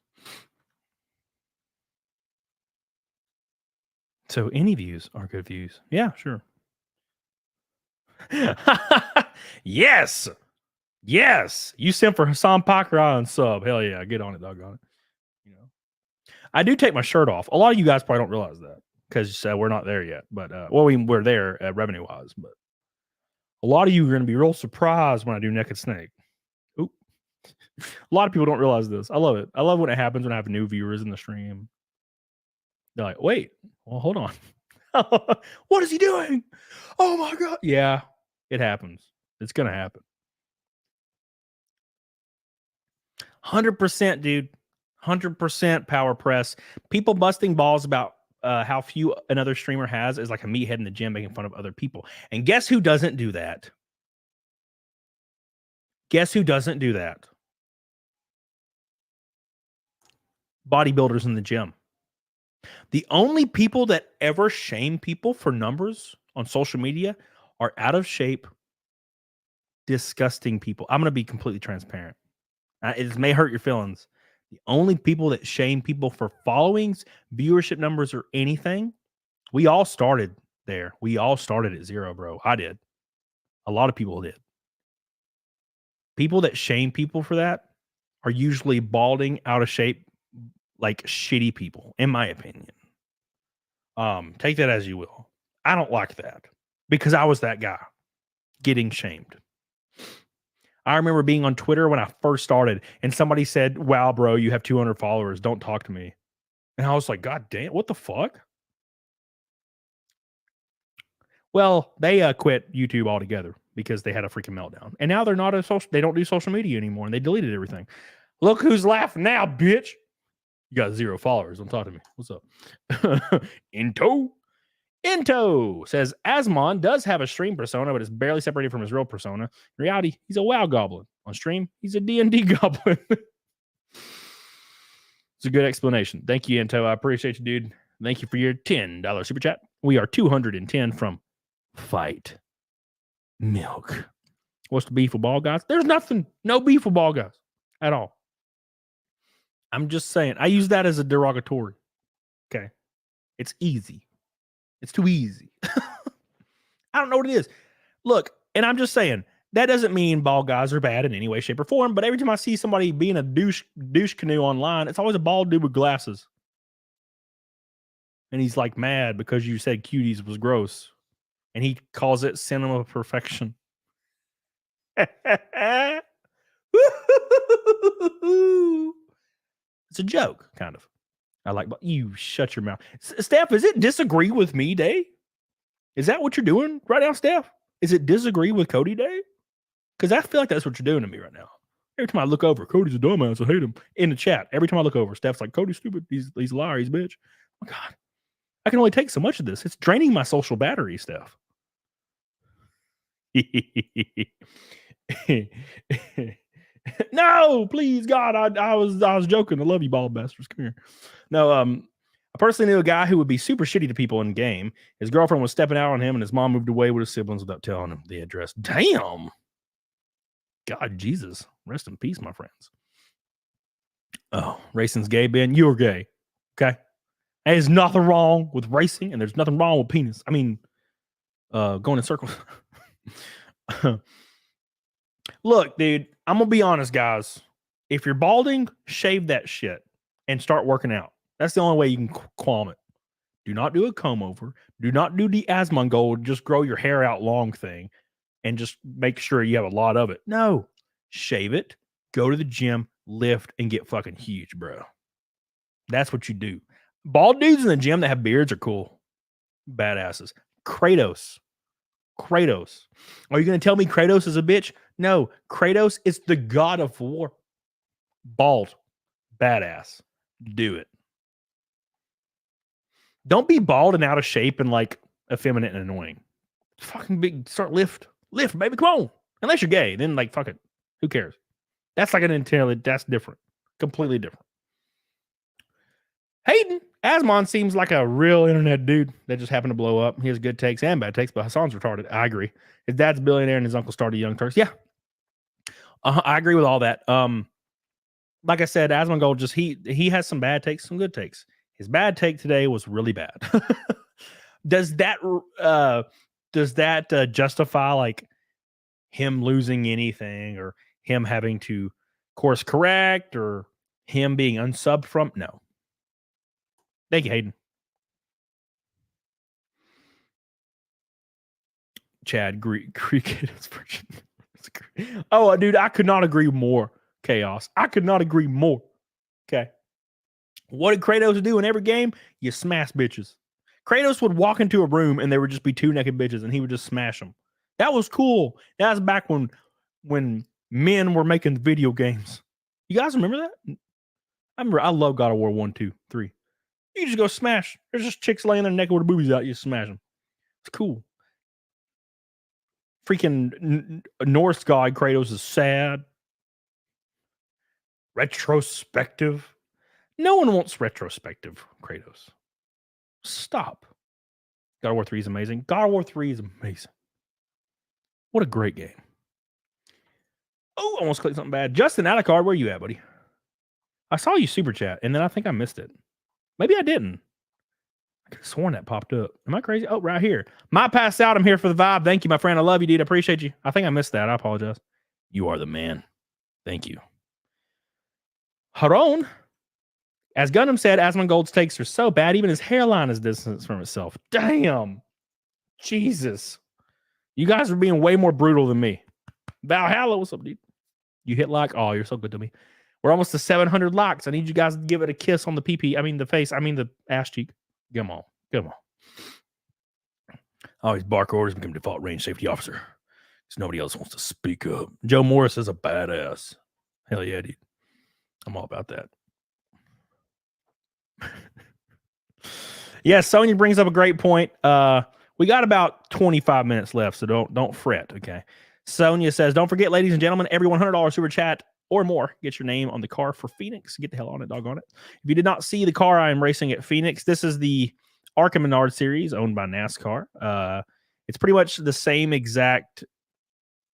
So any views are good views. Yeah, sure. Yes. Yes. You sent for Hasan Paker on sub. Hell yeah. Get on it, doggone it. You know, I do take my shirt off. A lot of you guys probably don't realize that because we're not there yet. But we're there revenue wise. But a lot of you are going to be real surprised when I do Naked Snake. Oop. A lot of people don't realize this. I love it. I love when it happens when I have new viewers in the stream. They're like, wait, well, hold on. What is he doing? Oh my God. Yeah, it happens. It's going to happen. 100%, dude. 100% power press. People busting balls about how few another streamer has is like a meathead in the gym making fun of other people. And guess who doesn't do that? Guess who doesn't do that? Bodybuilders in the gym. The only people that ever shame people for numbers on social media are out of shape, disgusting people. I'm going to be completely transparent. It may hurt your feelings. The only people that shame people for followings, viewership numbers, or anything, we all started there. We all started at 0, bro. I did. A lot of people did. People that shame people for that are usually balding, out of shape, like shitty people, in my opinion. Take that as you will. I don't like that because I was that guy getting shamed. I remember being on Twitter when I first started and somebody said, wow, bro, you have 200 followers. Don't talk to me. And I was like, God damn, what the fuck? Well, they quit YouTube altogether because they had a freaking meltdown. And now they're not they don't do social media anymore and they deleted everything. Look who's laughing now, bitch. You got 0 followers. Don't talk to me. What's up? Into says Asmon does have a stream persona, but it's barely separated from his real persona. In reality, he's a WoW goblin. On stream, he's a D&D goblin. It's a good explanation. Thank you, Into. I appreciate you, dude. Thank you for your $10 super chat. We are 210 from Fight Milk. What's the beef with ball guys? There's nothing. No beef with ball guys at all. I'm just saying. I use that as a derogatory. Okay. It's easy. It's too easy. I don't know what it is. Look, and I'm just saying, that doesn't mean bald guys are bad in any way, shape, or form, but every time I see somebody being a douche canoe online, it's always a bald dude with glasses. And he's like mad because you said cuties was gross. And he calls it cinema perfection. It's a joke, kind of. I like, but you shut your mouth. Steph, is it disagree with me day? Is that what you're doing right now, Steph? Is it disagree with Cody day? Because I feel like that's what you're doing to me right now. Every time I look over, Cody's a dumbass. I hate him. In the chat, every time I look over, Steph's like, Cody's stupid. He's a liar. He's a bitch. Oh, my God. I can only take so much of this. It's draining my social battery, Steph. No, please, God, I was joking. I love you, bald bastards. Come here. No, I personally knew a guy who would be super shitty to people in game. His girlfriend was stepping out on him, and his mom moved away with his siblings without telling him the address. Damn. God, Jesus. Rest in peace, my friends. Oh, racing's gay, Ben. You're gay. Okay? There's nothing wrong with racing, and there's nothing wrong with penis. I mean, going in circles. Look, dude, I'm going to be honest, guys. If you're balding, shave that shit and start working out. That's the only way you can calm it. Do not do a comb over. Do not do the Asmongold, just grow your hair out long thing and just make sure you have a lot of it. No, shave it, go to the gym, lift, and get fucking huge, bro. That's what you do. Bald dudes in the gym that have beards are cool. Badasses. Kratos. Are you going to tell me Kratos is a bitch? No, Kratos is the god of war. Bald. Badass. Do it. Don't be bald and out of shape and like effeminate and annoying. Fucking big. Start lift, baby. Come on. Unless you're gay, then like fuck it. Who cares? That's like an entirely. That's different. Completely different. Hayden Asmon seems like a real internet dude that just happened to blow up. He has good takes and bad takes, but Hasan's retarded. I agree. His dad's a billionaire and his uncle started Young Turks. Yeah, I agree with all that. Like I said, Asmongold just he has some bad takes, some good takes. His bad take today was really bad. Does that justify like him losing anything or him having to course correct or him being unsubbed from? No. Thank you, Hayden. Chad, Greek version. Oh, dude, I could not agree more. Chaos. I could not agree more. Okay. What did Kratos do in every game? You smash bitches. Kratos would walk into a room and there would just be two naked bitches and he would just smash them. That was cool. That was back when men were making video games. You guys remember that? I love God of War 1, 2, 3. You just go smash. There's just chicks laying there naked with their boobies out. You smash them. It's cool. Freaking Norse god Kratos is sad. Retrospective. No one wants retrospective Kratos. Stop. God of War 3 is amazing. God of War 3 is amazing. What a great game. Oh, I almost clicked something bad. Justin Alicard, where you at, buddy? I saw you super chat, and then I think I missed it. Maybe I didn't. I could have sworn that popped up. Am I crazy? Oh, right here. My pass out. I'm here for the vibe. Thank you, my friend. I love you, dude. I appreciate you. I think I missed that. I apologize. You are the man. Thank you. Haron. As Gundam said, Asmongold's takes are so bad, even his hairline is distanced from itself. Damn. Jesus. You guys are being way more brutal than me. Valhalla, what's up, dude? You hit like, oh, you're so good to me. We're almost to 700 likes. I need you guys to give it a kiss on the PP. I mean, the face. I mean, the ass cheek. Come on. Come on. Always bark orders, become default range safety officer. Because nobody else wants to speak up. Joe Morris is a badass. Hell yeah, dude. I'm all about that. Yeah, Sonya brings up a great point. We got about 25 minutes left, so don't fret, okay? Sonya says, don't forget, ladies and gentlemen, every $100 super chat or more, get your name on the car for Phoenix. Get the hell on it, doggone it. If you did not see the car I am racing at Phoenix, this is the ARCA Menard series owned by NASCAR. It's pretty much the same exact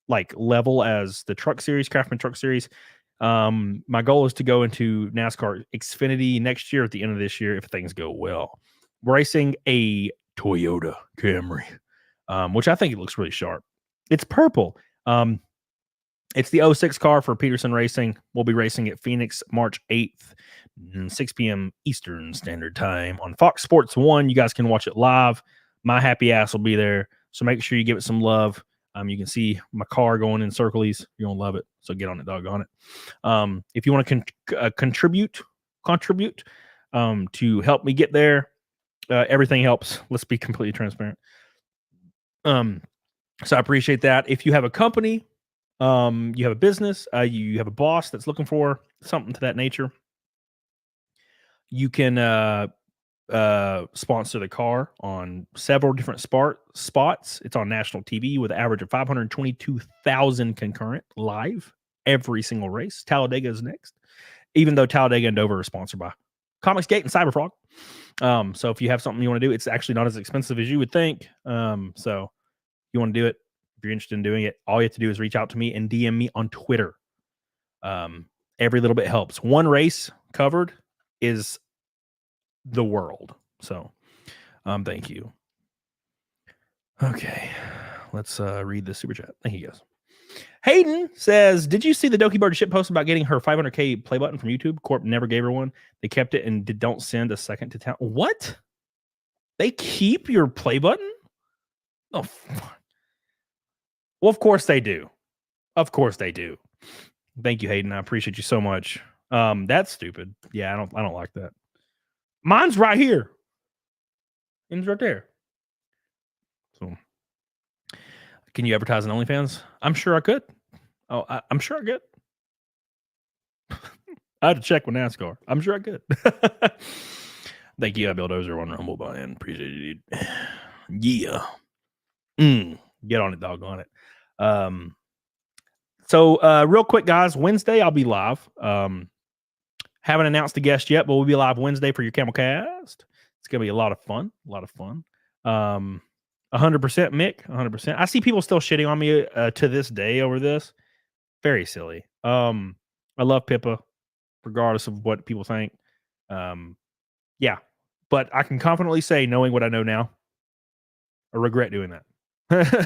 like level as the truck series, Craftsman Truck Series. My goal is to go into NASCAR Xfinity next year at the end of this year if things go well. We're racing a Toyota Camry, which I think it looks really sharp. It's purple. It's the 06 car for Peterson Racing. We'll be racing at Phoenix March 8th, 6 p.m. Eastern Standard Time on Fox Sports 1. You guys can watch it live. My happy ass will be there. So make sure you give it some love. You can see my car going in circles. You're going to love it. So get on it, doggone it. If you want to contribute to help me get there, everything helps. Let's be completely transparent. So I appreciate that. If you have a company, you have a business, you have a boss that's looking for something to that nature, you can sponsor the car on several different spots. It's on national TV with an average of 522,000 concurrent live every single race. Talladega is next, even though Talladega and Dover are sponsored by Comicsgate and Cyberfrog. So if you have something you want to do, it's actually not as expensive as you would think. So you want to do it, if you're interested in doing it, all you have to do is reach out to me and DM me on Twitter. Every little bit helps. One race covered is the world. So thank you. Okay, let's read the super chat. Thank you guys. Hayden says, did you see the Doki Bird shit post about getting her 500K play button from YouTube? Corp never gave her one. They kept it and don't send a second to town. What? They keep your play button? Oh, well, of course they do. Of course they do. Thank you, Hayden. I appreciate you so much. That's stupid. Yeah, I don't like that. Mine's right here. Mine's right there. So, can you advertise on OnlyFans? I'm sure I could. Oh, I'm sure I could. I had to check with NASCAR. I'm sure I could. Thank you, Bulldozer on Rumble Buy-in. Appreciate it, dude. Yeah. Get on it, doggone it. So real quick, guys, Wednesday I'll be live. Haven't announced the guest yet, but we'll be live Wednesday for your CAMELCAST. It's gonna be a lot of fun. 100% Mick, 100%. I see people still shitting on me to this day over this. Very silly. I love Pippa, regardless of what people think. Yeah, but I can confidently say, knowing what I know now, I regret doing that.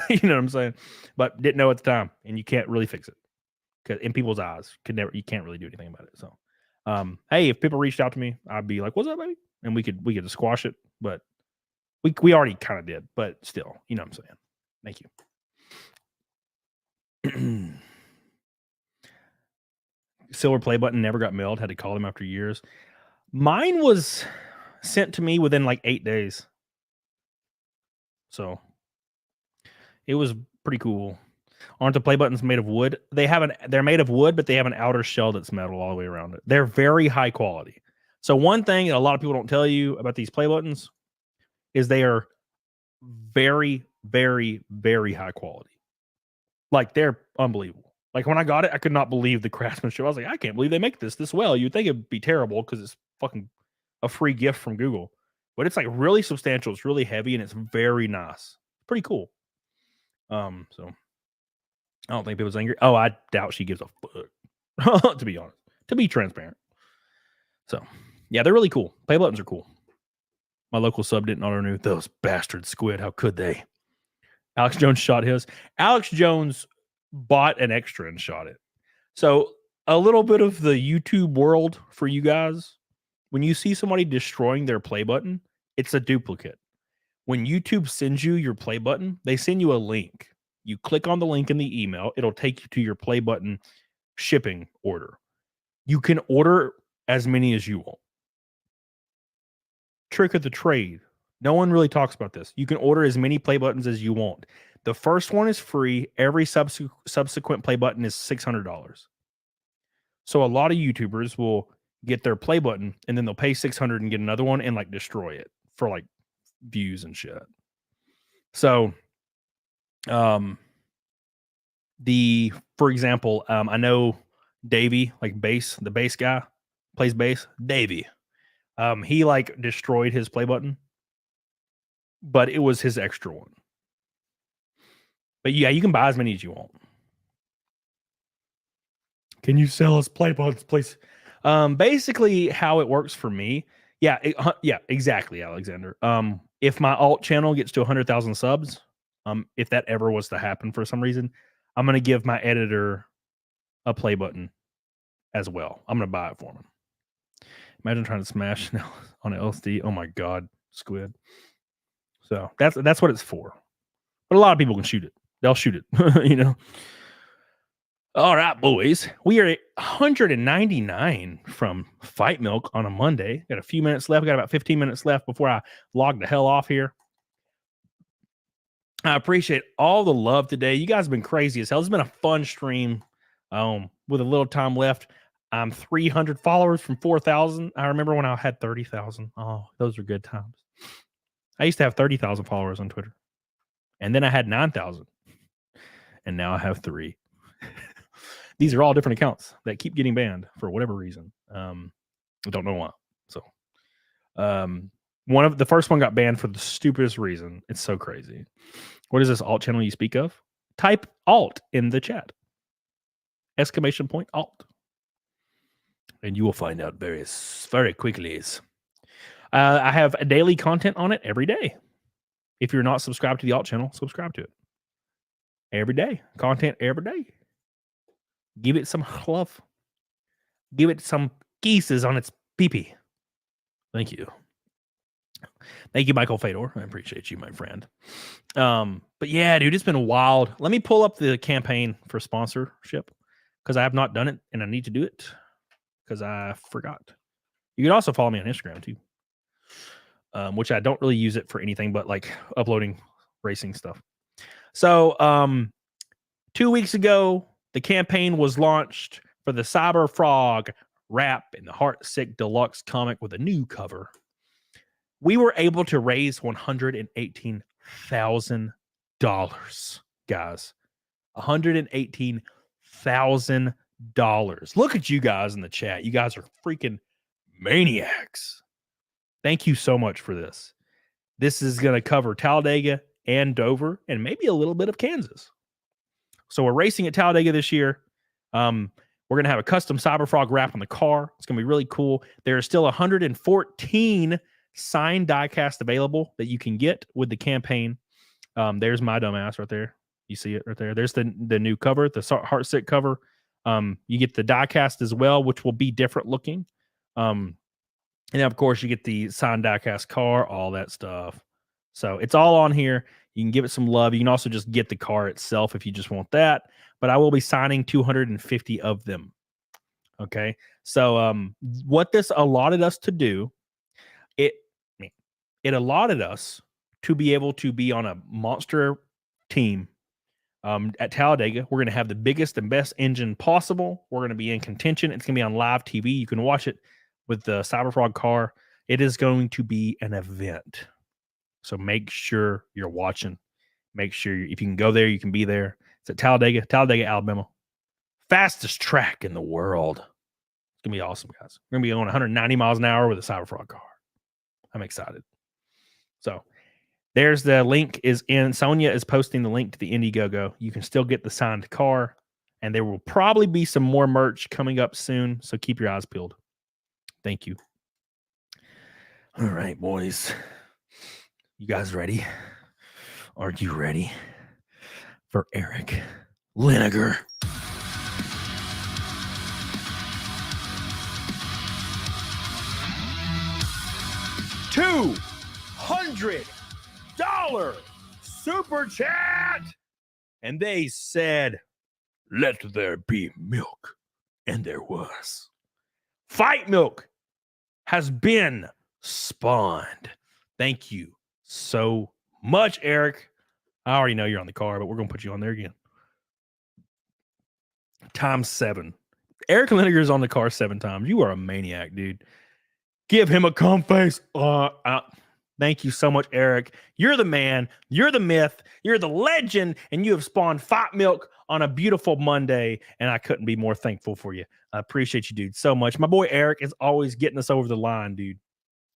You know what I'm saying? But didn't know at the time, and you can't really fix it because in people's eyes, you can't really do anything about it. So, hey, if people reached out to me, I'd be like, "What's up, baby?" And we could just squash it, but we already kind of did. But still, you know what I'm saying? Thank you. Silver play button never got mailed. Had to call him after years. Mine was sent to me within like 8 days. So it was pretty cool. Aren't the play buttons made of wood? They're made of wood, but they have an outer shell that's metal all the way around it. They're very high quality. So one thing that a lot of people don't tell you about these play buttons is they are very, very, very high quality. Like, they're unbelievable. Like, when I got it, I could not believe the craftsmanship. I was like, I can't believe they make this well. You'd think it'd be terrible because it's fucking a free gift from Google. But it's like really substantial. It's really heavy and it's very nice. Pretty cool. So I don't think people's angry. Oh, I doubt she gives a fuck. To be honest. To be transparent. So yeah, they're really cool. Play buttons are cool. My local sub didn't auto-renew. Those bastard squid. How could they? Alex Jones shot his. Alex Jones bought an extra and shot it. So a little bit of the YouTube world for you guys. When you see somebody destroying their play button, it's a duplicate. When YouTube sends you your play button, they send you a link. You click on the link in the email. It'll take you to your play button shipping order. You can order as many as you want. Trick of the trade. No one really talks about this. You can order as many play buttons as you want. The first one is free. Every subsequent play button is $600. So a lot of YouTubers will get their play button and then they'll pay $600 and get another one and like destroy it for like views and shit. So, for example, I know Davey, like the bass guy, plays bass. Davey, he like destroyed his play button, but it was his extra one. But yeah, you can buy as many as you want. Can you sell us play buttons, please? Basically, how it works for me. Yeah, exactly, Alexander. If my alt channel gets to 100,000 subs, if that ever was to happen for some reason, I'm gonna give my editor a play button as well. I'm gonna buy it for him. Imagine trying to smash on an LSD. Oh my god, squid. So that's what it's for. But a lot of people can shoot it. They'll shoot it, you know. All right, boys. We are at 199 from Fight Milk on a Monday. Got a few minutes left. Got about 15 minutes left before I log the hell off here. I appreciate all the love today. You guys have been crazy as hell. It's been a fun stream. With a little time left. I'm 300 followers from 4,000. I remember when I had 30,000. Oh, those were good times. I used to have 30,000 followers on Twitter. And then I had 9,000. And now I have 3. These are all different accounts that keep getting banned for whatever reason. I don't know why. So, the first one got banned for the stupidest reason. It's so crazy. What is this alt channel you speak of? Type alt in the chat. ! Alt. And you will find out very quickly. I have a daily content on it every day. If you're not subscribed to the alt channel, subscribe to it. Every day. Content every day. Give it some love. Give it some kisses on its pee-pee. Thank you. Thank you, Michael Fedor. I appreciate you, my friend. But yeah, dude, it's been wild. Let me pull up the campaign for sponsorship because I have not done it and I need to do it because I forgot. You can also follow me on Instagram too, which I don't really use it for anything but like uploading racing stuff. So 2 weeks ago, the campaign was launched for the Cyber Frog wrap in the Heart Sick Deluxe comic with a new cover. We were able to raise $118,000, guys. $118,000. Look at you guys in the chat. You guys are freaking maniacs. Thank you so much for this. This is going to cover Talladega and Dover and maybe a little bit of Kansas. So we're racing at Talladega this year. We're going to have a custom Cyberfrog wrap on the car. It's going to be really cool. There are still 114 signed diecast available that you can get with the campaign. There's my dumbass right there. You see it right there. There's the new cover, the Heartsick cover. You get the diecast as well, which will be different looking. And of course, you get the signed diecast car, all that stuff. So it's all on here. You can give it some love. You can also just get the car itself if you just want that. But I will be signing 250 of them. Okay. So what this allotted us to do, it allotted us to be able to be on a monster team at Talladega. We're going to have the biggest and best engine possible. We're going to be in contention. It's going to be on live TV. You can watch it with the Cyberfrog car. It is going to be an event. So make sure you're watching. Make sure if you can go there, you can be there. It's at Talladega, Alabama. Fastest track in the world. It's going to be awesome, guys. We're going to be going 190 miles an hour with a Cyberfrog car. I'm excited. So there's the link is in. Sonia is posting the link to the Indiegogo. You can still get the signed car, and there will probably be some more merch coming up soon. So keep your eyes peeled. Thank you. All right, boys. You guys ready? Are you ready for Eric Linegar? $200 super chat. And they said, let there be milk. And there was. Fight milk has been spawned. Thank you so much, Eric. I already know you're on the car, but we're going to put you on there again. Times 7. Eric Linegar's on the car 7 times. You are a maniac, dude. Give him a cum face. Thank you so much, Eric. You're the man. You're the myth. You're the legend. And you have spawned Fight Milk on a beautiful Monday. And I couldn't be more thankful for you. I appreciate you, dude, so much. My boy Eric is always getting us over the line, dude.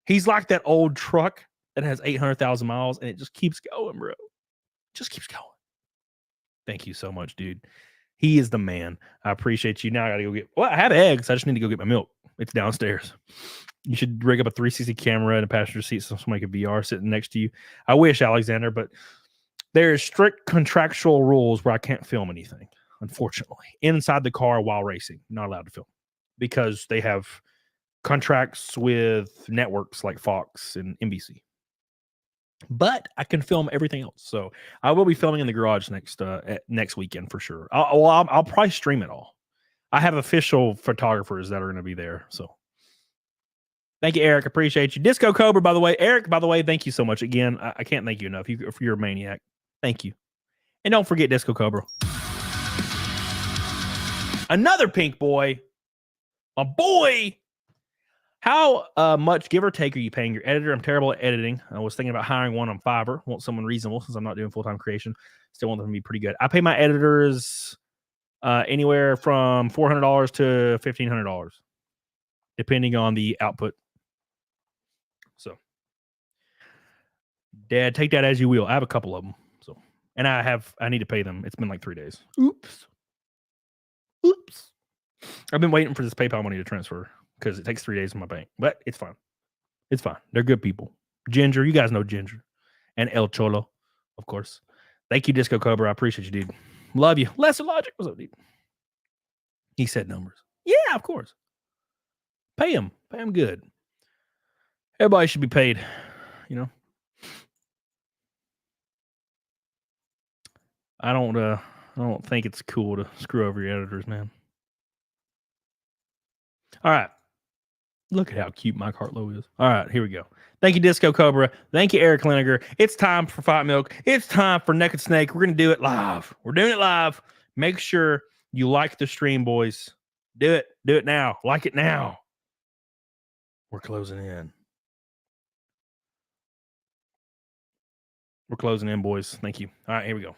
He's like that old truck that has 800,000 miles and it just keeps going, bro. Just keeps going. Thank you so much, dude. He is the man. I appreciate you. Now I got to go get, well, I have eggs. I just need to go get my milk. It's downstairs. You should rig up a 360 camera in a passenger seat so somebody could VR sitting next to you. I wish, Alexander, but there's strict contractual rules where I can't film anything, unfortunately. Inside the car while racing, not allowed to film because they have contracts with networks like Fox and NBC. But I can film everything else. So I will be filming in the garage next weekend for sure. I'll probably stream it all. I have official photographers that are going to be there. So thank you, Eric. Appreciate you. Disco Cobra, by the way. Eric, by the way, thank you so much. Again, I can't thank you enough. You're a maniac. Thank you. And don't forget Disco Cobra. Another pink boy. My boy. How much, give or take, are you paying your editor? I'm terrible at editing. I was thinking about hiring one on Fiverr. Want someone reasonable since I'm not doing full-time creation. Still want them to be pretty good. I pay my editors anywhere from $400 to $1,500, depending on the output. So, Dad, take that as you will. I have a couple of them. So, and I need to pay them. It's been like 3 days. Oops. I've been waiting for this PayPal money to transfer because it takes 3 days in my bank, but it's fine. It's fine. They're good people. Ginger, you guys know Ginger, and El Cholo, of course. Thank you, Disco Cobra. I appreciate you, dude. Love you. Lesser Logic. What's up, dude? He said numbers. Yeah, of course. Pay him. Pay him good. Everybody should be paid, you know. I don't think it's cool to screw over your editors, man. All right. Look at how cute Mike Hartlow is. All right, here we go. Thank you, Disco Cobra. Thank you, Eric Linegar. It's time for Fight Milk. It's time for Naked Snake. We're going to do it live. We're doing it live. Make sure you like the stream, boys. Do it. Do it now. Like it now. We're closing in. We're closing in, boys. Thank you. All right, here we go.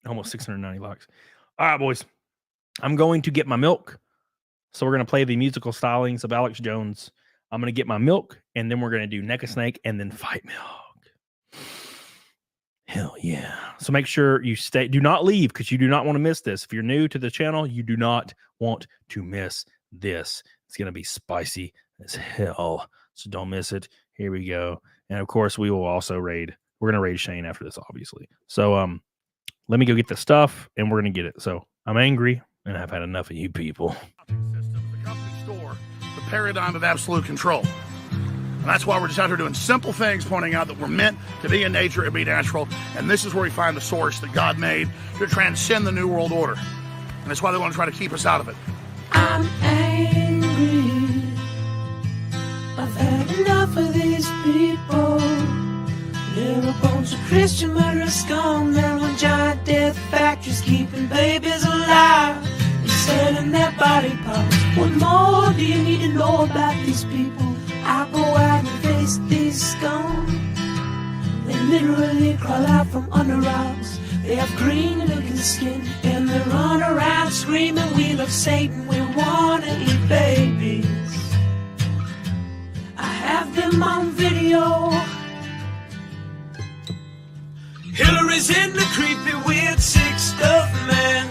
Almost 690 likes. All right, boys. I'm going to get my milk. So we're going to play the musical stylings of Alex Jones. I'm going to get my milk, and then we're going to do Neck a Snake and then Fight Milk. Hell yeah. So make sure you stay. Do not leave because you do not want to miss this. If you're new to the channel, you do not want to miss this. It's going to be spicy as hell. So don't miss it. Here we go. And of course, we will also raid. We're going to raid Shane after this, obviously. So let me go get the stuff, and we're going to get it. So I'm angry, and I've had enough of you people. System, the company store, the paradigm of absolute control. And that's why we're just out here doing simple things, pointing out that we're meant to be in nature and be natural. And this is where we find the source that God made to transcend the New World Order. And that's why they want to try to keep us out of it. I'm angry. I've had enough of these people. They're a bunch of Christian murderers, scum. They're on giant death factories, keeping babies alive and selling their body parts. What more do you need to know about these people? I go out and face these scum. They literally crawl out from under rocks. They have green looking skin and they run around screaming, we love Satan, we wanna eat babies. I have them on video. Hillary's in the creepy weird sick stuff, man.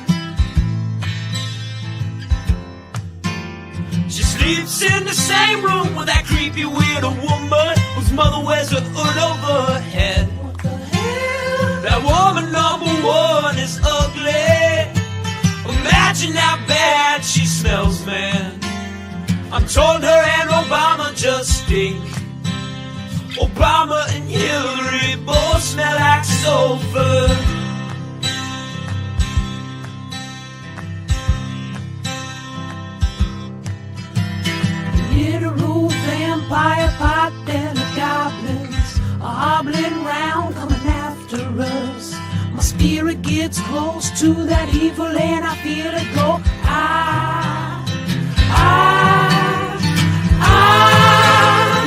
She sleeps in the same room with that creepy weird woman whose mother wears a hood over her head. What the hell? That woman number one is ugly. Imagine how bad she smells, man. I'm told her and Obama just stink. Obama and Hillary both smell like sulfur. Literal vampire pot and the goblins are hobbling round coming after us. My spirit gets close to that evil and I feel it go.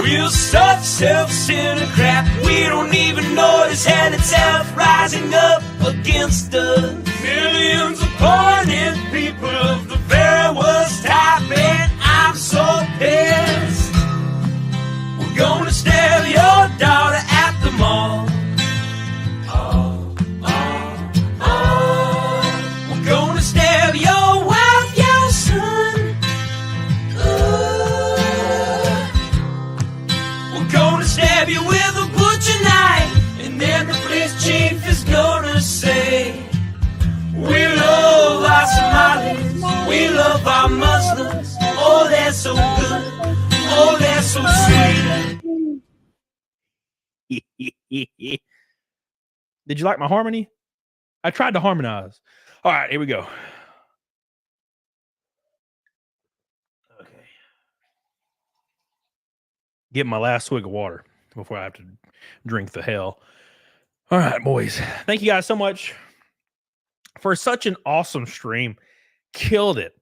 We'll stuff self-centered crap. We don't even notice hell itself rising up against us. Millions upon it, people of the very worst type, and I'm so pissed. We're gonna stab your daughter at the mall. We're gonna stab your wife, your son. We're gonna stab you with a butcher knife, and then the police chief is gonna say, we love our Somalis, we love our Muslims. Oh, they're so good. Oh, they're so sweet. Did you like my harmony? I tried to harmonize. All right, here we go. Okay. Get my last swig of water before I have to drink the hell. All right, boys. Thank you guys so much for such an awesome stream. Killed it.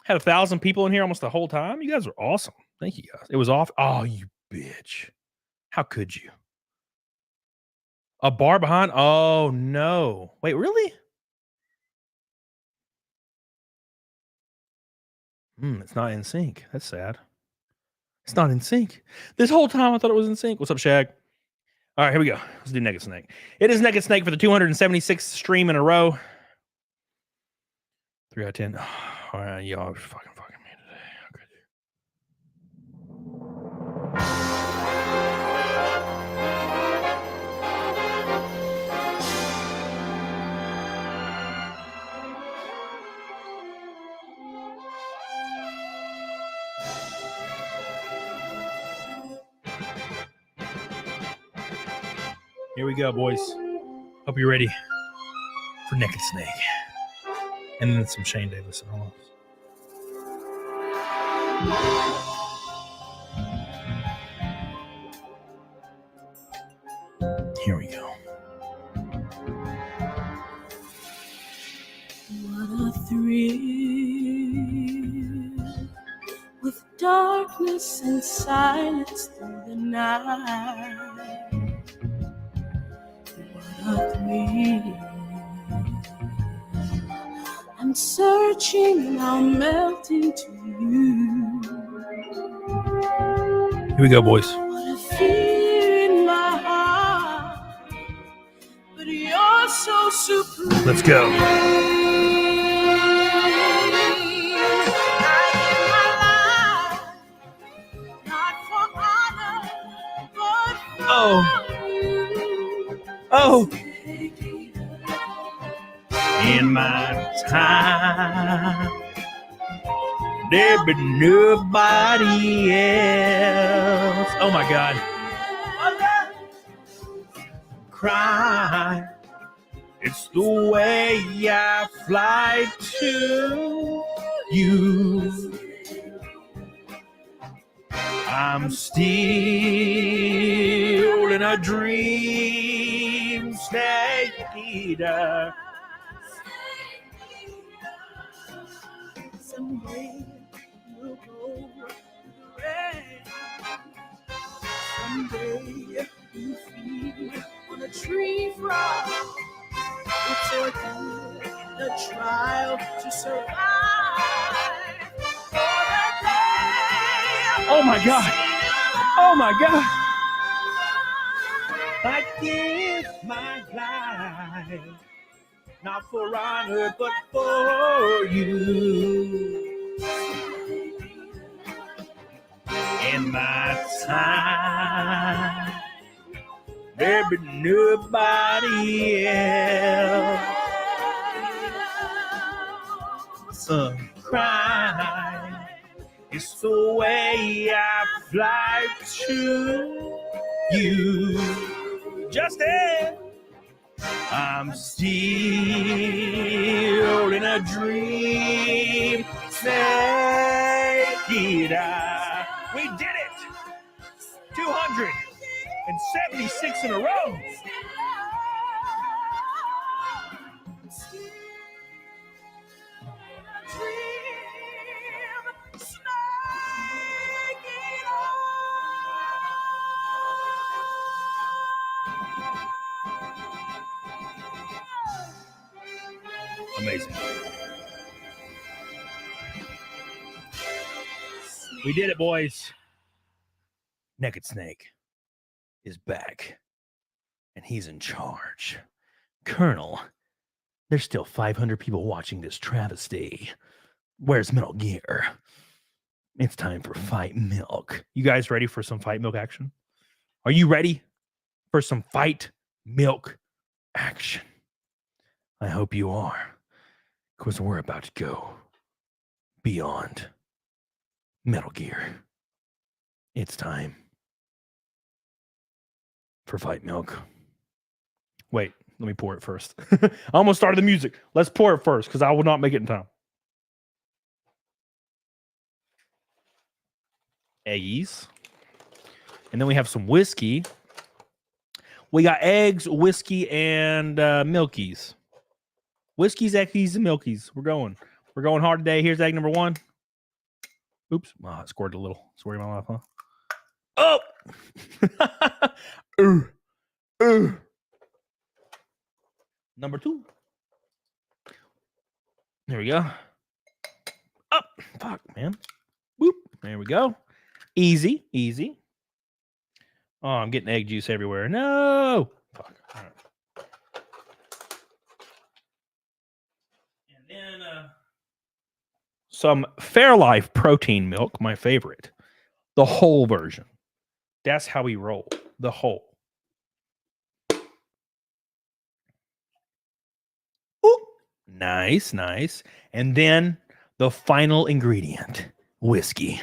Had 1,000 people in here almost the whole time. You guys are awesome. Thank you guys. It was off. Oh, you bitch. How could you? A bar behind? Oh, no. Wait, really? It's not in sync. That's sad. It's not in sync. This whole time I thought it was in sync. What's up, Shag? All right, here we go. Let's do Neck a Snake. It is Neck a Snake for the 276th stream in a row. 3 out of 10. All right, y'all are fucking me today. Okay. Here we go, boys. Hope you're ready for Neck a Snake. And then some Shane Davis and all. Here we go. What a thrill darkness and silence through the night. What of me? I'm searching and I'm melting to you. Here we go, boys. What a fear in my heart, but you're so supreme. Let's go. I give my life, not for honor, but for you. Oh. In my time, there be nobody else. Oh my God. Cry. It's the way I fly to you. I'm still in a dream state. Someday we'll go the rain. Someday you feed on a tree frog. It's a good trial to survive. Oh my God. Oh my God. I give my life, not for honor, but for you. In my time, there be nobody else. Cry. It's the way I fly to you. Justin, I'm still in a dream. Take it out. We did it. 276 in a row. Amazing. We did it, boys. Naked Snake is back, and he's in charge. Colonel, there's still 500 people watching this travesty. Where's Metal Gear? It's time for Fight Milk. You guys ready for some Fight Milk action? Are you ready for some Fight Milk action? I hope you are, because we're about to go beyond Metal Gear. It's time for Fight Milk. Wait, let me pour it first. I almost started the music. Let's pour it first, because I will not make it in time. Eggies. And then we have some whiskey. We got eggs, whiskey, and milkies. Whiskeys, eggies, and milkies. We're going hard today. Here's egg number 1. Oops. Oh, I scored a little. Sorry, my life, huh? Oh! Number 2. There we go. Up. Fuck, man. Whoop. There we go. Easy, easy. Oh, I'm getting egg juice everywhere. No. Fuck. All right. And then some Fairlife protein milk, my favorite. The whole version. That's how we roll. The whole. Ooh. Nice, nice. And then the final ingredient, whiskey.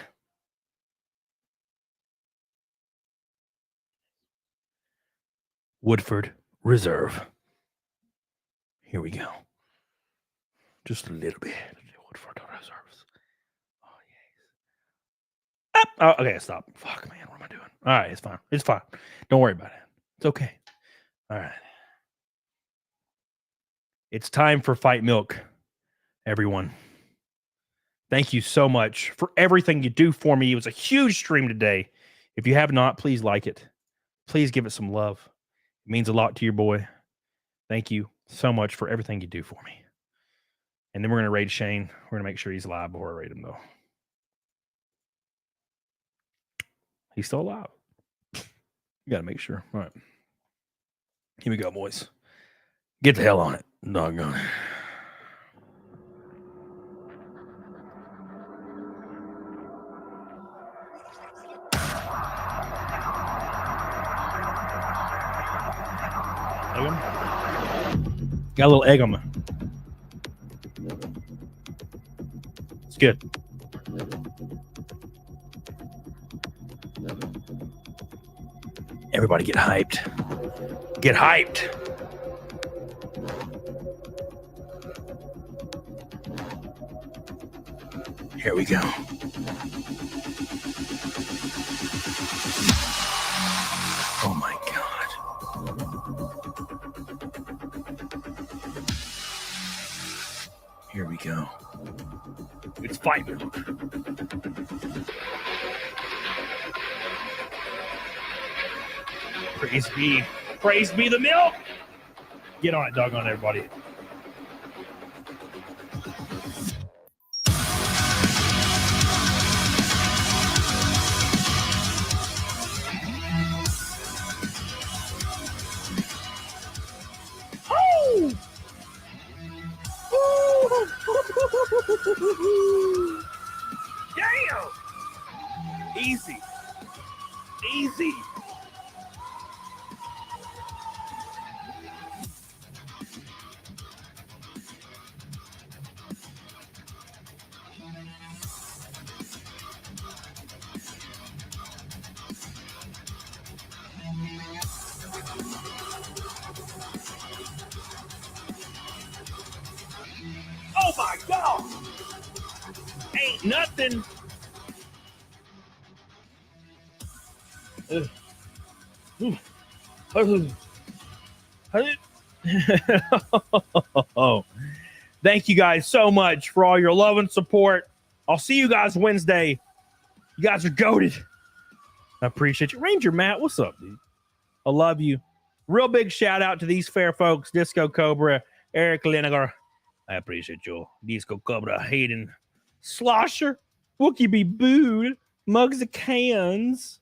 Woodford Reserve. Here we go. Just a little bit. Woodford Reserves. Oh, yes. Oh, okay, stop. Fuck, man. What am I doing? All right, it's fine. It's fine. Don't worry about it. It's okay. All right. It's time for Fight Milk, everyone. Thank you so much for everything you do for me. It was a huge stream today. If you have not, please like it. Please give it some love. It means a lot to your boy. Thank you so much for everything you do for me. And then we're going to raid Shane. We're going to make sure he's alive before I raid him, though. He's still alive. You got to make sure. All right. Here we go, boys. Get the hell on it. Doggone it. Got a little egg on me. It's good. Everybody get hyped. Get hyped. Here we go. Oh my God. Here we go. It's fight milk. Praise be the milk. Get on it, doggone everybody. Oh! Damn! Easy. Easy. Oh my God! Ain't nothing. Oh, thank you guys so much for all your love and support. I'll see you guys Wednesday. You guys are goated. I appreciate you. Ranger Matt, what's up, dude? I love you. Real big shout out to these fair folks, Disco Cobra, Eric Linegar. I appreciate you. Disco Cobra, Hayden, Slosher, Wookie be booed, Mugs of Cans,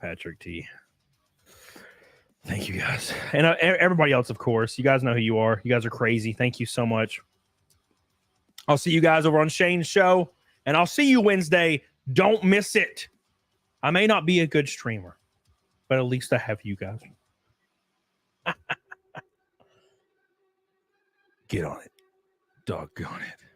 Patrick T. Thank you guys. And everybody else, of course. You guys know who you are. You guys are crazy. Thank you so much. I'll see you guys over on Shane's show, and I'll see you Wednesday. Don't miss it. I may not be a good streamer, but at least I have you guys. Get on it. Doggone it.